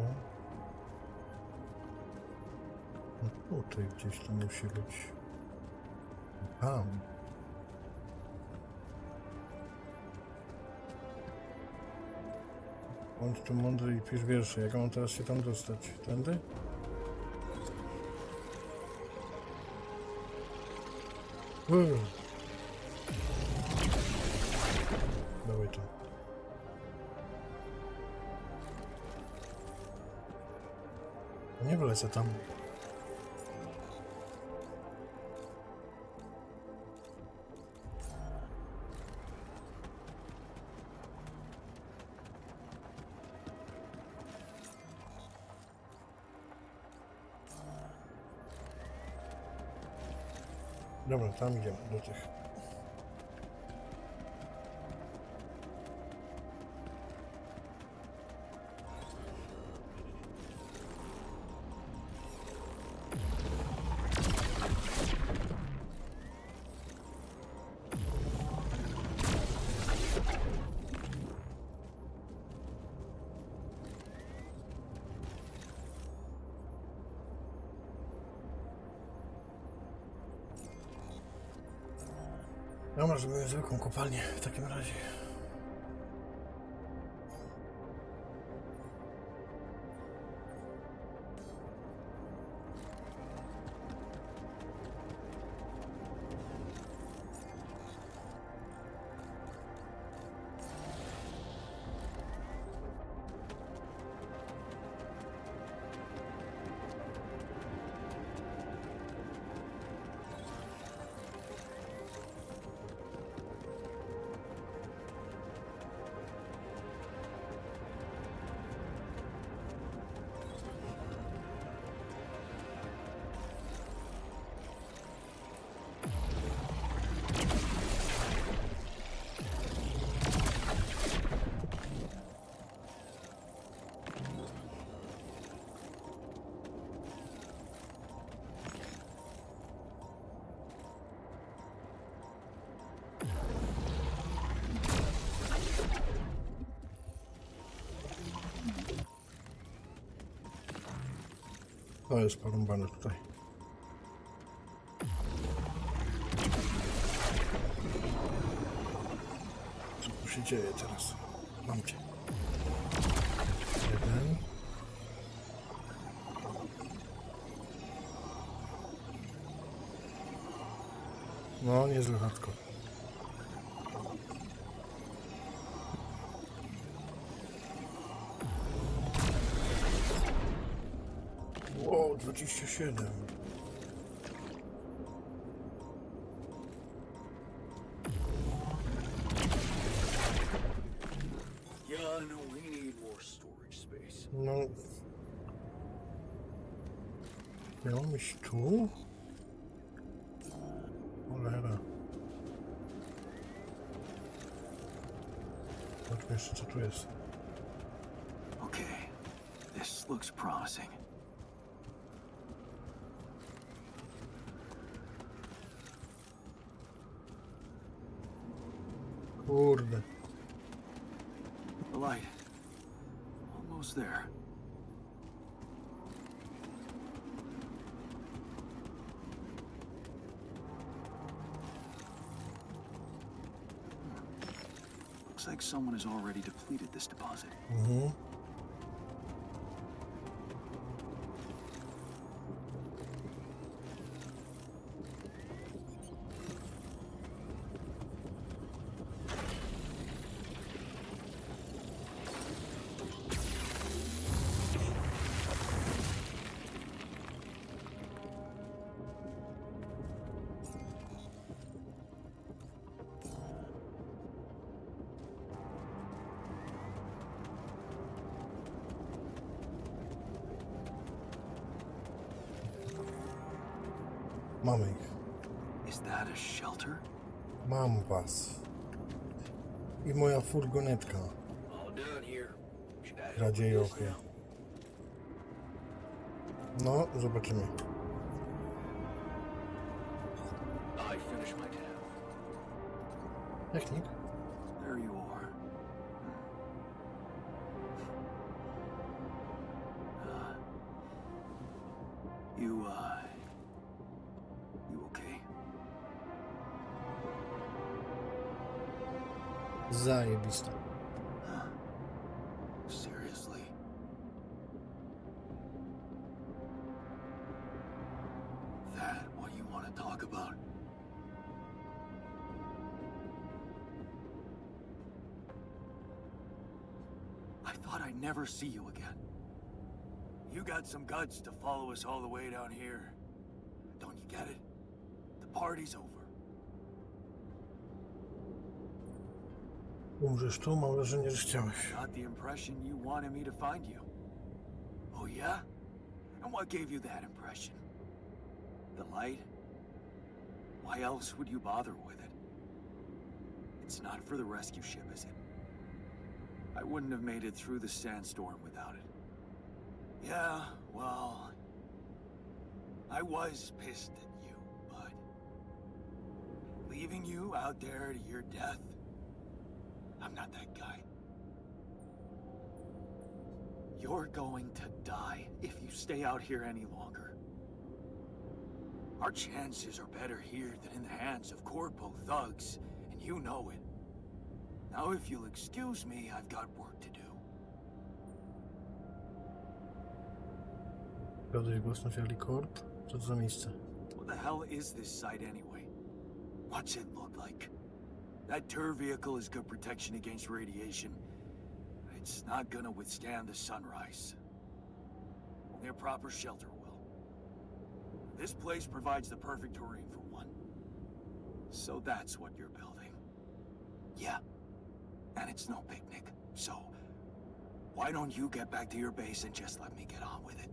No tutaj gdzieś to musi być. Tam. Bądź tu mądry i pisz wiersze. Jak mam teraz się tam dostać? Tędy? Dawaj to. Nie wlecę tam. Dobra, tam idziemy do tych. No może zrobimy zwykłą kopalnię w takim razie. To jest porąbane tutaj. Co tu się dzieje teraz? Mam cię. Jeden. No, niezły hardcore. Wow, 27. Yeah, I know we need more storage space. No. Miałem iść tu? Cholera. Zobaczmy jeszcze co tu jest. Okay, this looks promising. Kurde. The light. Almost there. Looks like someone has already depleted this deposit. Mhm. Mamy ich. Is that a shelter? Mam was. I moja furgonetka. All done here. Should I help with Radziejochy. this now? No, zobaczymy. I finished my task. Technik? There you are. You okay? Zajebiste. Seriously? That what you want to talk about? I thought I'd never see you again. You got some guts to follow us all the way down here. Don't you get it? The party's over. Umrzesz tu, mam wrażenie, że chciałeś. Got the impression you wanted me to find you. Oh yeah? And what gave you that impression? The light? Why else would you bother with it? It's not for the rescue ship, is it? I wouldn't have made it through the sandstorm without it. Yeah, well... I was pissed at you, but... leaving you out there to your death? I'm not that guy. You're going to die if you stay out here any longer. Our chances are better here than in the hands of corpo thugs, and you know it. Now if you'll excuse me, I've got work to do. Zgadłeś własność Alicorp? Co to za miejsce? What the hell is this site anyway? What's it look like? That tour vehicle is good protection against radiation. It's not gonna withstand the sunrise. Only a proper shelter will. This place provides the perfect terrain for one. So that's what you're building. Yeah. And it's no picnic. So, why don't you get back to your base and just let me get on with it?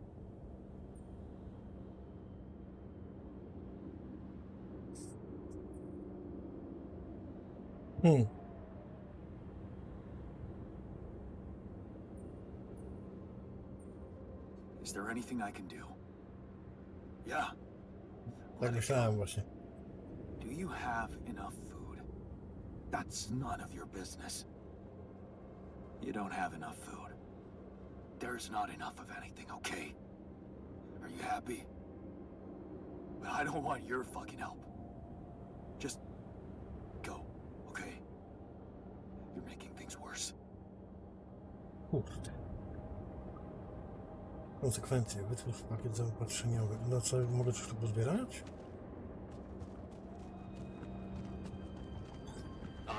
Is there anything I can do? Yeah. Tak myślałem właśnie. Do you have enough food? That's none of your business. You don't have enough food. There's not enough of anything, okay? Are you happy? But I don't want your fucking help. Just go, okay? You're making things worse. Kurde. Konsekwencje. Wytwórz pakiet zaopatrzeniowy. No co, mogę coś tu pozbierać?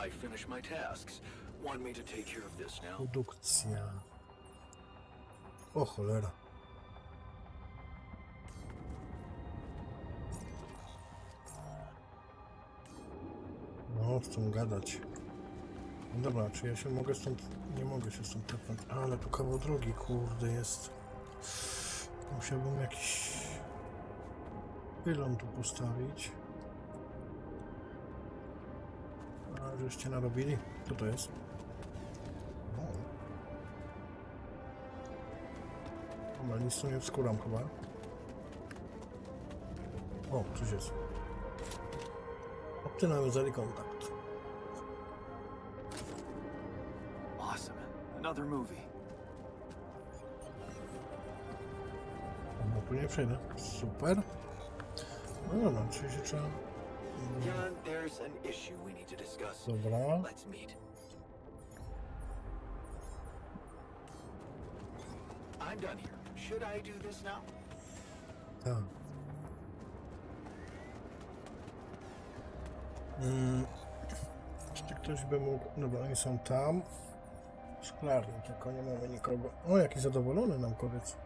I finished my tasks. Want me to take care of this now? Produkcja. O cholera. No, chcą gadać. No dobra, czy ja się mogę stąd... Nie mogę się stąd tepnąć. Ale tu kawał drogi, kurde, jest. Musiałbym jakiś... pylon tu postawić. A, żeście narobili? Co to jest? O. Dobra, nic tu nie wskóram chyba. O, coś jest. Obtynamy zali kontakt. Awesome. Another movie. No tu nie przejdę. Super. No dobra, czyli się trzeba... John, there's an issue we need to discuss. Dobra. Let's meet. I'm done here. Should I do this now? Tak. Czy ktoś by mógł... Dobra, oni są tam. Szklarni, tylko nie mamy nikogo. O, jaki zadowolony naukowiec.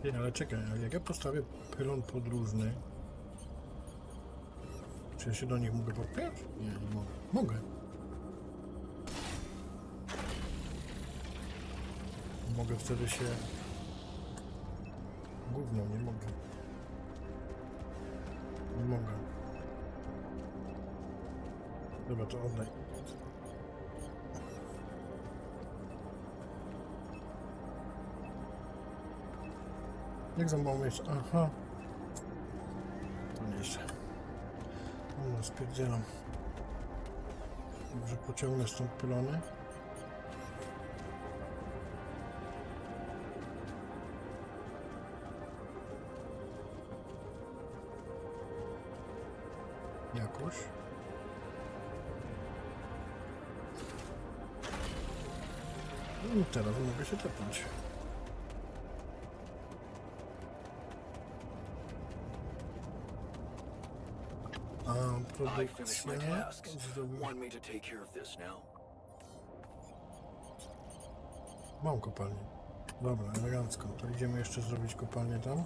Nie, ale czekaj, ale jak ja postawię pylon podróżny, czy ja się do nich mogę podpiąć? Nie, nie mogę. Mogę. Mogę wtedy się... Gówno, nie mogę. Nie mogę. Dobra, to oddaj. Jak za mało miejsca? Aha. To nieźle. No, spierdzielam. Może pociągnę stąd pylony? Jakoś. I teraz mogę się tepnąć. A I finished my produkcja tasks. zrobił... Want me to take care of this now? Mam kopalnię. Dobra, elegancko. To idziemy jeszcze zrobić kopalnię tam.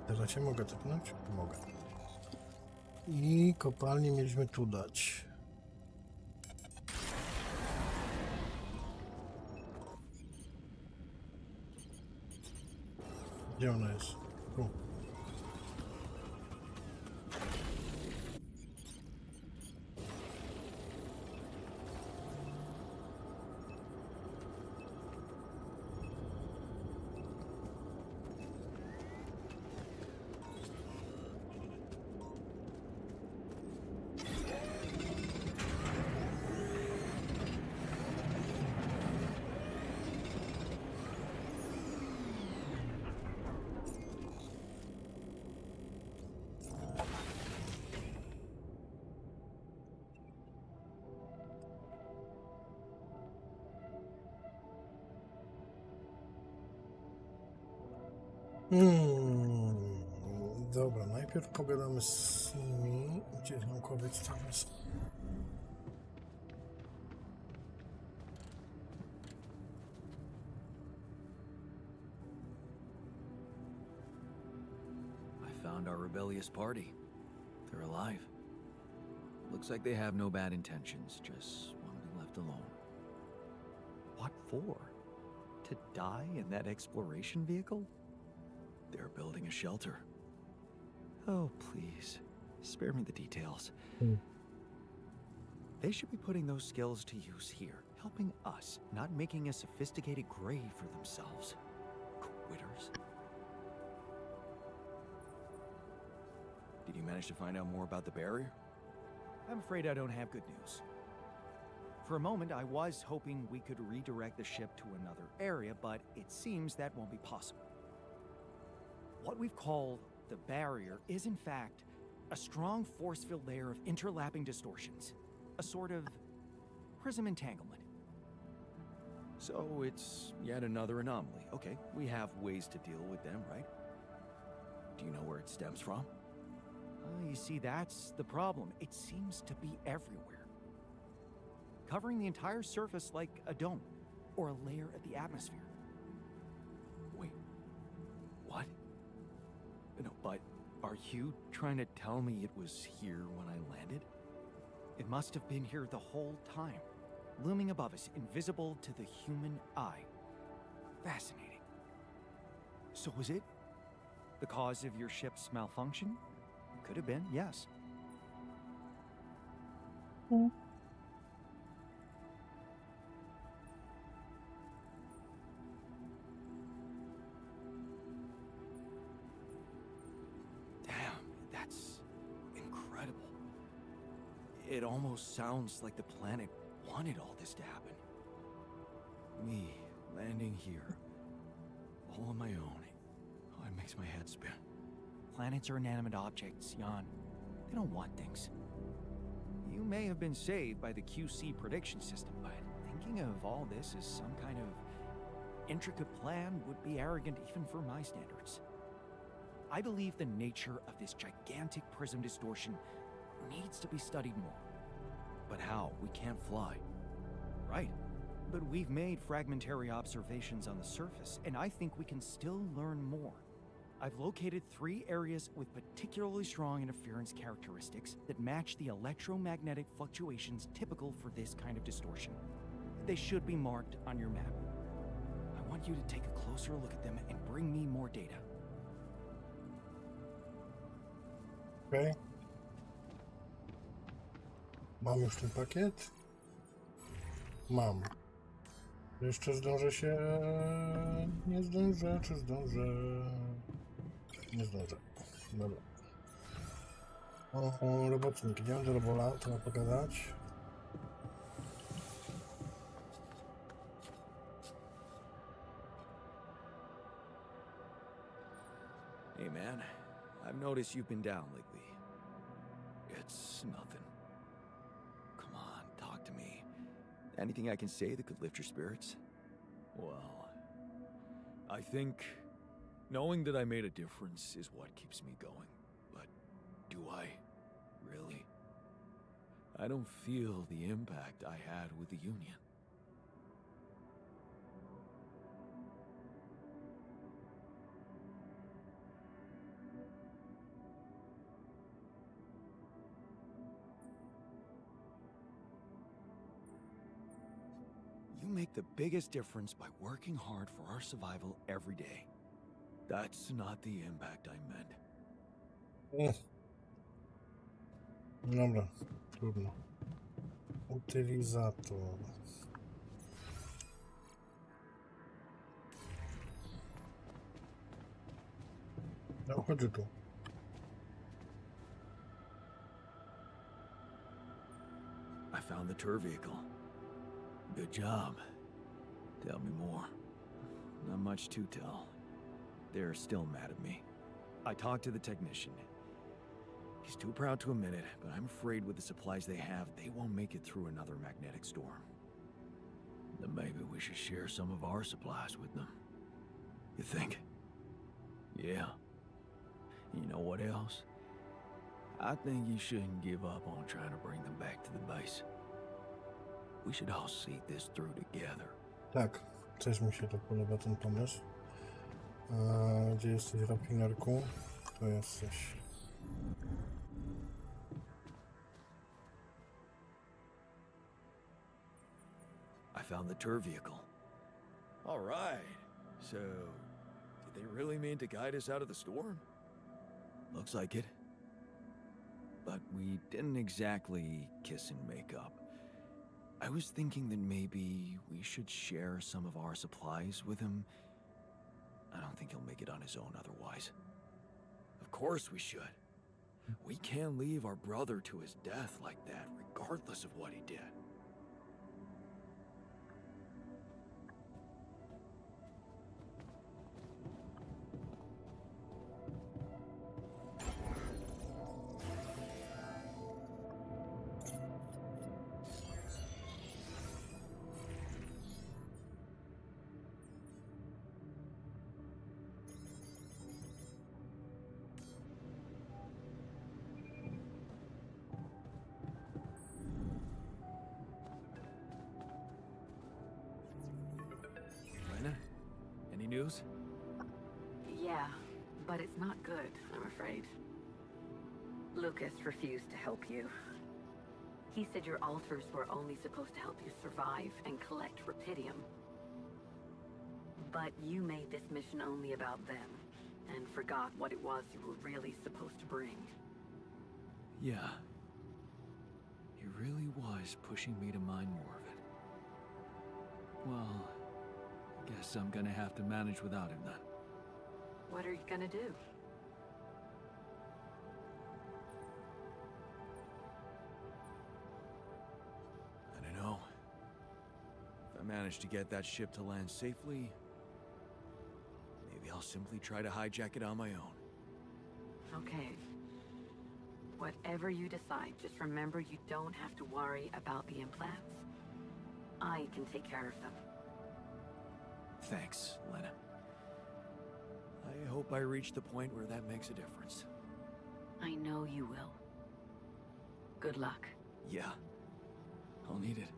Teraz się mogę typnąć? Mogę. I kopalnię mieliśmy tu dać. Gdzie ona jest? Tu. Dobra, najpierw pogadamy z nimi. Gdzie naukowiec tam jest? I found our rebellious party. They're alive. Looks like they have no bad intentions, just want to be left alone. What for? To die in that exploration vehicle? They're building a shelter. Oh, please. Spare me the details. Hmm. They should be putting those skills to use here, helping us, not making a sophisticated grave for themselves. Quitters. Did you manage to find out more about the barrier? I'm afraid I don't have good news. For a moment, I was hoping we could redirect the ship to another area, but it seems that won't be possible. What we've called the barrier is, in fact, a strong force-filled layer of interlapping distortions. A sort of prism entanglement. So it's yet another anomaly. Okay, we have ways to deal with them, right? Do you know where it stems from? You see, that's the problem. It seems to be everywhere. Covering the entire surface like a dome, or a layer of the atmosphere. Wait, what? No, but are you trying to tell me it was here when I landed? It must have been here the whole time, looming above us, invisible to the human eye. Fascinating. So was it the cause of your ship's malfunction? Could have been, yes. Damn, that's incredible. It almost sounds like the planet wanted all this to happen. Me landing here, all on my own. Oh, it makes my head spin. Planets are inanimate objects, Jan. They don't want things. You may have been saved by the QC prediction system, but thinking of all this as some kind of intricate plan would be arrogant even for my standards. I believe the nature of this gigantic prism distortion needs to be studied more. But how? We can't fly. Right. But we've made fragmentary observations on the surface, and I think we can still learn more. I've located 3 areas with particularly strong interference characteristics that match the electromagnetic fluctuations typical for this kind of distortion. They should be marked on your map. I want you to take a closer look at them and bring me more data. Okej. Mam już ten pakiet? Mam. Jeszcze zdążę się... Nie zdążę, czy zdążę? Nie zdążę. Dobra. O, robotnik. Idziemy do robola, trzeba pogadać. Hey man, I've noticed you've been down lately. It's nothing. Come on, talk to me. Anything I can say that could lift your spirits? Well, I think knowing that I made a difference is what keeps me going. But do I? Really? I don't feel the impact I had with the Union. You make the biggest difference by working hard for our survival every day. That's not the impact I meant. Dobra, trudno. Utylizator. No, chodź tu. I found the tour vehicle. Good job. Tell me more. Not much to tell. They're still mad at me. I talked to the technician. He's too proud to admit it, but I'm afraid with the supplies they have, they won't make it through another magnetic storm. Then maybe we should share some of our supplies with them. You think? Yeah. You know what else? I think you shouldn't give up on trying to bring them back to the base. We should all see this through together. Tak, też mi się to podoba, ten pomysł. Gdzie jesteś, rapinerku? Tu jesteś. I found the tour vehicle. All right. So, did they really mean to guide us out of the storm? Looks like it. But we didn't exactly kiss and make up. I was thinking that maybe we should share some of our supplies with him. I don't think he'll make it on his own otherwise. Of course we should. We can't leave our brother to his death like that, regardless of what he did. Any news? Yeah, but it's not good, I'm afraid. Lucas refused to help you. He said your altars were only supposed to help you survive and collect rupidium. But you made this mission only about them, and forgot what it was you were really supposed to bring. Yeah. He really was pushing me to mine more of it. Well, guess I'm gonna have to manage without him then. What are you gonna do? I don't know. If I manage to get that ship to land safely, maybe I'll simply try to hijack it on my own. Okay. Whatever you decide, just remember you don't have to worry about the implants. I can take care of them. Thanks, Lena. I hope I reach the point where that makes a difference. I know you will. Good luck. Yeah. I'll need it.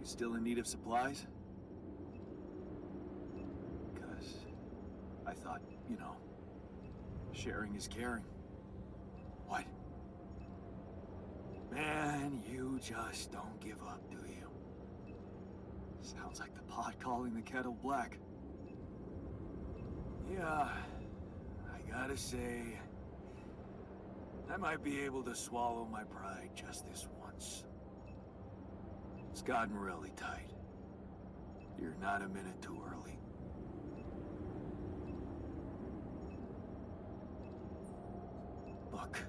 Still in need of supplies? Because I thought, you know, sharing is caring. What? Man, you just don't give up, do you? Sounds like the pot calling the kettle black. Yeah, I gotta say, I might be able to swallow my pride just this once. It's gotten really tight. You're not a minute too early. Look,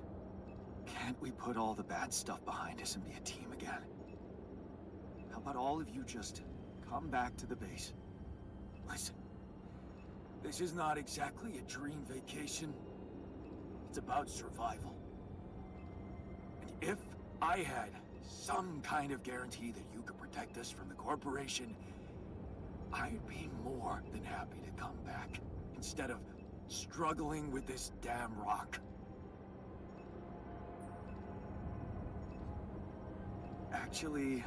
can't we put all the bad stuff behind us and be a team again? How about all of you just come back to the base? Listen, this is not exactly a dream vacation. It's about survival. And if I had some kind of guarantee that you could protect us from the corporation, I'd be more than happy to come back instead of struggling with this damn rock. Actually,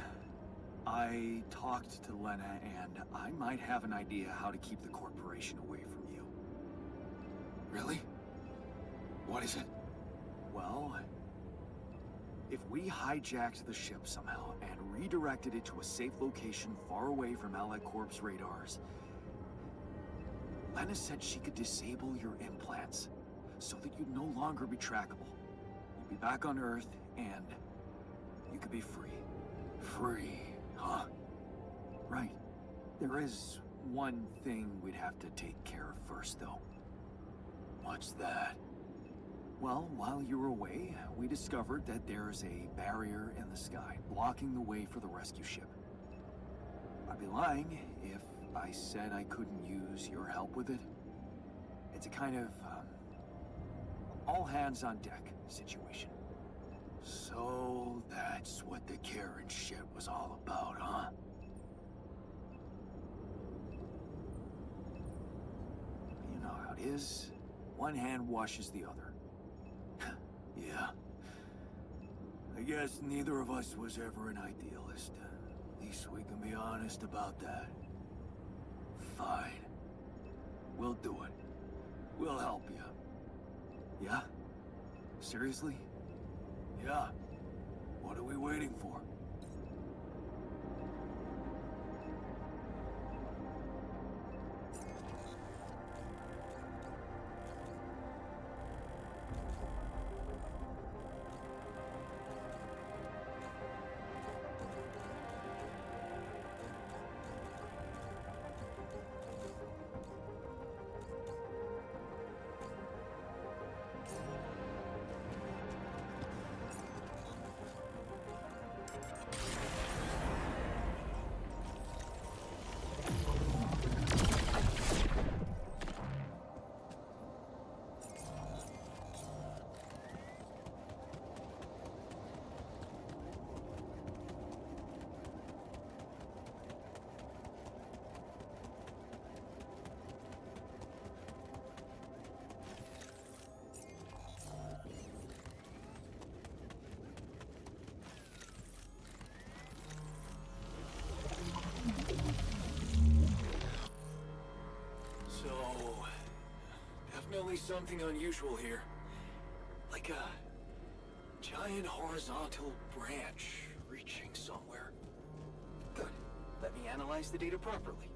I talked to Lena, and I might have an idea how to keep the corporation away from you. Really? What is it? Well, if we hijacked the ship somehow and redirected it to a safe location far away from Allied Corp's radars, Lena said she could disable your implants so that you'd no longer be trackable. You'd be back on Earth, and you could be free. Free, huh? Right. There is one thing we'd have to take care of first, though. What's that? Well, while you were away, we discovered that there's a barrier in the sky, blocking the way for the rescue ship. I'd be lying if I said I couldn't use your help with it. It's a kind of, all-hands-on-deck situation. So that's what the Karen shit was all about, huh? You know how it is. One hand washes the other. Yeah. I guess neither of us was ever an idealist. At least we can be honest about that. Fine. We'll do it. We'll help you. Yeah? Seriously? Yeah. What are we waiting for? Definitely something unusual here. Like a giant horizontal branch reaching somewhere. Good. Let me analyze the data properly.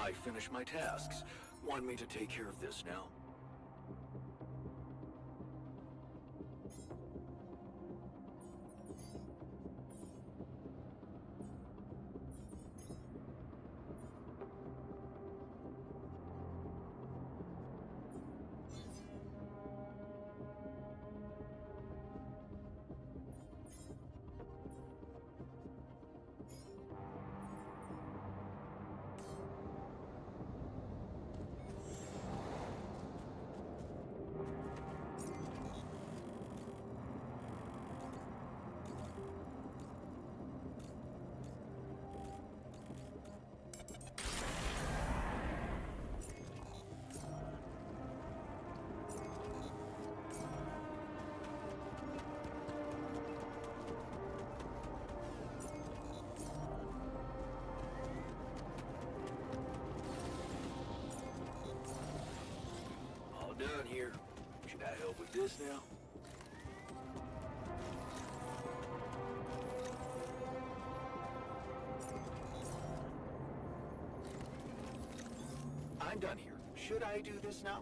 I finish my tasks. Want me to take care of this now? Done here. Should I help with this now? I'm done here. Should I do this now?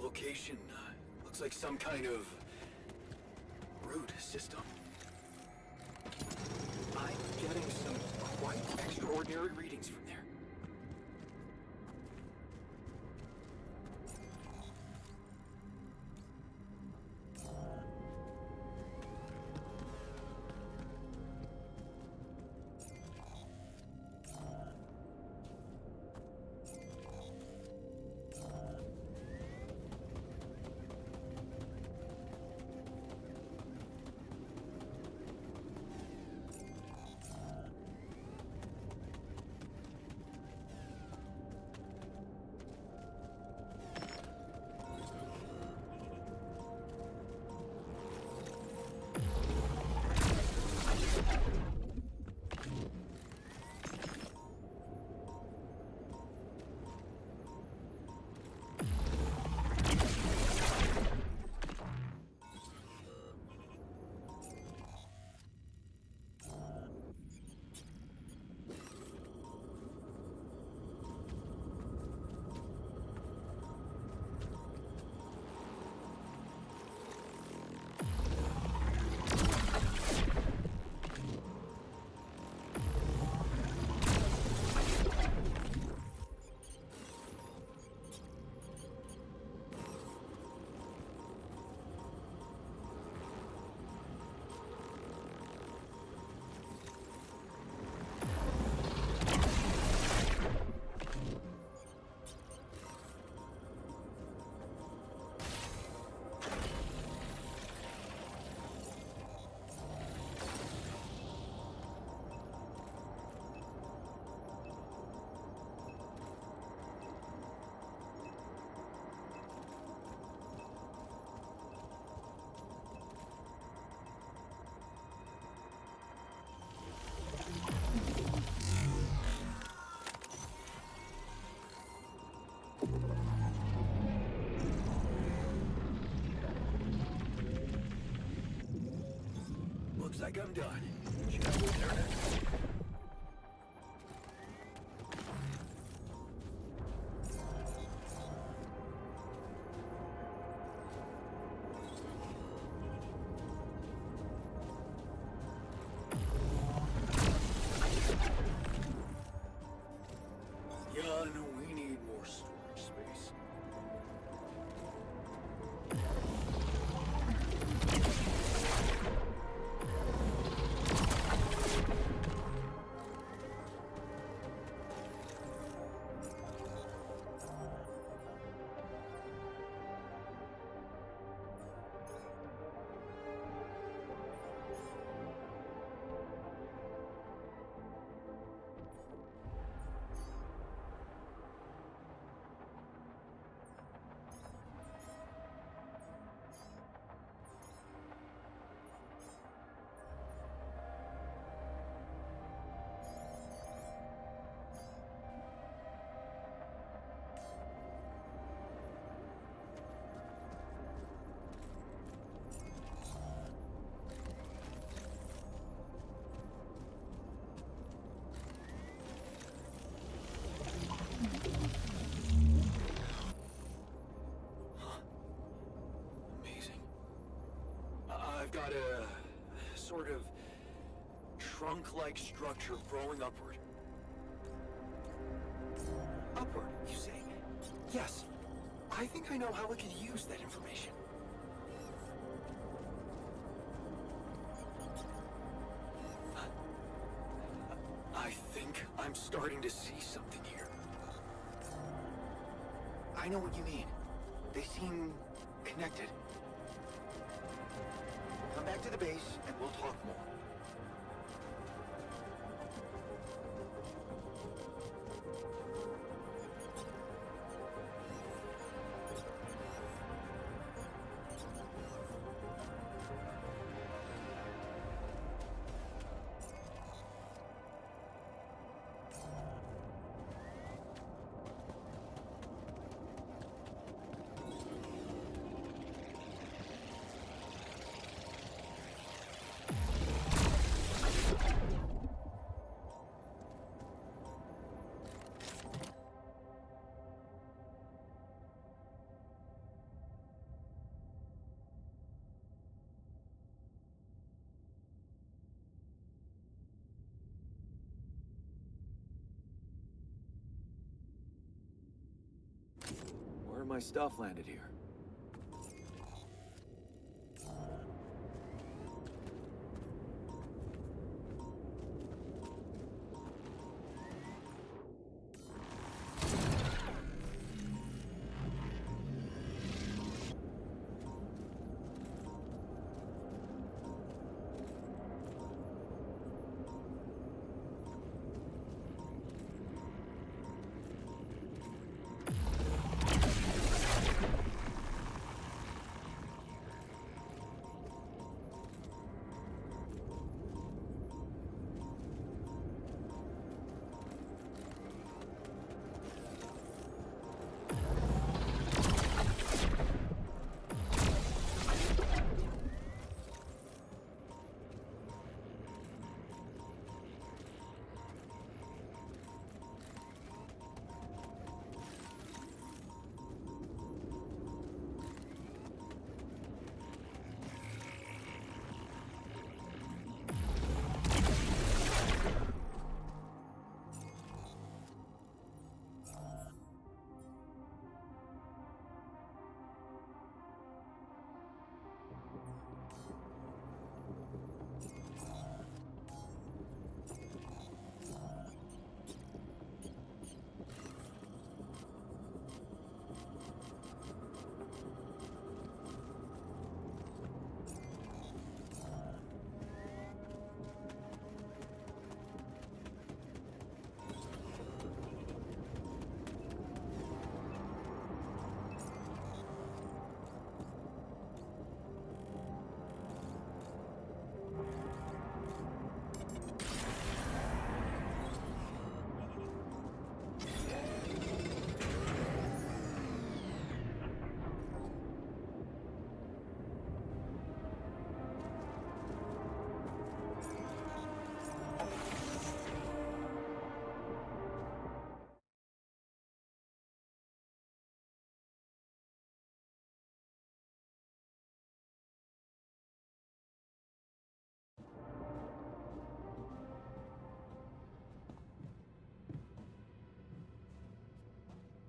Location looks like some kind of root system. I'm getting some quite extraordinary readings from there. Looks like I'm done. Should I move there next? Yeah, no, we need more storage space. trunk-like structure growing upward. Upward, you say? Yes. I think I know how we could use that information. I think I'm starting to see something here. I know what you mean. They seem connected. Come back to the base and we'll talk more. Where my stuff landed here?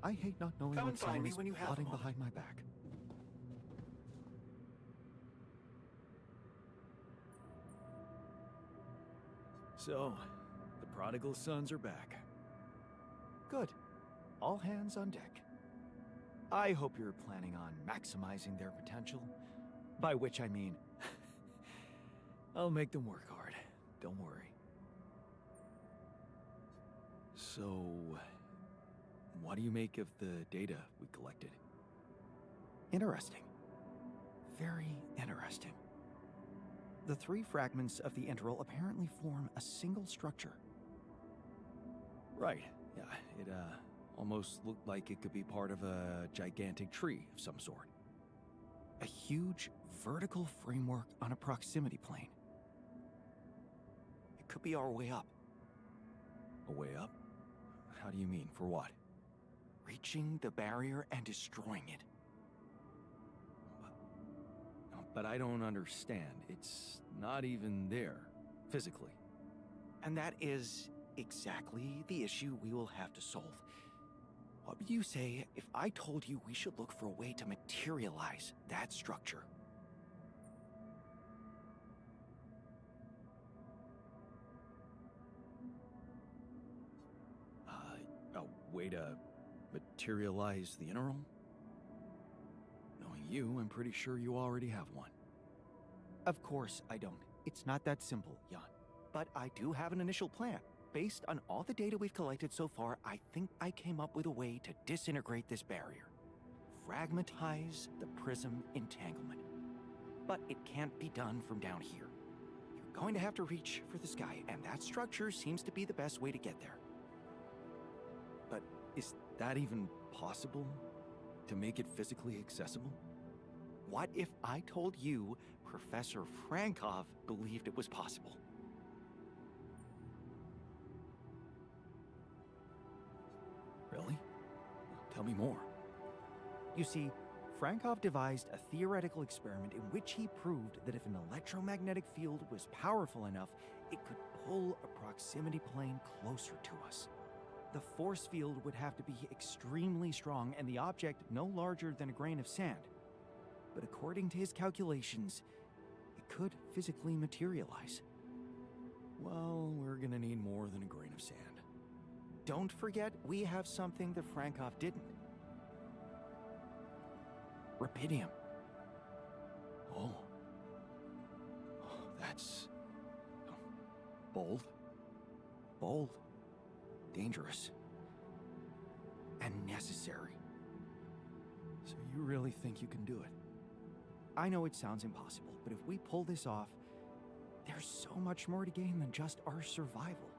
I hate not knowing Come what and find someone me is when you have a plotting moment. behind my back. So, the prodigal sons are back. Good. All hands on deck. I hope you're planning on maximizing their potential. By which I mean, I'll make them work hard. Don't worry. So, what do you make of the data we collected? interesting. Very interesting. The three fragments of the integral apparently form a single structure. Right. Yeah, it almost looked like it could be part of a gigantic tree of some sort. A huge vertical framework on a proximity plane. It could be our way up. A way up? How do you mean? For what? Reaching the barrier and destroying it. But I don't understand. It's not even there, physically. And that is exactly the issue we will have to solve. What would you say if I told you we should look for a way to materialize that structure? A way to materialize the interim? Knowing you, I'm pretty sure you already have one. Of course I don't. It's not that simple, Jan. But I do have an initial plan. Based on all the data we've collected so far, I think I came up with a way to disintegrate this barrier. Fragmentize the prism entanglement. But it can't be done from down here. You're going to have to reach for the sky, and that structure seems to be the best way to get there. But is that even possible? To make it physically accessible? What if I told you Professor Frankov believed it was possible? Really? Tell me more. You see, Frankov devised a theoretical experiment in which he proved that if an electromagnetic field was powerful enough, it could pull a proximity plane closer to us. The force field would have to be extremely strong and the object no larger than a grain of sand. But according to his calculations, it could physically materialize. Well, we're gonna need more than a grain of sand. Don't forget, we have something that Frankov didn't. Rubidium. Oh. That's... bold. Bold. Dangerous. And necessary. So you really think you can do it? I know it sounds impossible, but if we pull this off, there's so much more to gain than just our survival.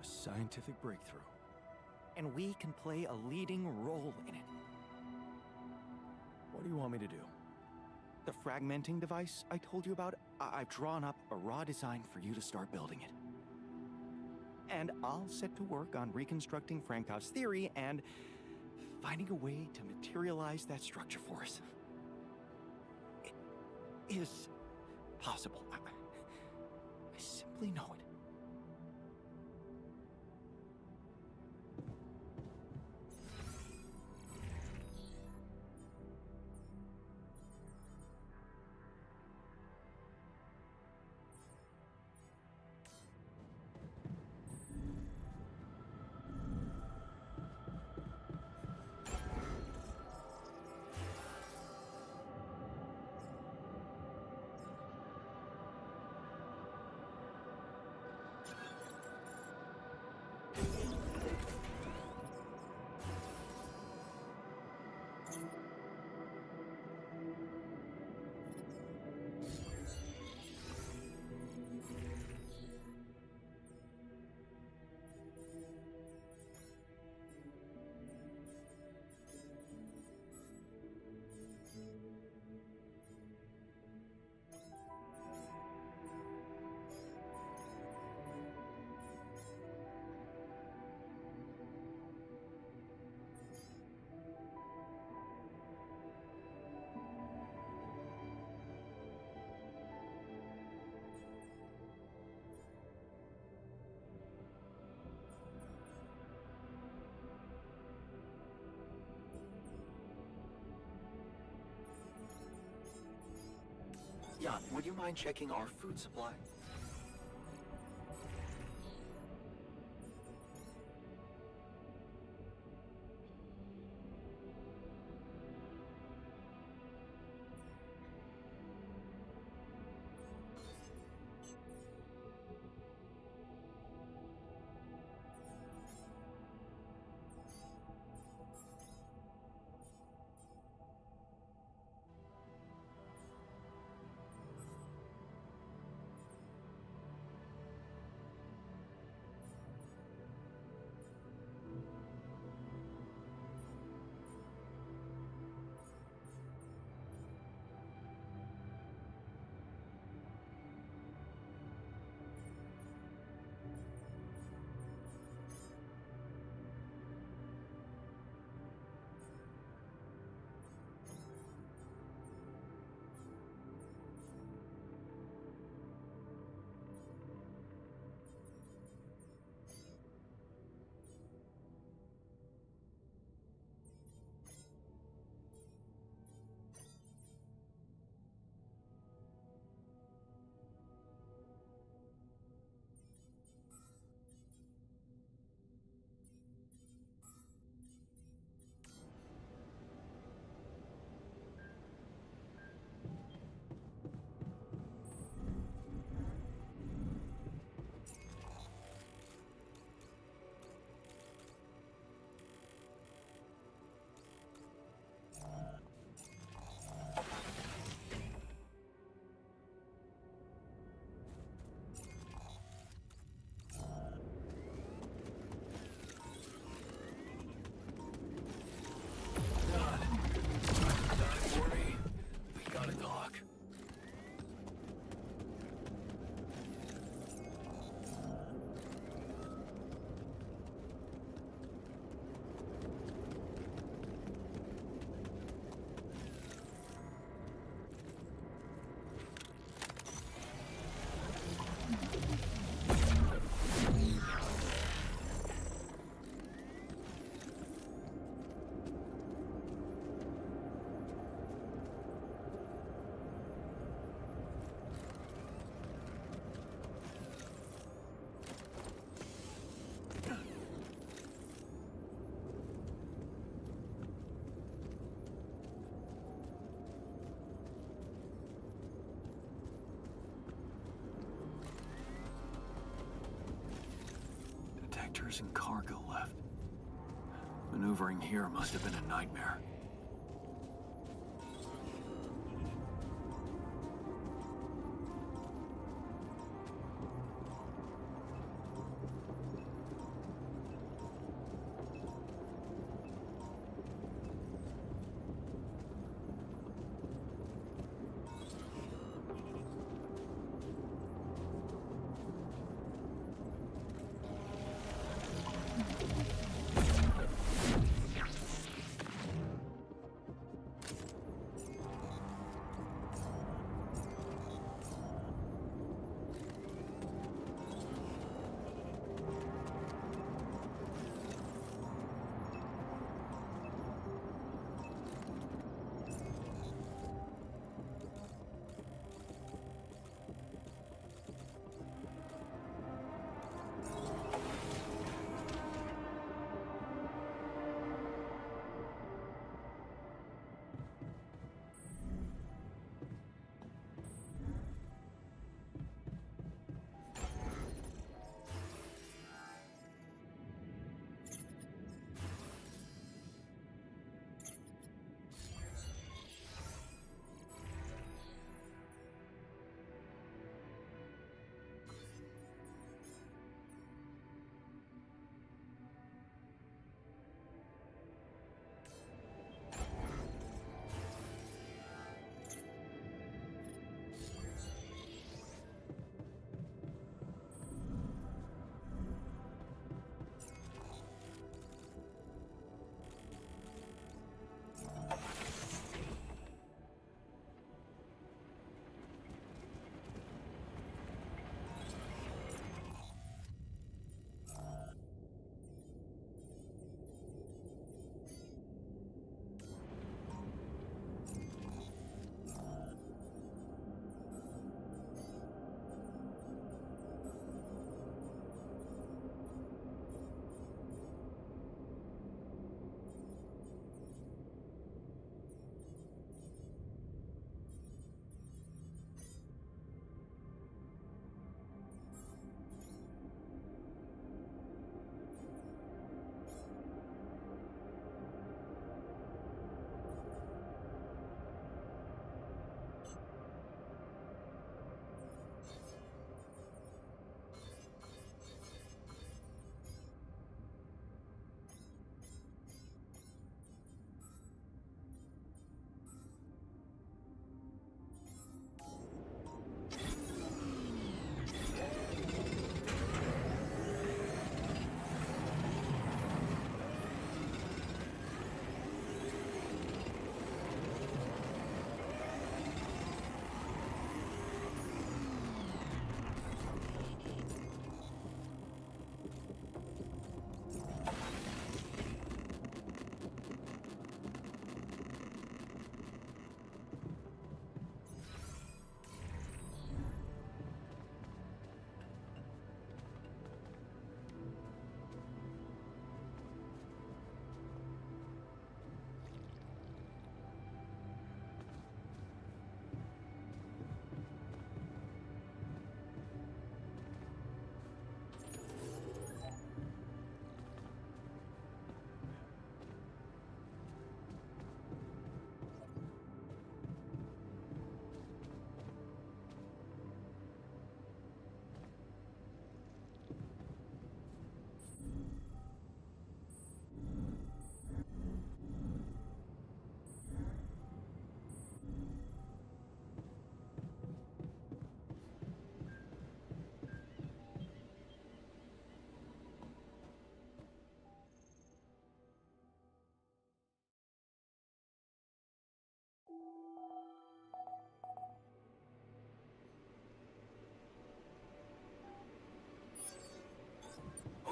A scientific breakthrough. And we can play a leading role in it. What do you want me to do? The fragmenting device I told you about, I've drawn up a raw design for you to start building it. And I'll set to work on reconstructing Frankov's theory and finding a way to materialize that structure for us. It is possible. I simply know it. Jan, would you mind checking our food supply? passengers and cargo left. Maneuvering here must have been a nightmare.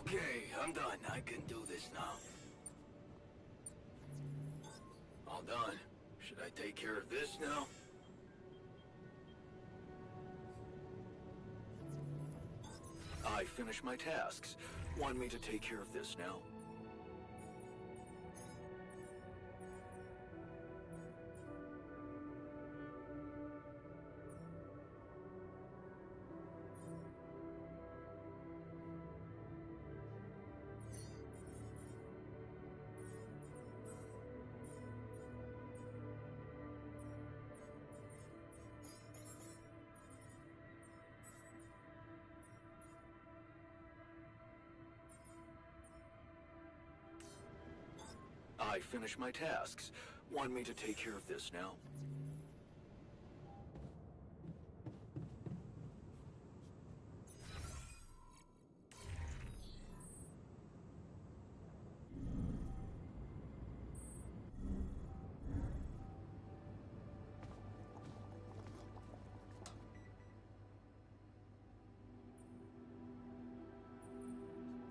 Okay, I'm done. I can do this now. All done. Should I take care of this now? I finished my tasks. Want me to take care of this now? I finish my tasks. Want me to take care of this now?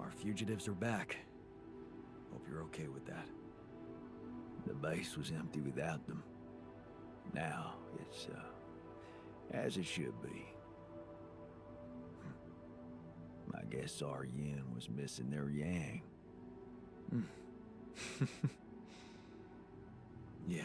Our fugitives are back. Hope you're okay with that. The base was empty without them. Now, it's, as it should be. I guess our yin was missing their yang. Yeah.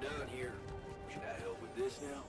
Done here. Should I help with this now?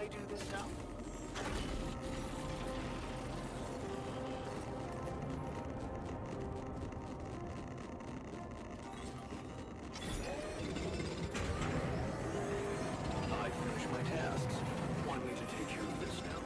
I do this now? I finished my tasks. Want me to take care of this now?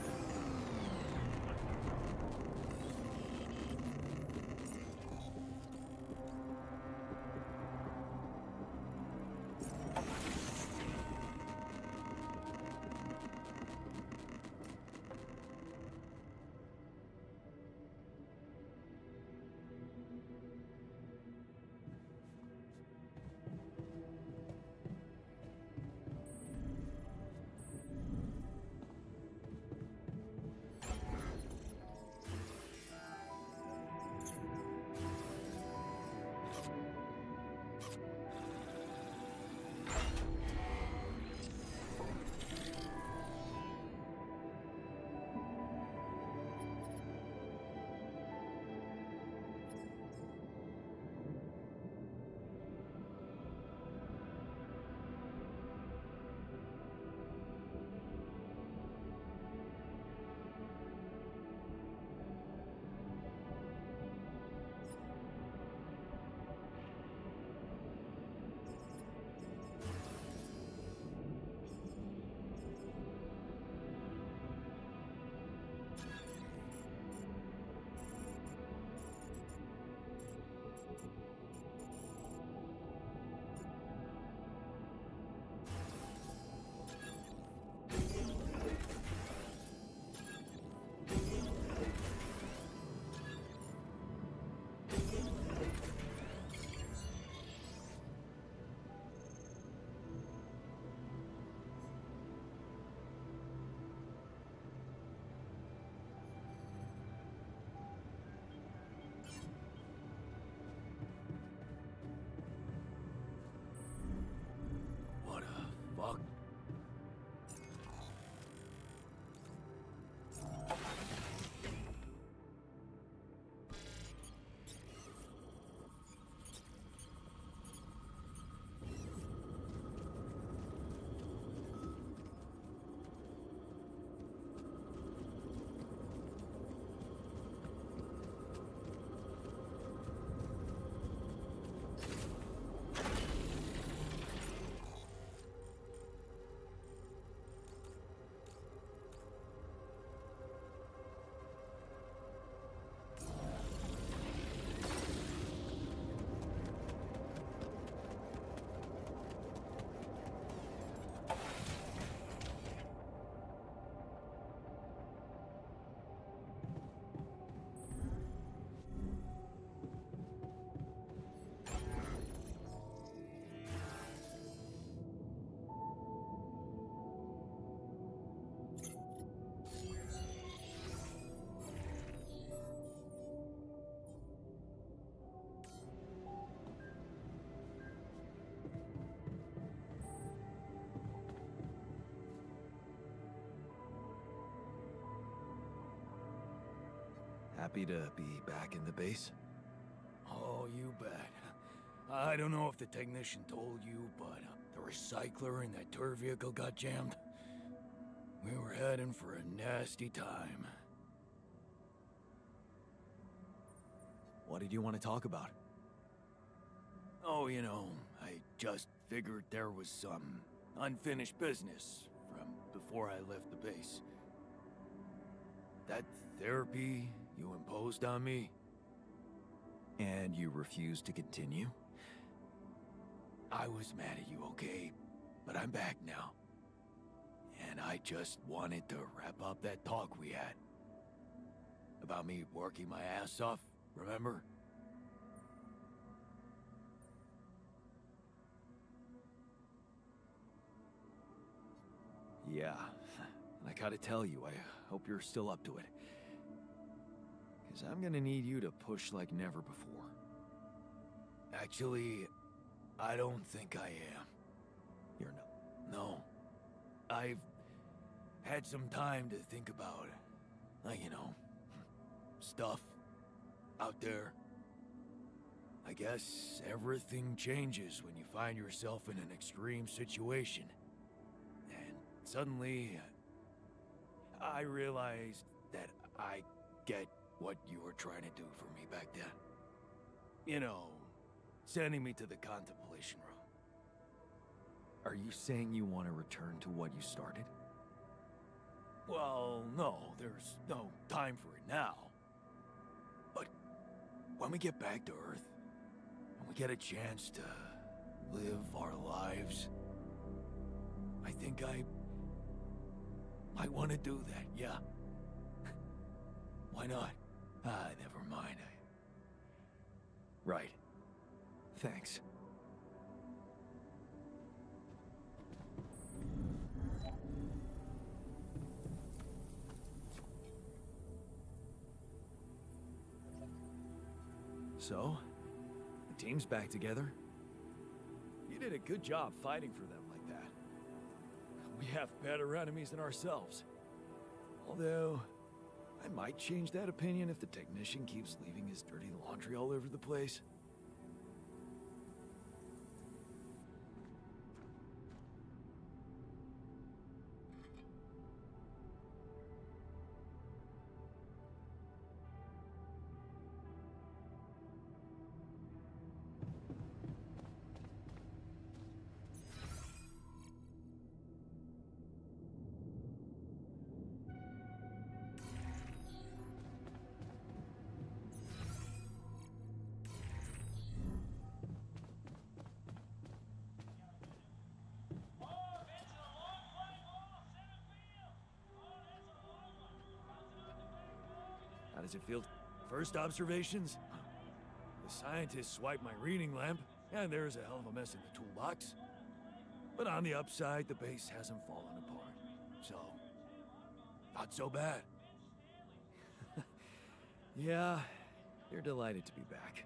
What a fuck? Happy to be back in the base? Oh, you bet. I don't know if the technician told you, but the recycler in that tour vehicle got jammed. We were heading for a nasty time. What did you want to talk about? Oh, you know, I just figured there was some unfinished business from before I left the base. That therapy you imposed on me, And you refused to continue? I was mad at you, okay? But I'm back now. And I just wanted to wrap up that talk we had. About me working my ass off, remember? Yeah. I gotta tell you, I hope you're still up to it. Because I'm gonna need you to push like never before. Actually, I don't think I am. You're not. No. I've had some time to think about, you know, stuff out there. I guess everything changes when you find yourself in an extreme situation. And suddenly, I realized that I get what you were trying to do for me back then. You know, sending me to the contemplation room. Are you saying you want to return to what you started? Well, no, there's no time for it now. But when we get back to Earth, when we get a chance to live our lives, I think I might want to do that, yeah. Why not? Never mind. Right. Thanks. So, the team's back together. You did a good job fighting for them like that. We have better enemies than ourselves. Although, I might change that opinion if the technician keeps leaving his dirty laundry all over the place. How does it feel? First observations? The scientists swiped my reading lamp, and there's a hell of a mess in the toolbox. But on the upside, the base hasn't fallen apart. So, not so bad. Yeah, they're delighted to be back.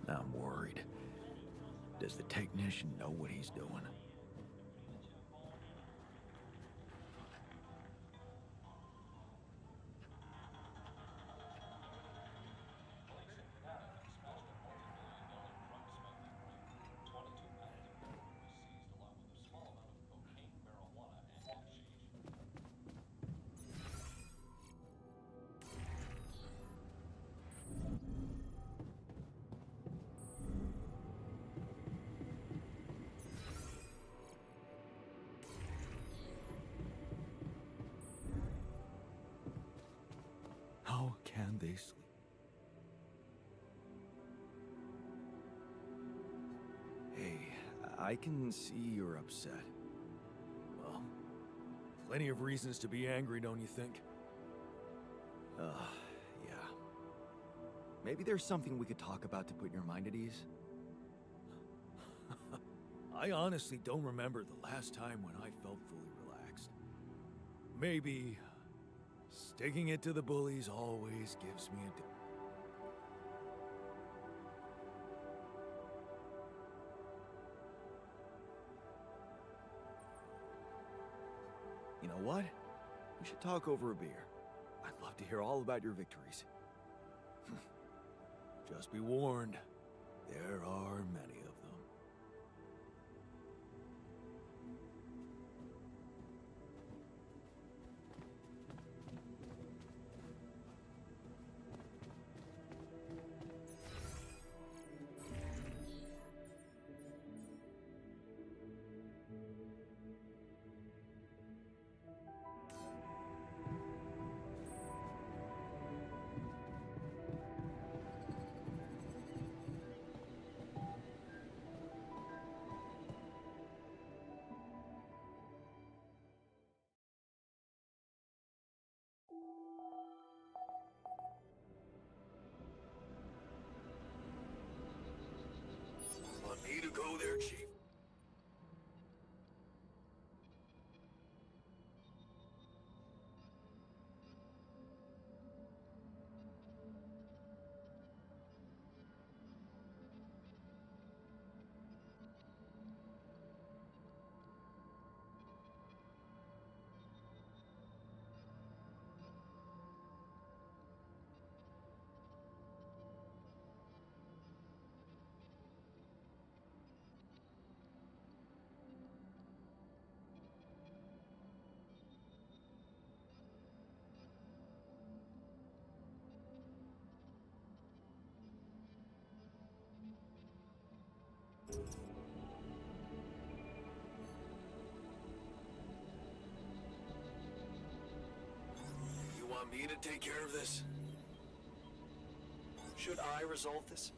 I'm worried. Does the technician know what he's doing? stay asleep. Hey, I can see you're upset. Well, plenty of reasons to be angry, don't you think? Yeah. Maybe there's something we could talk about to put your mind at ease? I honestly don't remember the last time when I felt fully relaxed. Maybe sticking it to the bullies always gives me a... You know what? We should talk over a beer. I'd love to hear all about your victories. Just be warned, there are many of them. Want me to go there, Chief? You want me to take care of this? Should I resolve this?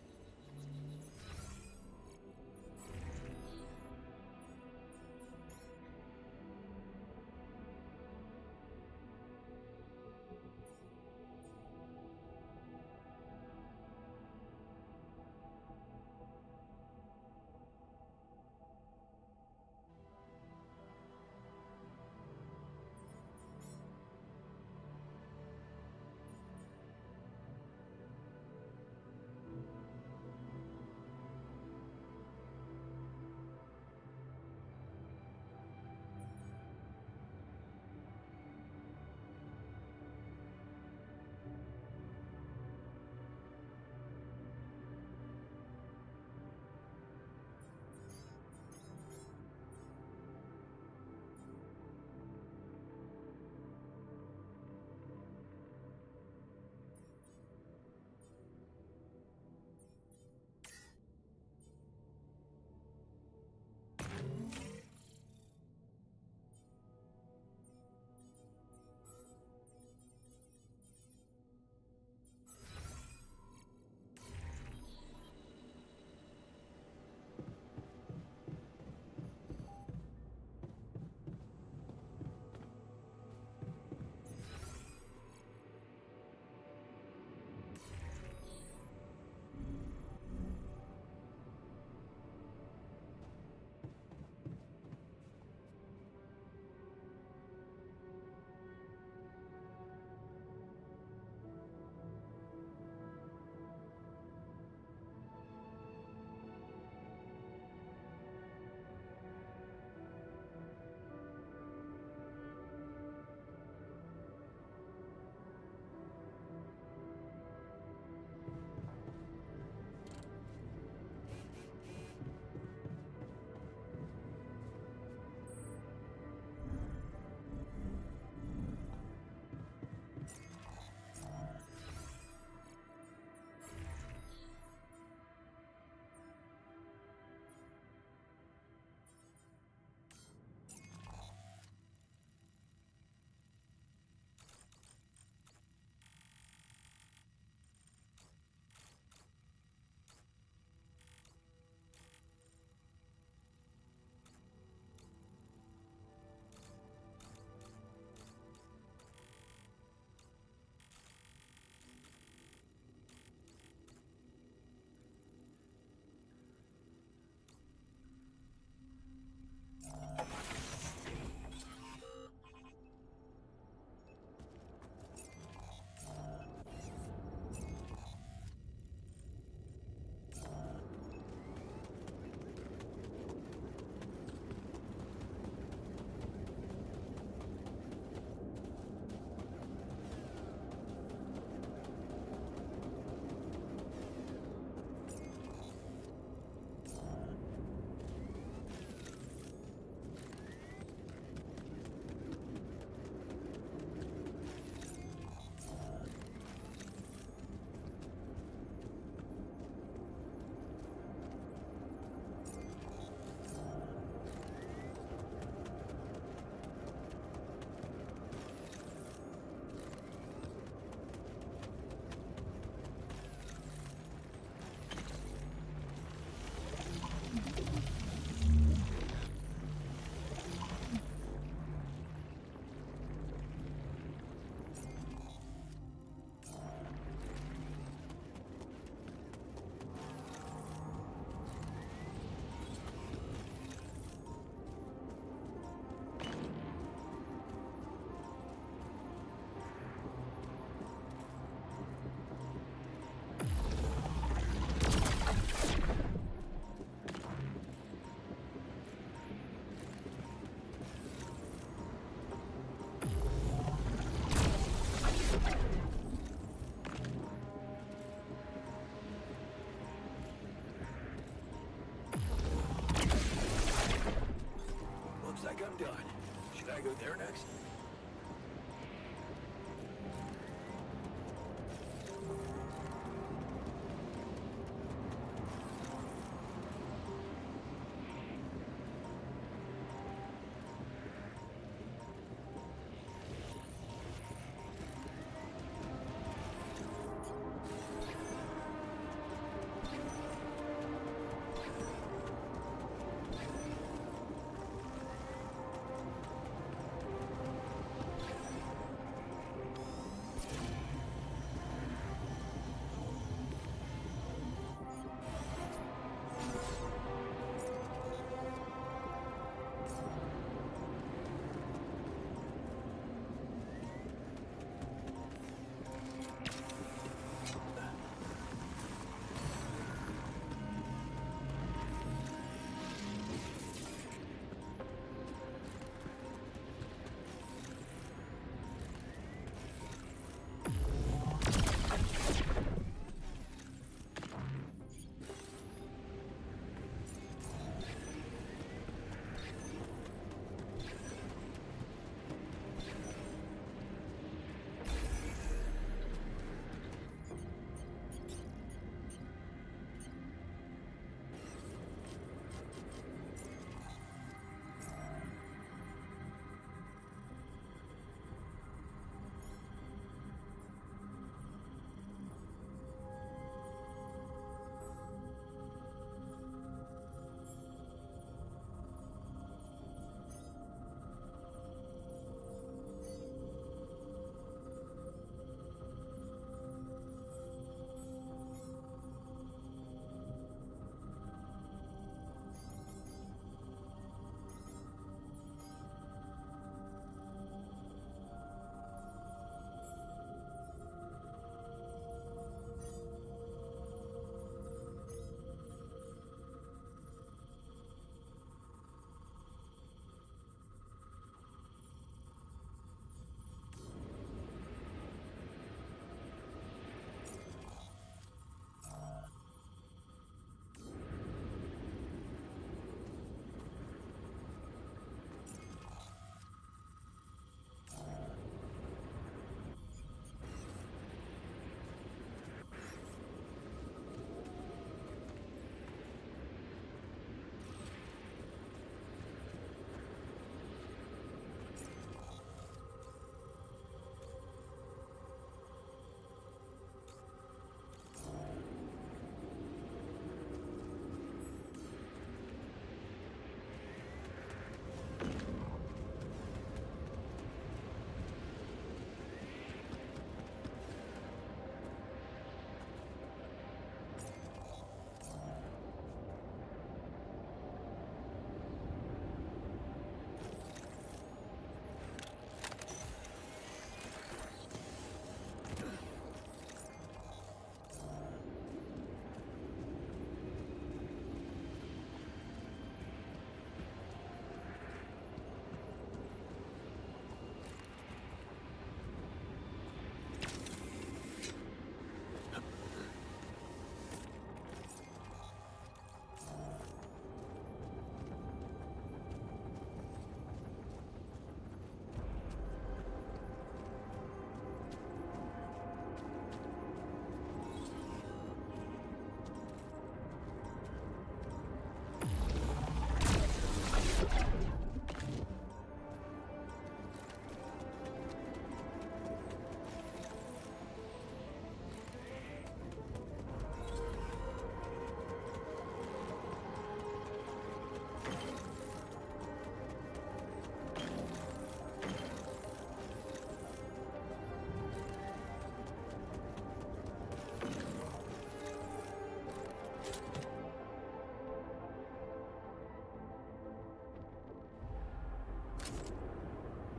Should I go there next?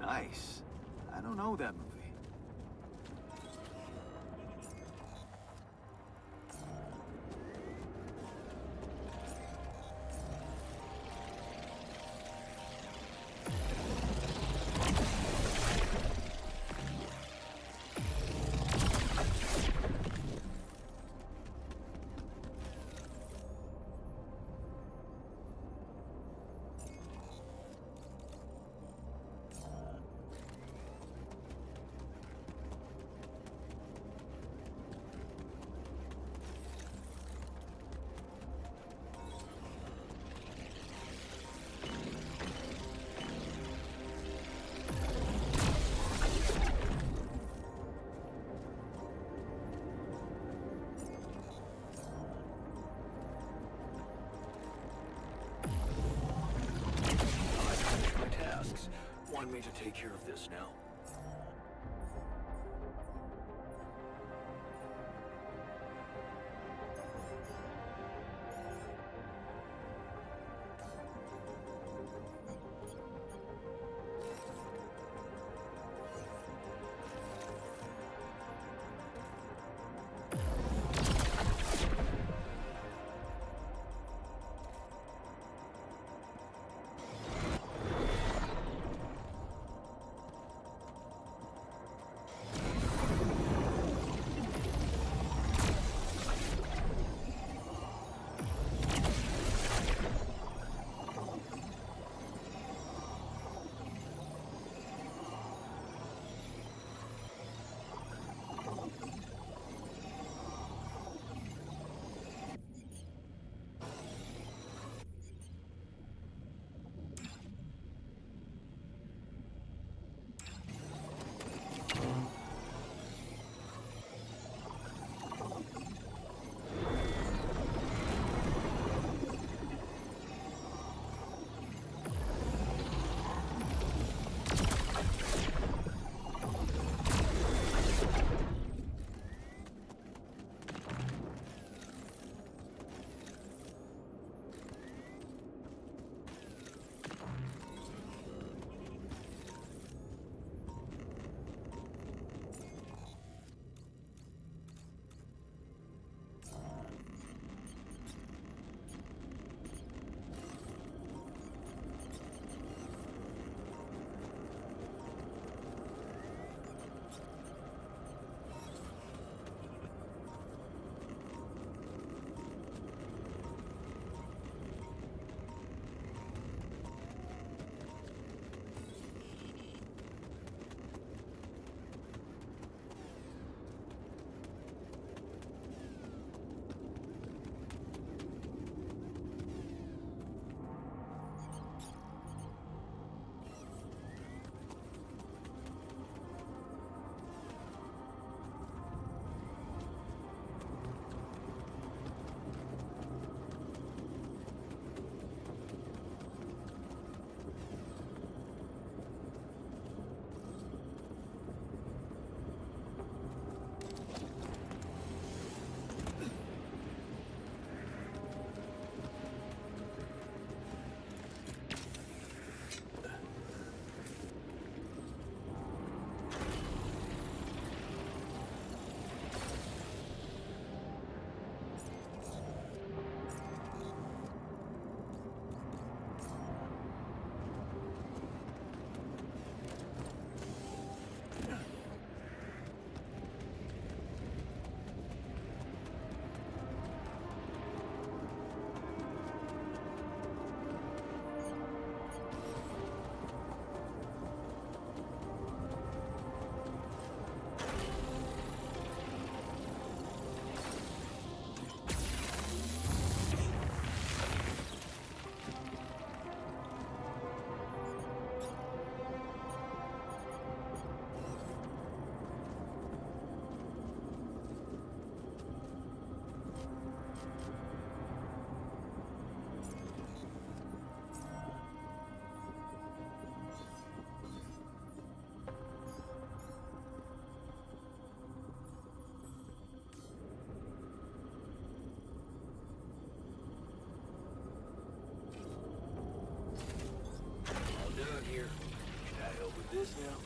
Nice. I don't know that movie. want me to take care of this now? this now?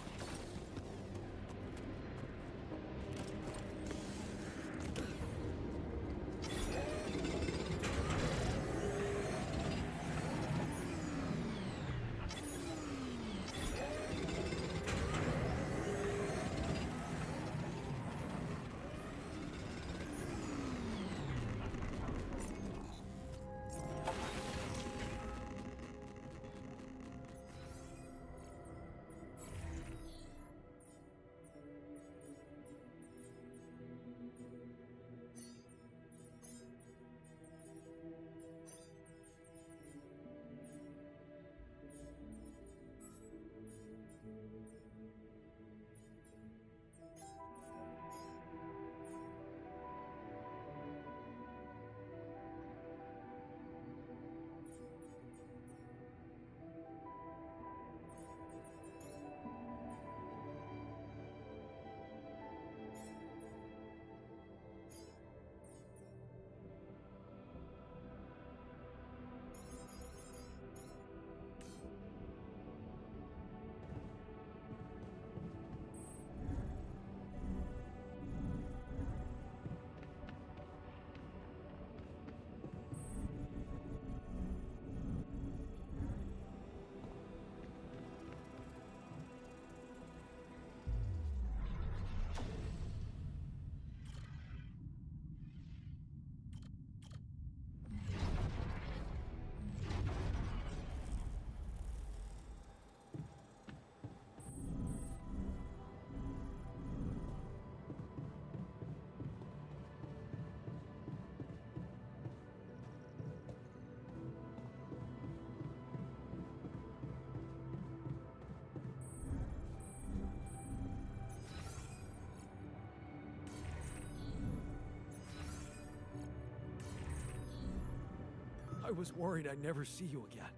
I was worried I'd never see you again.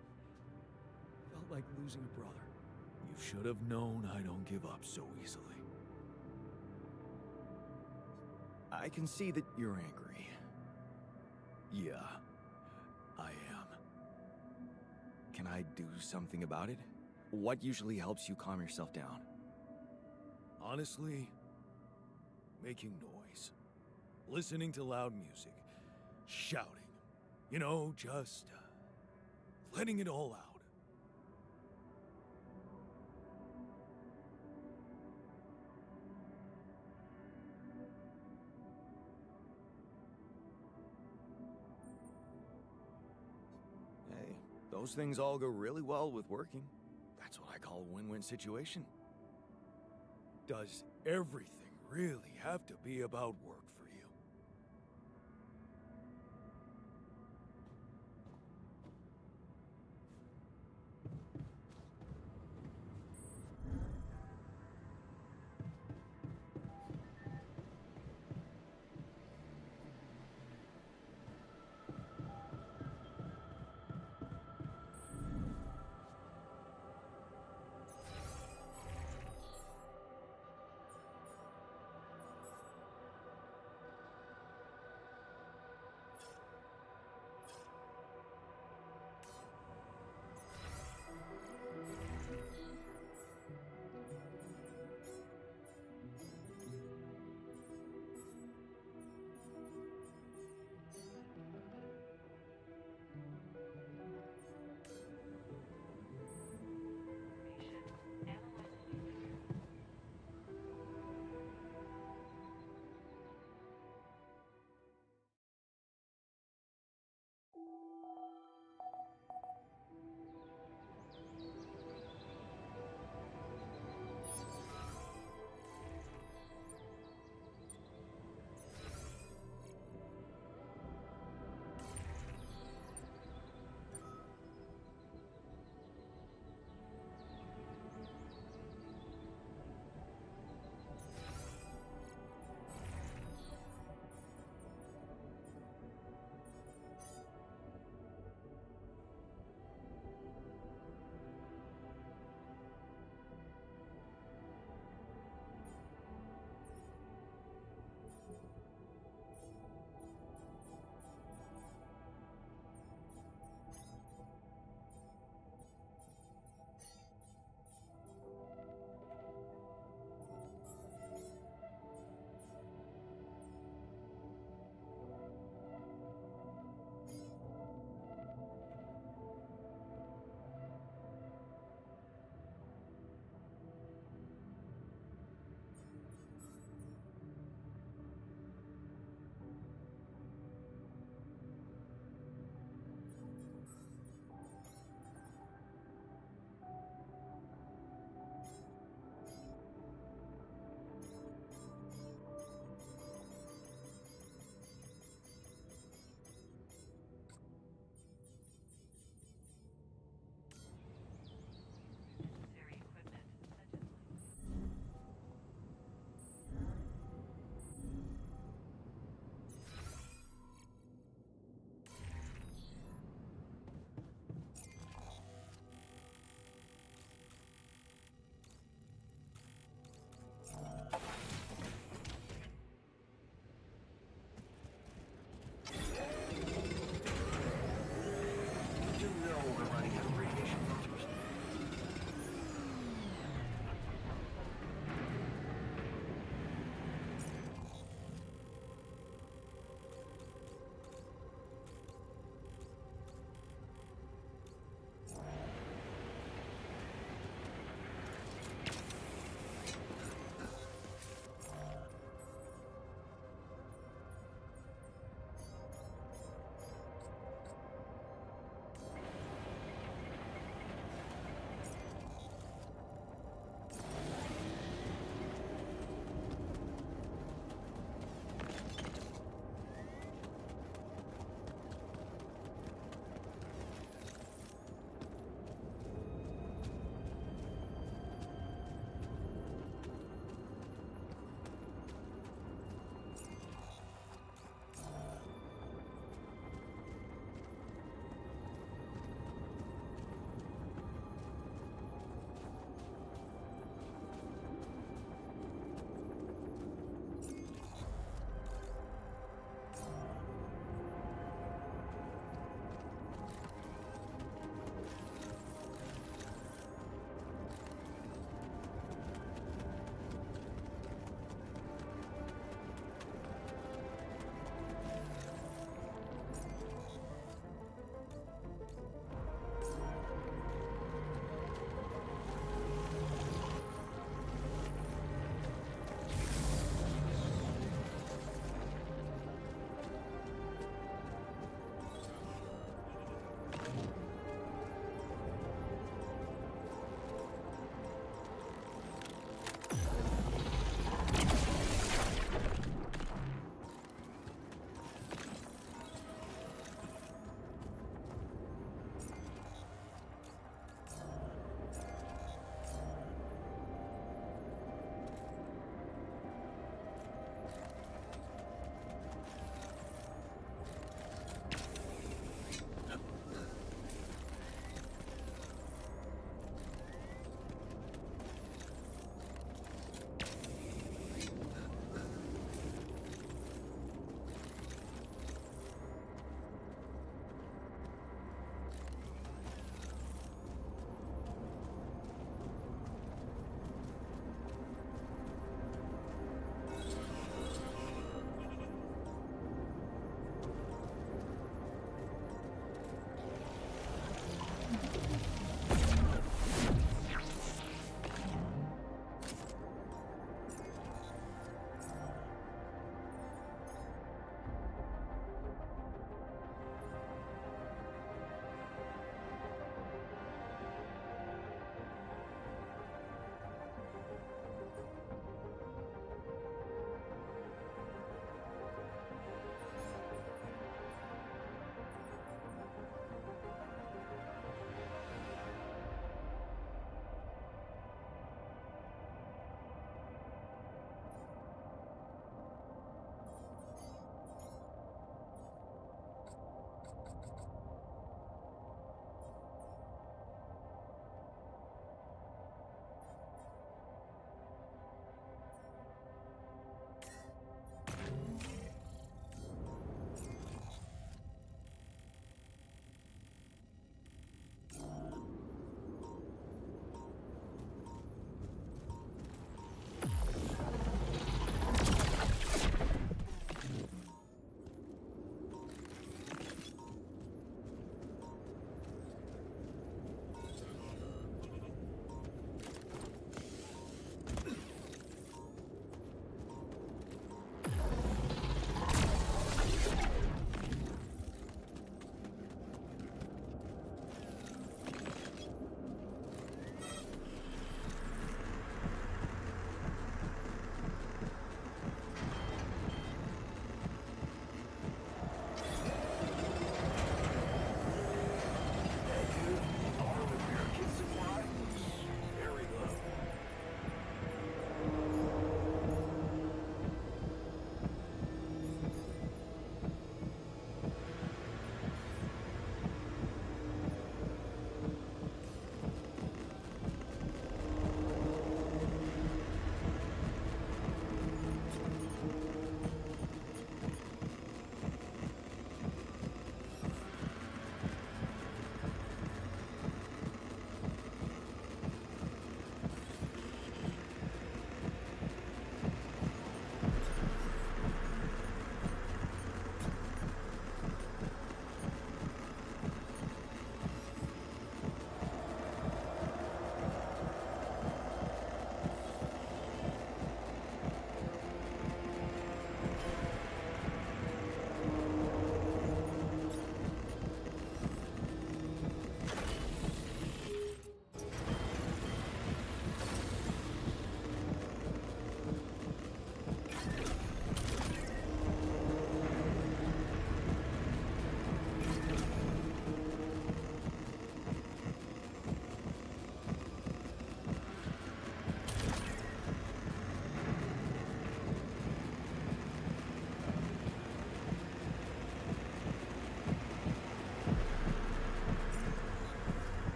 Felt like losing a brother. You should have known I don't give up so easily. I can see that you're angry. Yeah, I am. Can I do something about it? What usually helps you calm yourself down? Honestly, making noise. Listening to loud music. Shouting. You know, just letting it all out. Hey, those things all go really well with working. That's what I call a win-win situation. Does everything really have to be about work for you?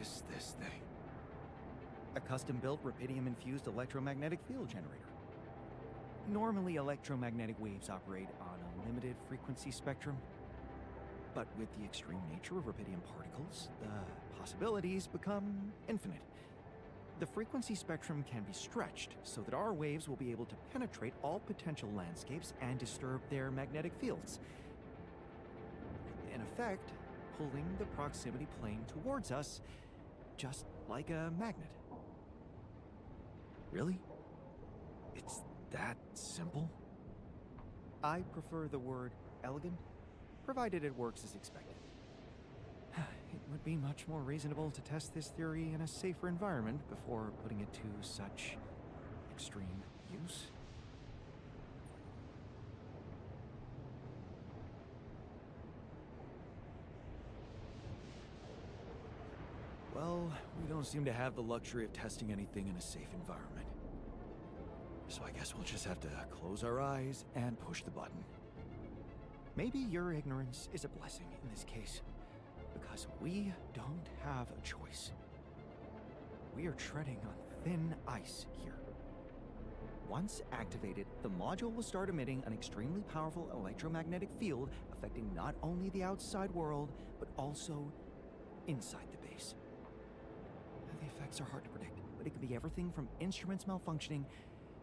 is this thing? A custom-built rubidium-infused electromagnetic field generator. Normally, electromagnetic waves operate on a limited frequency spectrum. But with the extreme nature of rubidium particles, the possibilities become infinite. The frequency spectrum can be stretched so that our waves will be able to penetrate all potential landscapes and disturb their magnetic fields. In effect, pulling the proximity plane towards us, just like a magnet. Really? It's that simple? I prefer the word elegant, provided it works as expected. It would be much more reasonable to test this theory in a safer environment before putting it to such extreme use. Well, we don't seem to have the luxury of testing anything in a safe environment. So I guess we'll just have to close our eyes and push the button. Maybe your ignorance is a blessing in this case, because we don't have a choice. We are treading on thin ice here. Once activated, the module will start emitting an extremely powerful electromagnetic field affecting not only the outside world, but also inside the base. The effects are hard to predict, but it can be everything from instruments malfunctioning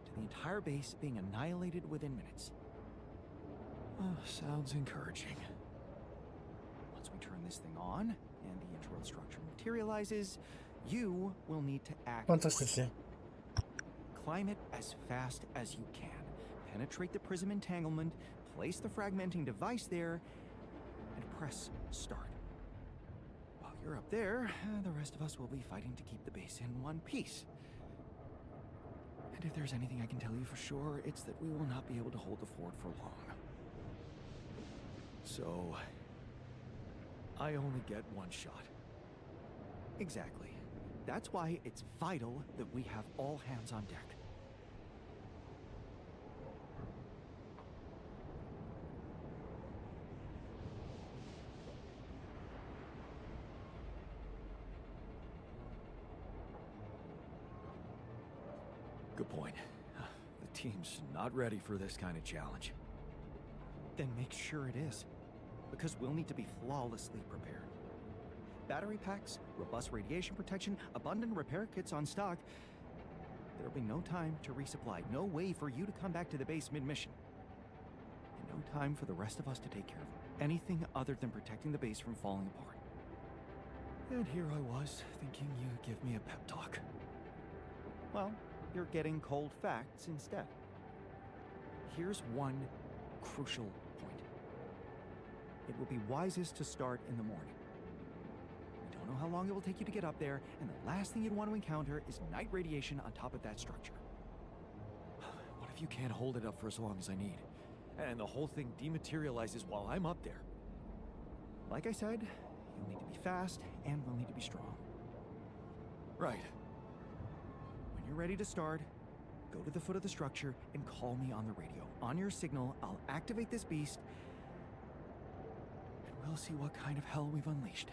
to the entire base being annihilated within minutes. Oh, sounds encouraging. Once we turn this thing on and the internal structure materializes, you will need to act. Fantastycznie. Climb it as fast as you can. Penetrate the prism entanglement, place the fragmenting device there, and press start. While you're up there, the rest of us will be fighting to keep the base in one piece. And if there's anything I can tell you for sure, it's that we will not be able to hold the fort for long. So, I only get one shot. Exactly. That's why it's vital that we have all hands on deck. Good point. The team's not ready for this kind of challenge. Then make sure it is, because we'll need to be flawlessly prepared. Battery packs, robust radiation protection, abundant repair kits on stock. There'll be no time to resupply, no way for you to come back to the base mid-mission. And no time for the rest of us to take care of anything other than protecting the base from falling apart. And here I was, thinking you'd give me a pep talk. Well, you're getting cold facts instead. Here's one crucial point. It will be wisest to start in the morning. We don't know how long it will take you to get up there, and the last thing you'd want to encounter is night radiation on top of that structure. What if you can't hold it up for as long as I need? And the whole thing dematerializes while I'm up there? Like I said, you'll need to be fast, and we'll need to be strong. Right. When you're ready to start, go to the foot of the structure and call me on the radio. On your signal, I'll activate this beast, and we'll see what kind of hell we've unleashed.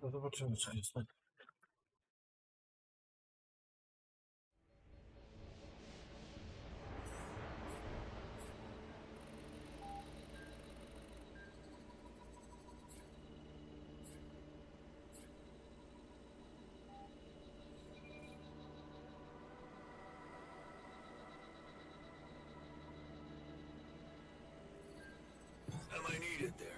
No zobaczymy, co jest. Am I needed there?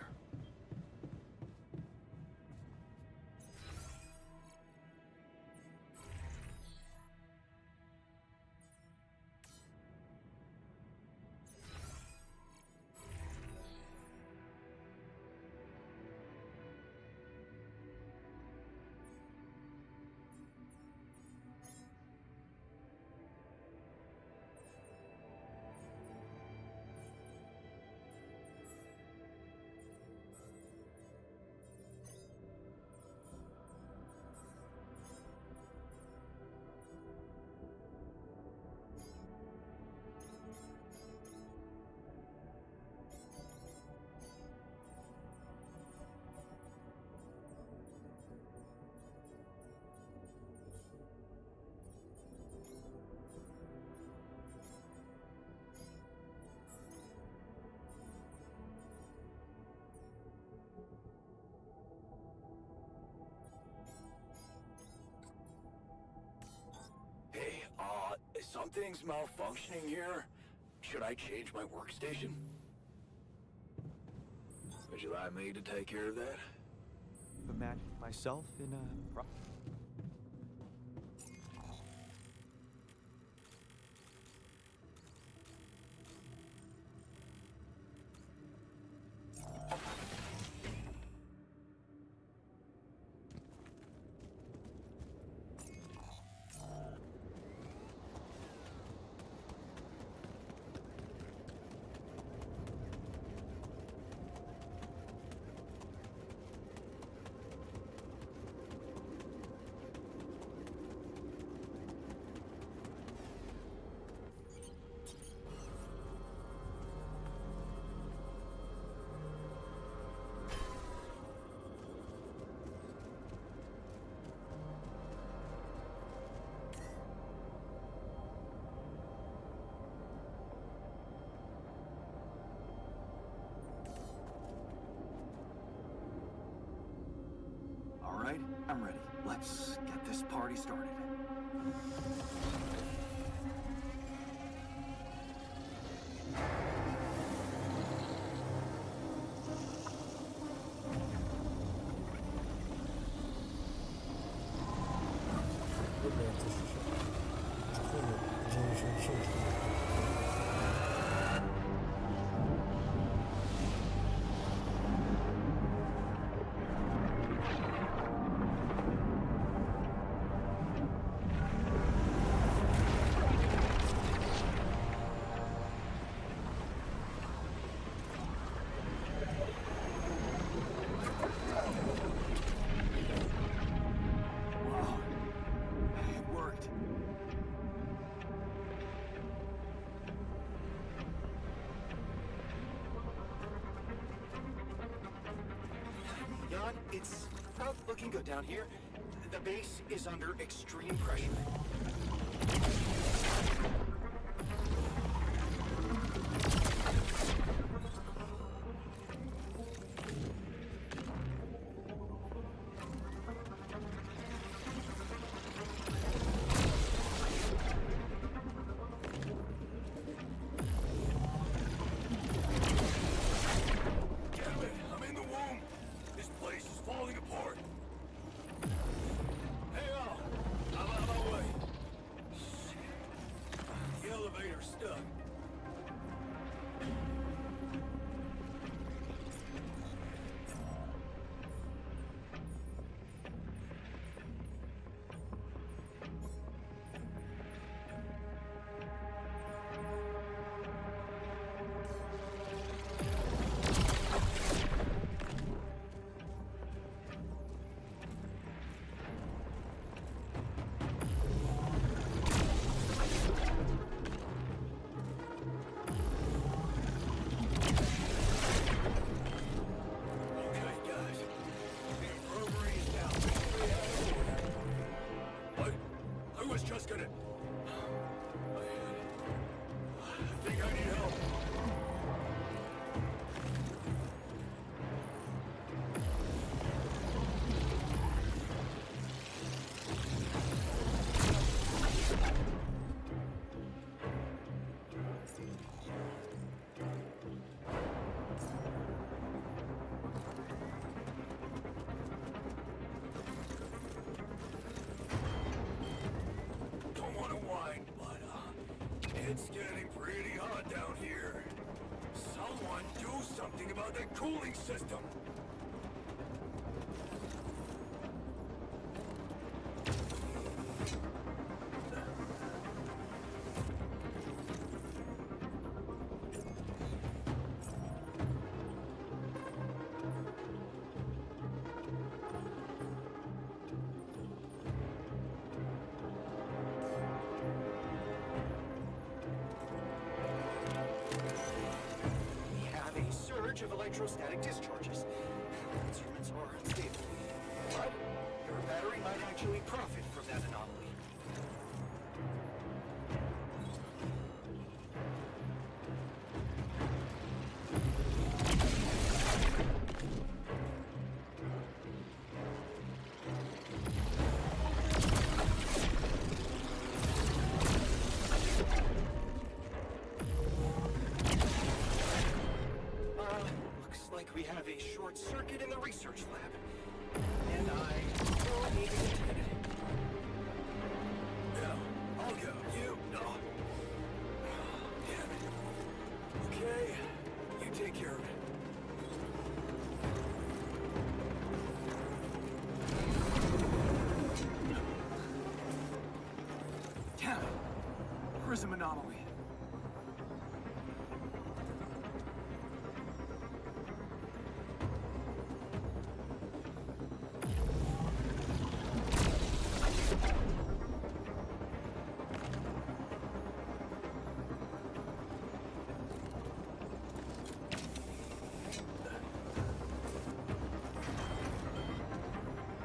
Hey, something's malfunctioning here. Should I change my workstation? Would you like me to take care of that? Imagine myself in a All right, I'm ready. Let's get this party started. Dobra, ja też się cofnę. Będziemy się książkę. Wow, it worked. Jan, it's not looking good down here. The base is under extreme pressure. Damn it, I'm in the womb. This place is falling apart. Hey, out of my way. It's getting pretty hot down here. Someone do something about that cooling system. Of electrostatic discharges. Instruments are unstable, but your battery might actually profit from that anomaly. We have a short circuit in the research lab, and I will need to get it. Yeah, I'll go. You? No. Damn it. Okay, you take care of it. Damn it. Prism anomaly.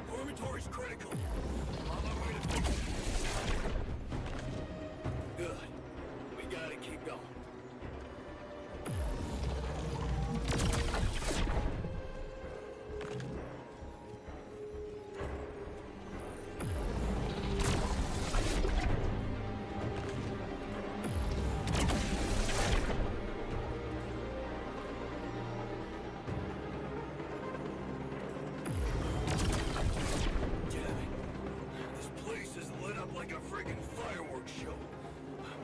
Dormitory's critical. I'm on my way to fix it. Good. We gotta keep going. Like a friggin' fireworks show.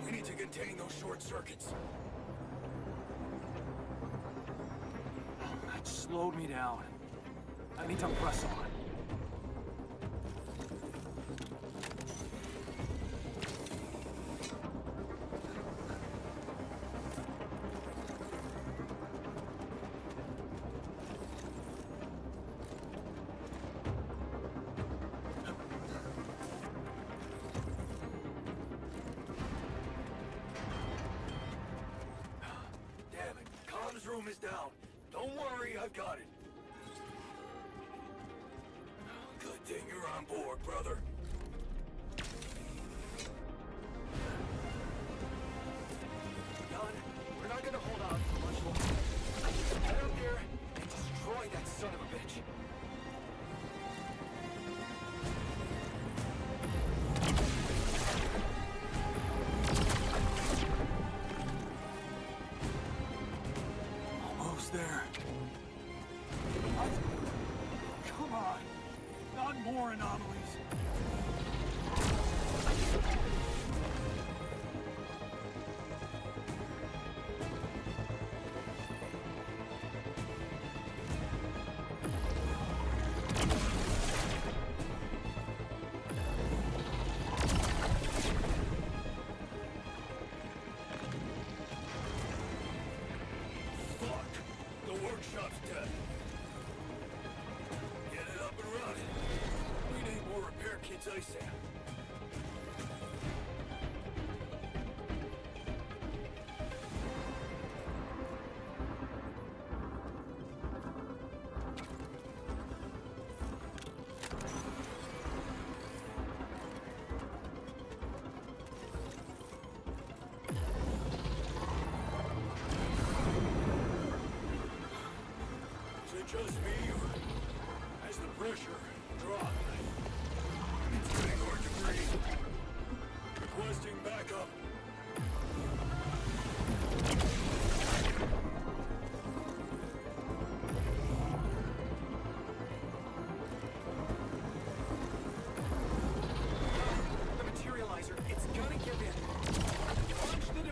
We need to contain those short circuits. That slowed me down. I need to press on. Room is down. Don't worry, I've got it. Good thing you're on board, brother. Done. We're not gonna hold out for much longer. Head out there and destroy that son of a bitch. There. What? Come on. Not more anomalies. Workshop's dead. Get it up and running. We need more repair kits ASAP. Just me, or as the pressure dropped, it's getting hard to breathe. Requesting backup. The materializer, it's gonna give in. Launch the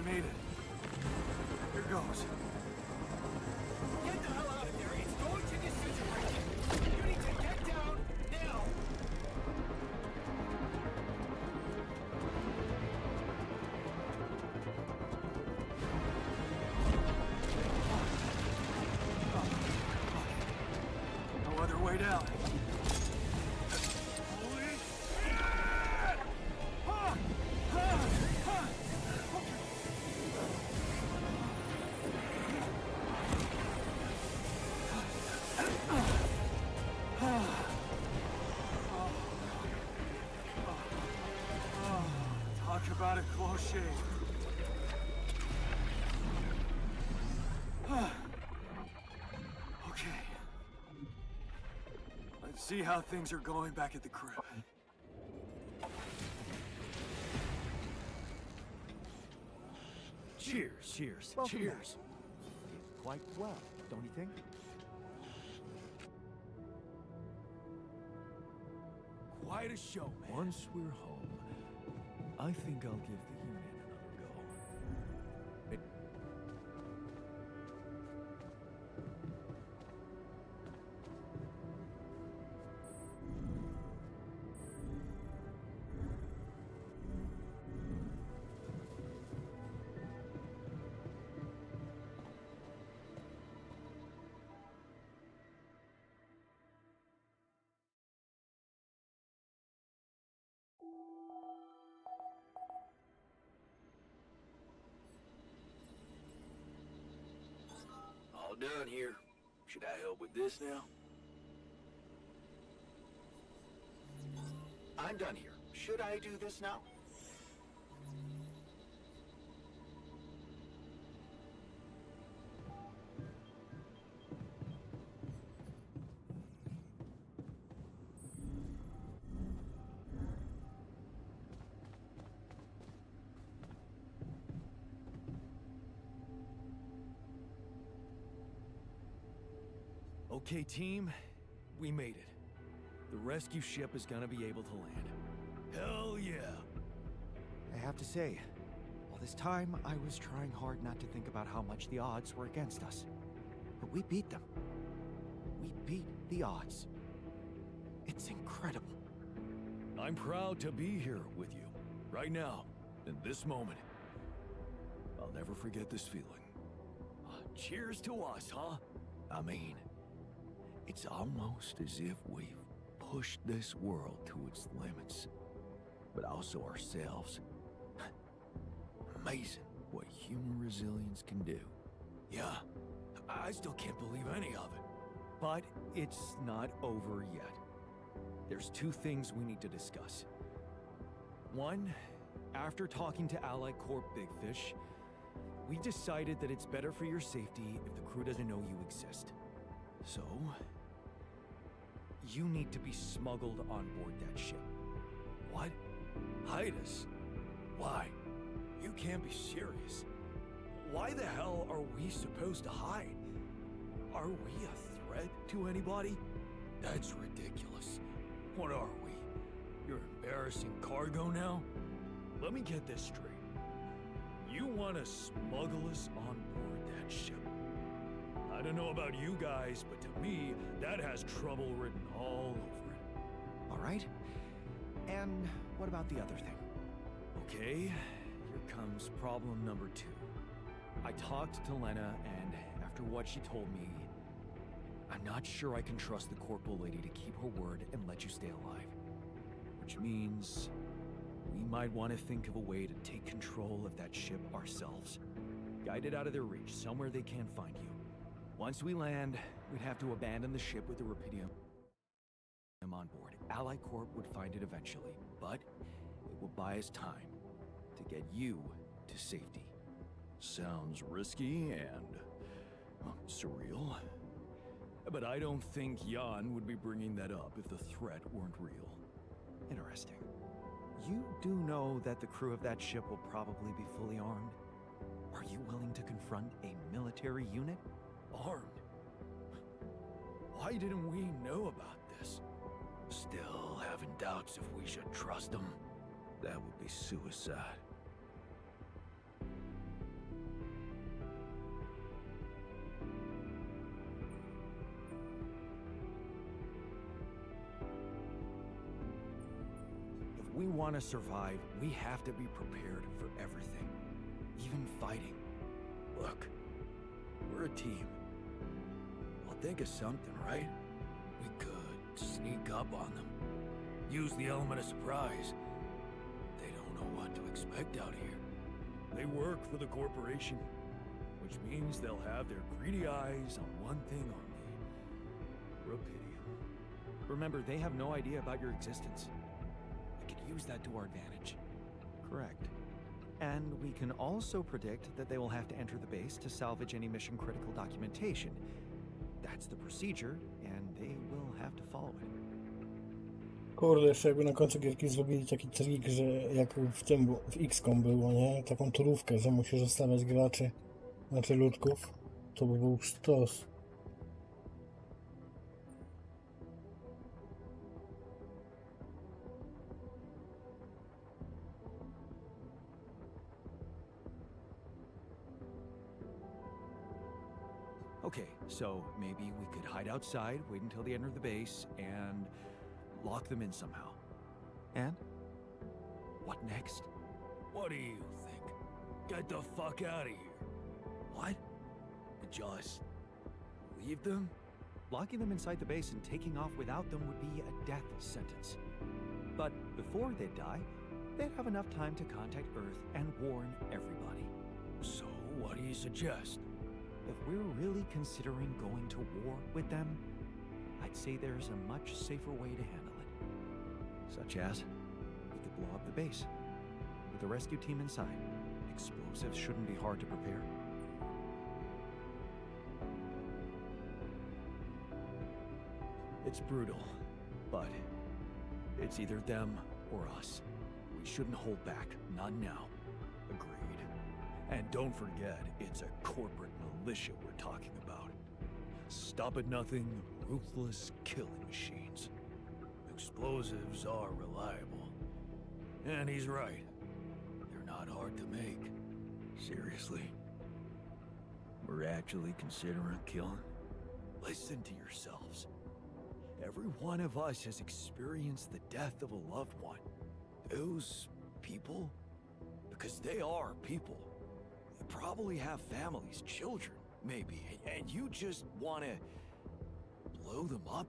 made it. Here goes. Get the hell out of there! It's going to disintegrate! You need to get down now! No other way down. Talk about a close shave. Okay. Let's see how things are going back at the crib. Cheers, cheers, Welcome cheers. Quite well, don't you think? Quite a show, man. Once we're home, I think I'll give the unit another go. All done here. Should I help with this now? I'm done here. Should I do this now? Okay, team, we made it. The rescue ship is gonna be able to land. Hell yeah! I have to say, all this time I was trying hard not to think about how much the odds were against us. But we beat them. We beat the odds. It's incredible. I'm proud to be here with you, right now, in this moment. I'll never forget this feeling. Cheers to us, huh? I mean, it's almost as if we've pushed this world to its limits, but also ourselves. Amazing what human resilience can do. Yeah, I still can't believe any of it. But it's not over yet. There's two things we need to discuss. One, after talking to Allied Corp Big Fish, we decided that it's better for your safety if the crew doesn't know you exist. So, you need to be smuggled on board that ship. What? Hide us? Why? You can't be serious. Why the hell are we supposed to hide? Are we a threat to anybody? That's ridiculous. What are we? Your embarrassing cargo now? Let me get this straight. You want to smuggle us on board that ship? I don't know about you guys, but to me, that has trouble written all over it. All right? And what about the other thing? Okay, here comes problem number 2. I talked to Lena, and after what she told me, I'm not sure I can trust the corporal lady to keep her word and let you stay alive. Which means we might want to think of a way to take control of that ship ourselves. Guide it out of their reach, somewhere they can't find you. Once we land, we'd have to abandon the ship with the Rapidium on board. Allied Corp would find it eventually, but it will buy us time to get you to safety. Sounds risky and surreal. But I don't think Jan would be bringing that up if the threat weren't real. Interesting. You do know that the crew of that ship will probably be fully armed? Are you willing to confront a military unit? Armed? Why didn't we know about this? Still having doubts if we should trust them. That would be suicide. we want to survive, we have to be prepared for everything, even fighting. Look, we're a team. We'll think of something, right? We could sneak up on them. Use the element of surprise. They don't know what to expect out here. They work for the corporation, which means they'll have their greedy eyes on one thing only. Rupidium. Remember, they have no idea about your existence. We could use that to our advantage. Correct. And we can also predict that they will have to enter the base to salvage any mission-critical documentation. That's the procedure, and they will have to follow it. Kurde, jeszcze jakby na końcu gierki zrobili taki trik, że jak w tym, w XCOM było, nie? Taką turówkę, że musisz zostawiać graczy, znaczy ludków, to by był sztos. Okay, so maybe we could hide outside, wait until they enter the base, and lock them in somehow. And? What next? What do you think? Get the fuck out of here. What? Just leave them? Locking them inside the base and taking off without them would be a death sentence. But before they die, they'd have enough time to contact Earth and warn everybody. So, what do you suggest? If we're really considering going to war with them, I'd say there's a much safer way to handle it. Such as, we could blow up the base, with the rescue team inside. Explosives shouldn't be hard to prepare. It's brutal, but it's either them or us. We shouldn't hold back, not now. Agreed. And don't forget, it's a corporate militia we're talking about. Stop at nothing, ruthless killing machines. Explosives are reliable. And he's right. They're not hard to make. Seriously. We're actually considering killing? Listen to yourselves. Every one of us has experienced the death of a loved one. Those people, because they are people, they probably have families, children, maybe, and you just want to blow them up?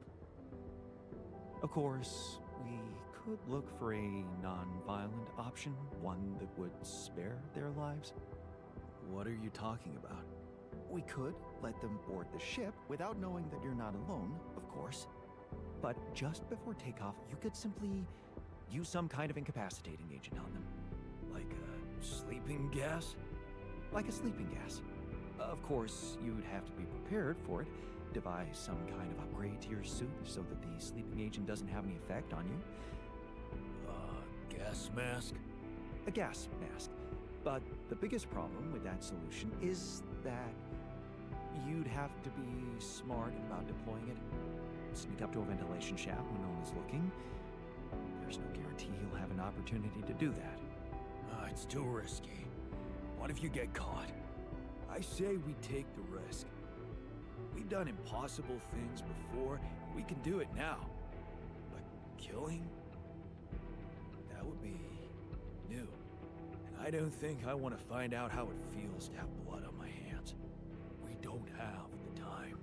Of course, we could look for a non-violent option, one that would spare their lives. What are you talking about? We could let them board the ship without knowing that you're not alone, of course. But just before takeoff, you could simply use some kind of incapacitating agent on them. Like a sleeping gas? Like a sleeping gas. Of course, you'd have to be prepared for it. Devise some kind of upgrade to your suit so that the sleeping agent doesn't have any effect on you. Gas mask? A gas mask. But the biggest problem with that solution is that you'd have to be smart about deploying it. Sneak up to a ventilation shaft when no one's looking. There's no guarantee you'll have an opportunity to do that. It's too risky. What if you get caught? I say we take the risk. We've done impossible things before, and we can do it now. But killing? That would be new. And I don't think I want to find out how it feels to have blood on my hands. We don't have the time.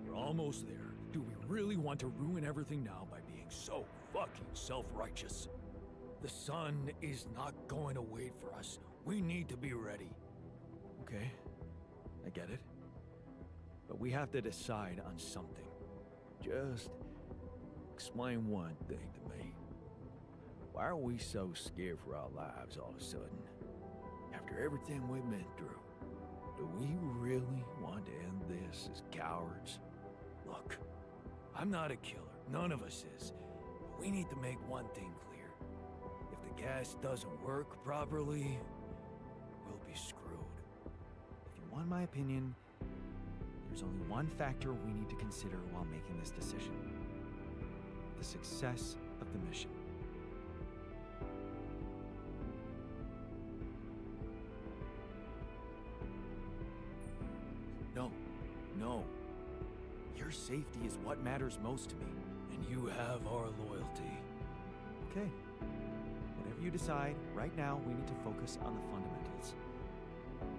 We're almost there. Do we really want to ruin everything now by being so fucking self-righteous? The sun is not going to wait for us. We need to be ready. Okay, I get it. But we have to decide on something. Just explain one thing to me. Why are we so scared for our lives all of a sudden? After everything we've been through, do we really want to end this as cowards? Look, I'm not a killer. None of us is. But we need to make one thing clear. If the gas doesn't work properly, we'll be screwed. If you want my opinion, there's only one factor we need to consider while making this decision. The success of the mission. No. Your safety is what matters most to me. And you have our loyalty. Okay, Whatever you decide, right now we need to focus on the fundamentals.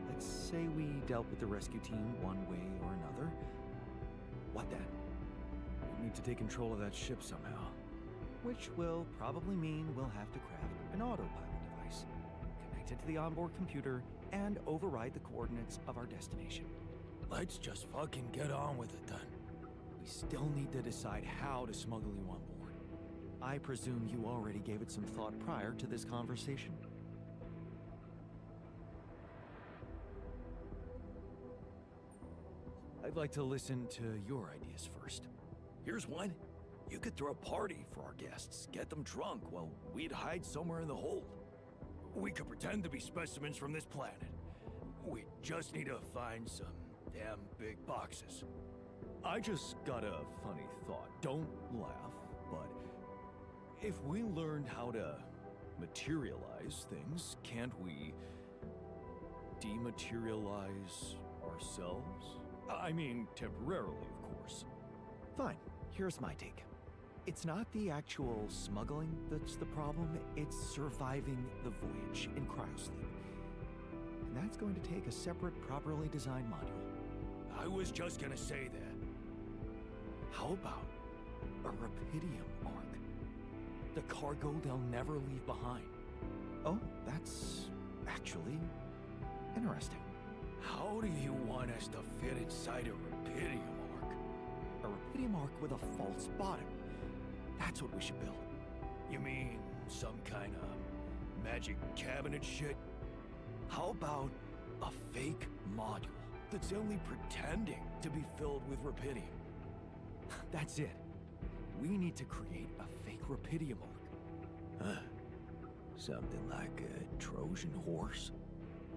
Let's say we dealt with the rescue team one way or another. What then? We need to take control of that ship somehow. Which will probably mean we'll have to craft an autopilot device, connect it to the onboard computer, and override the coordinates of our destination. Let's just fucking get on with it then. We still need to decide how to smuggle you on board. I presume you already gave it some thought prior to this conversation. I'd like to listen to your ideas first. Here's one. You could throw a party for our guests, get them drunk while we'd hide somewhere in the hold. We could pretend to be specimens from this planet. We just need to find some damn big boxes. I just got a funny thought. Don't laugh, but If we learned how to materialize things, can't we dematerialize ourselves? I mean, temporarily, of course. fine. Here's my take. It's not the actual smuggling that's the problem, it's surviving the voyage in cryosleep. And that's going to take a separate, properly designed module. I was just gonna say that. How about a Rapidium arc? The cargo they'll never leave behind. Oh, that's actually interesting. How do you want us to fit inside a Rapidium arc? A Rapidium arc with a false bottom. That's what we should build. You mean some kind of magic cabinet shit? How about a fake module that's only pretending to be filled with Rapidium? That's it. We need to create a fake Rapidium arc. Huh. Something like a Trojan horse?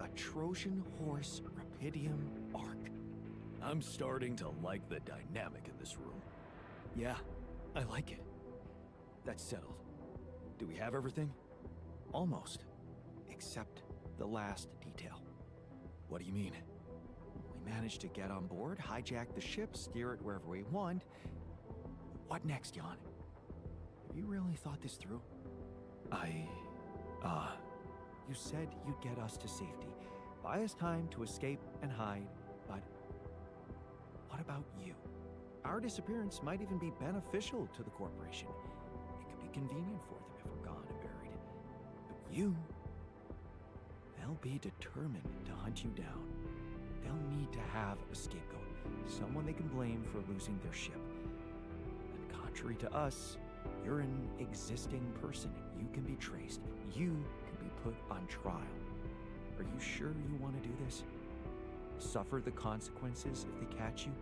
A Trojan horse Rapidium arc. I'm starting to like the dynamic in this room. Yeah, I like it. That's settled. Do we have everything? Almost. Except the last detail. What do you mean? We managed to get on board, hijack the ship, steer it wherever we want. What next, Jan? Have you really thought this through? You said you'd get us to safety, buy us time to escape and hide, but what about you? Our disappearance might even be beneficial to the corporation. It could be convenient for them if we're gone and buried. But you, they'll be determined to hunt you down. They'll need to have a scapegoat, someone they can blame for losing their ship. And contrary to us, you're an existing person. You can be traced. You can be put on trial. Are you sure you want to do this? Suffer the consequences if they catch you?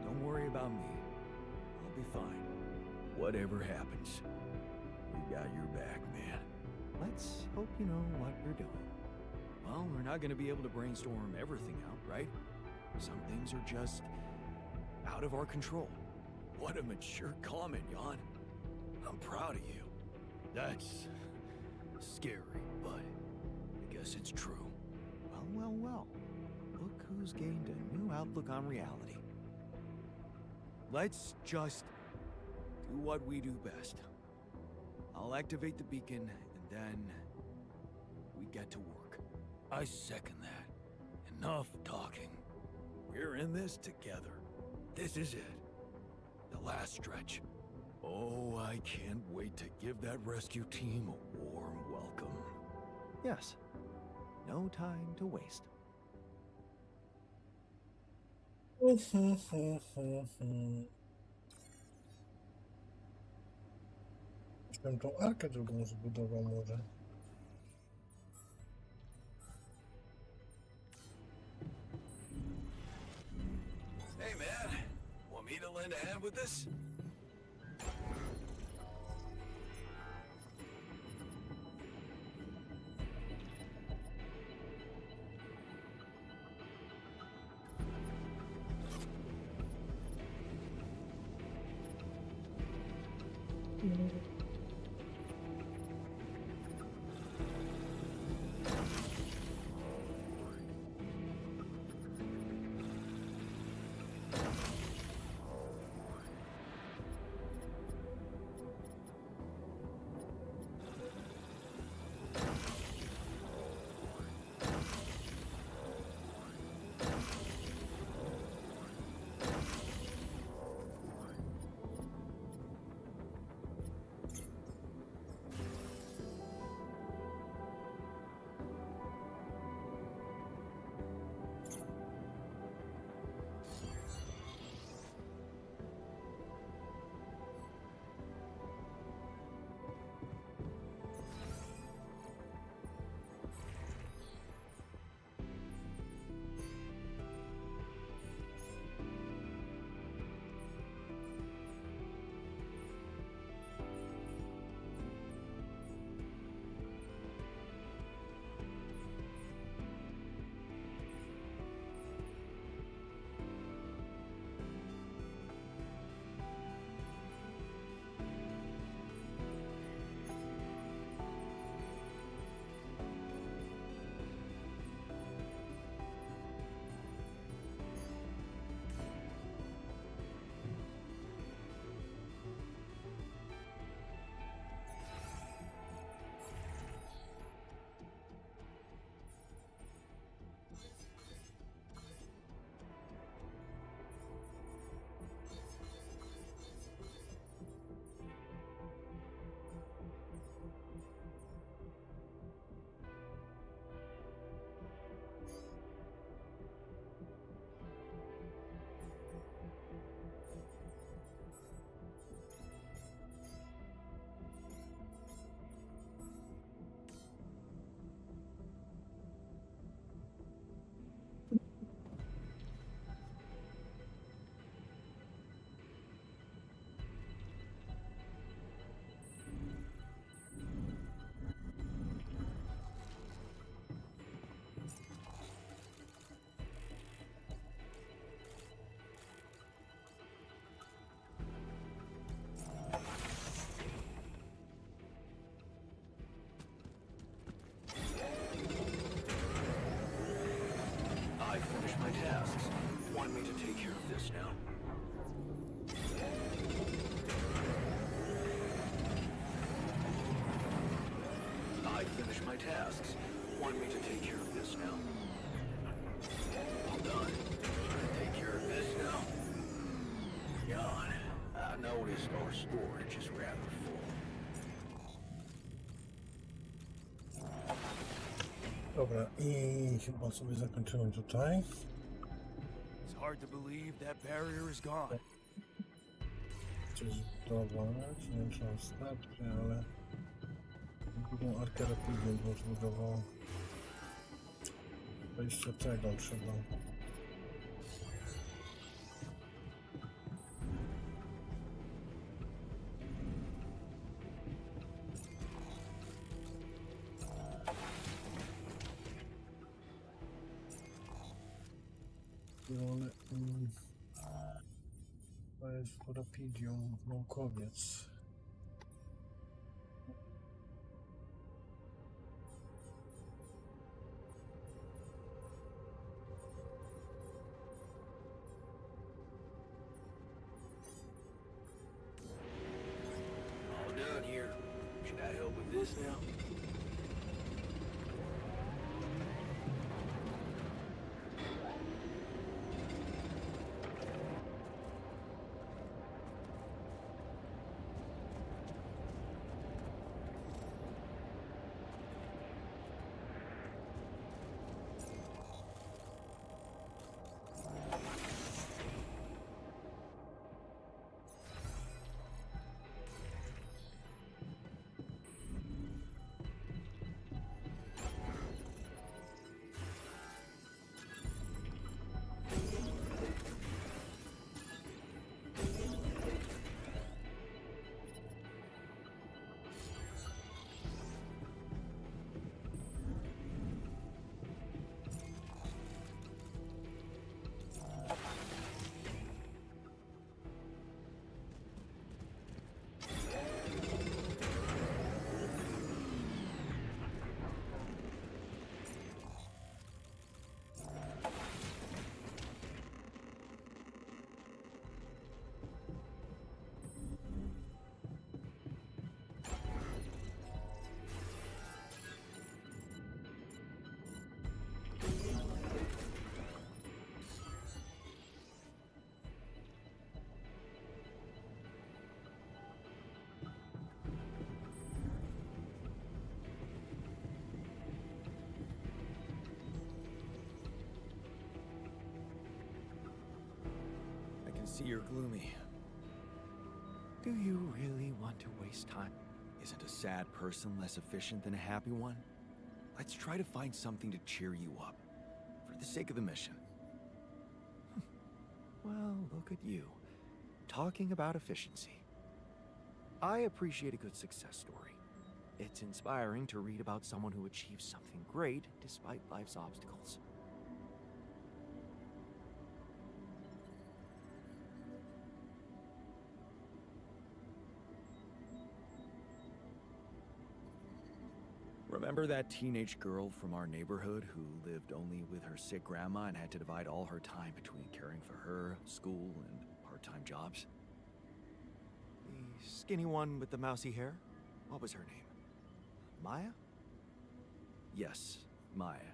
Don't worry about me. I'll be fine. Whatever happens, we got your back, man. Let's hope you know what you're doing. Well, we're not gonna be able to brainstorm everything out, right? Some things are just out of our control. What a mature comment, Jan. I'm proud of you. That's scary, but I guess it's true. Well. Look who's gained a new outlook on reality. Let's just do what we do best. I'll activate the beacon, and then we get to work. I second that. Enough talking. We're in this together. This is it. The last stretch. Oh, I can't wait to give that rescue team a warm welcome. Yes. No time to waste. Bym tą arkę drugą zbudował może. Hey, man. Want me to lend a hand with this? tasks. Want me to take care of this now? I finished my tasks. Want me to take care of this now? All done. Take care of this now. God, I noticed our storage is rather full. Dobra, i chyba sobie zakończymy tutaj. It's hard to believe that barrier is gone. Chcę zbudować, nie wiem czy mam statki, ale drugą arkę rapidnie bym zbudował. Wejście tego trzeba. Ale to jest rapidium naukowiec. All done here. Should I help with this now? See, you're gloomy. Do you really want to waste time? Isn't a sad person less efficient than a happy one? Let's try to find something to cheer you up, for the sake of the mission. Well, look at you, talking about efficiency. I appreciate a good success story. It's inspiring to read about someone who achieves something great despite life's obstacles. Remember that teenage girl from our neighborhood who lived only with her sick grandma and had to divide all her time between caring for her, school, and part-time jobs? The skinny one with the mousy hair? What was her name? Maya? Yes, Maya.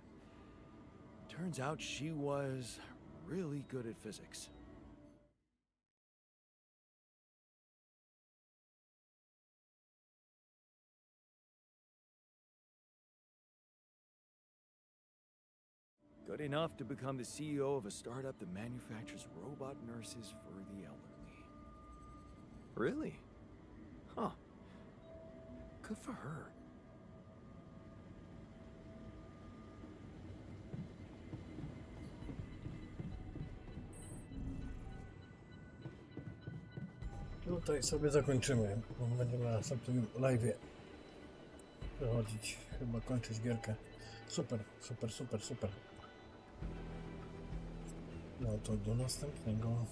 Turns out she was really good at physics. Good enough to become the CEO of a startup that manufactures robot nurses for the elderly. Really? Huh. Good for her. Tutaj sobie zakończymy, bo będziemy na następnym live'ie przechodzić, chyba kończyć gierkę. Super, super, super, super. No to do następnego.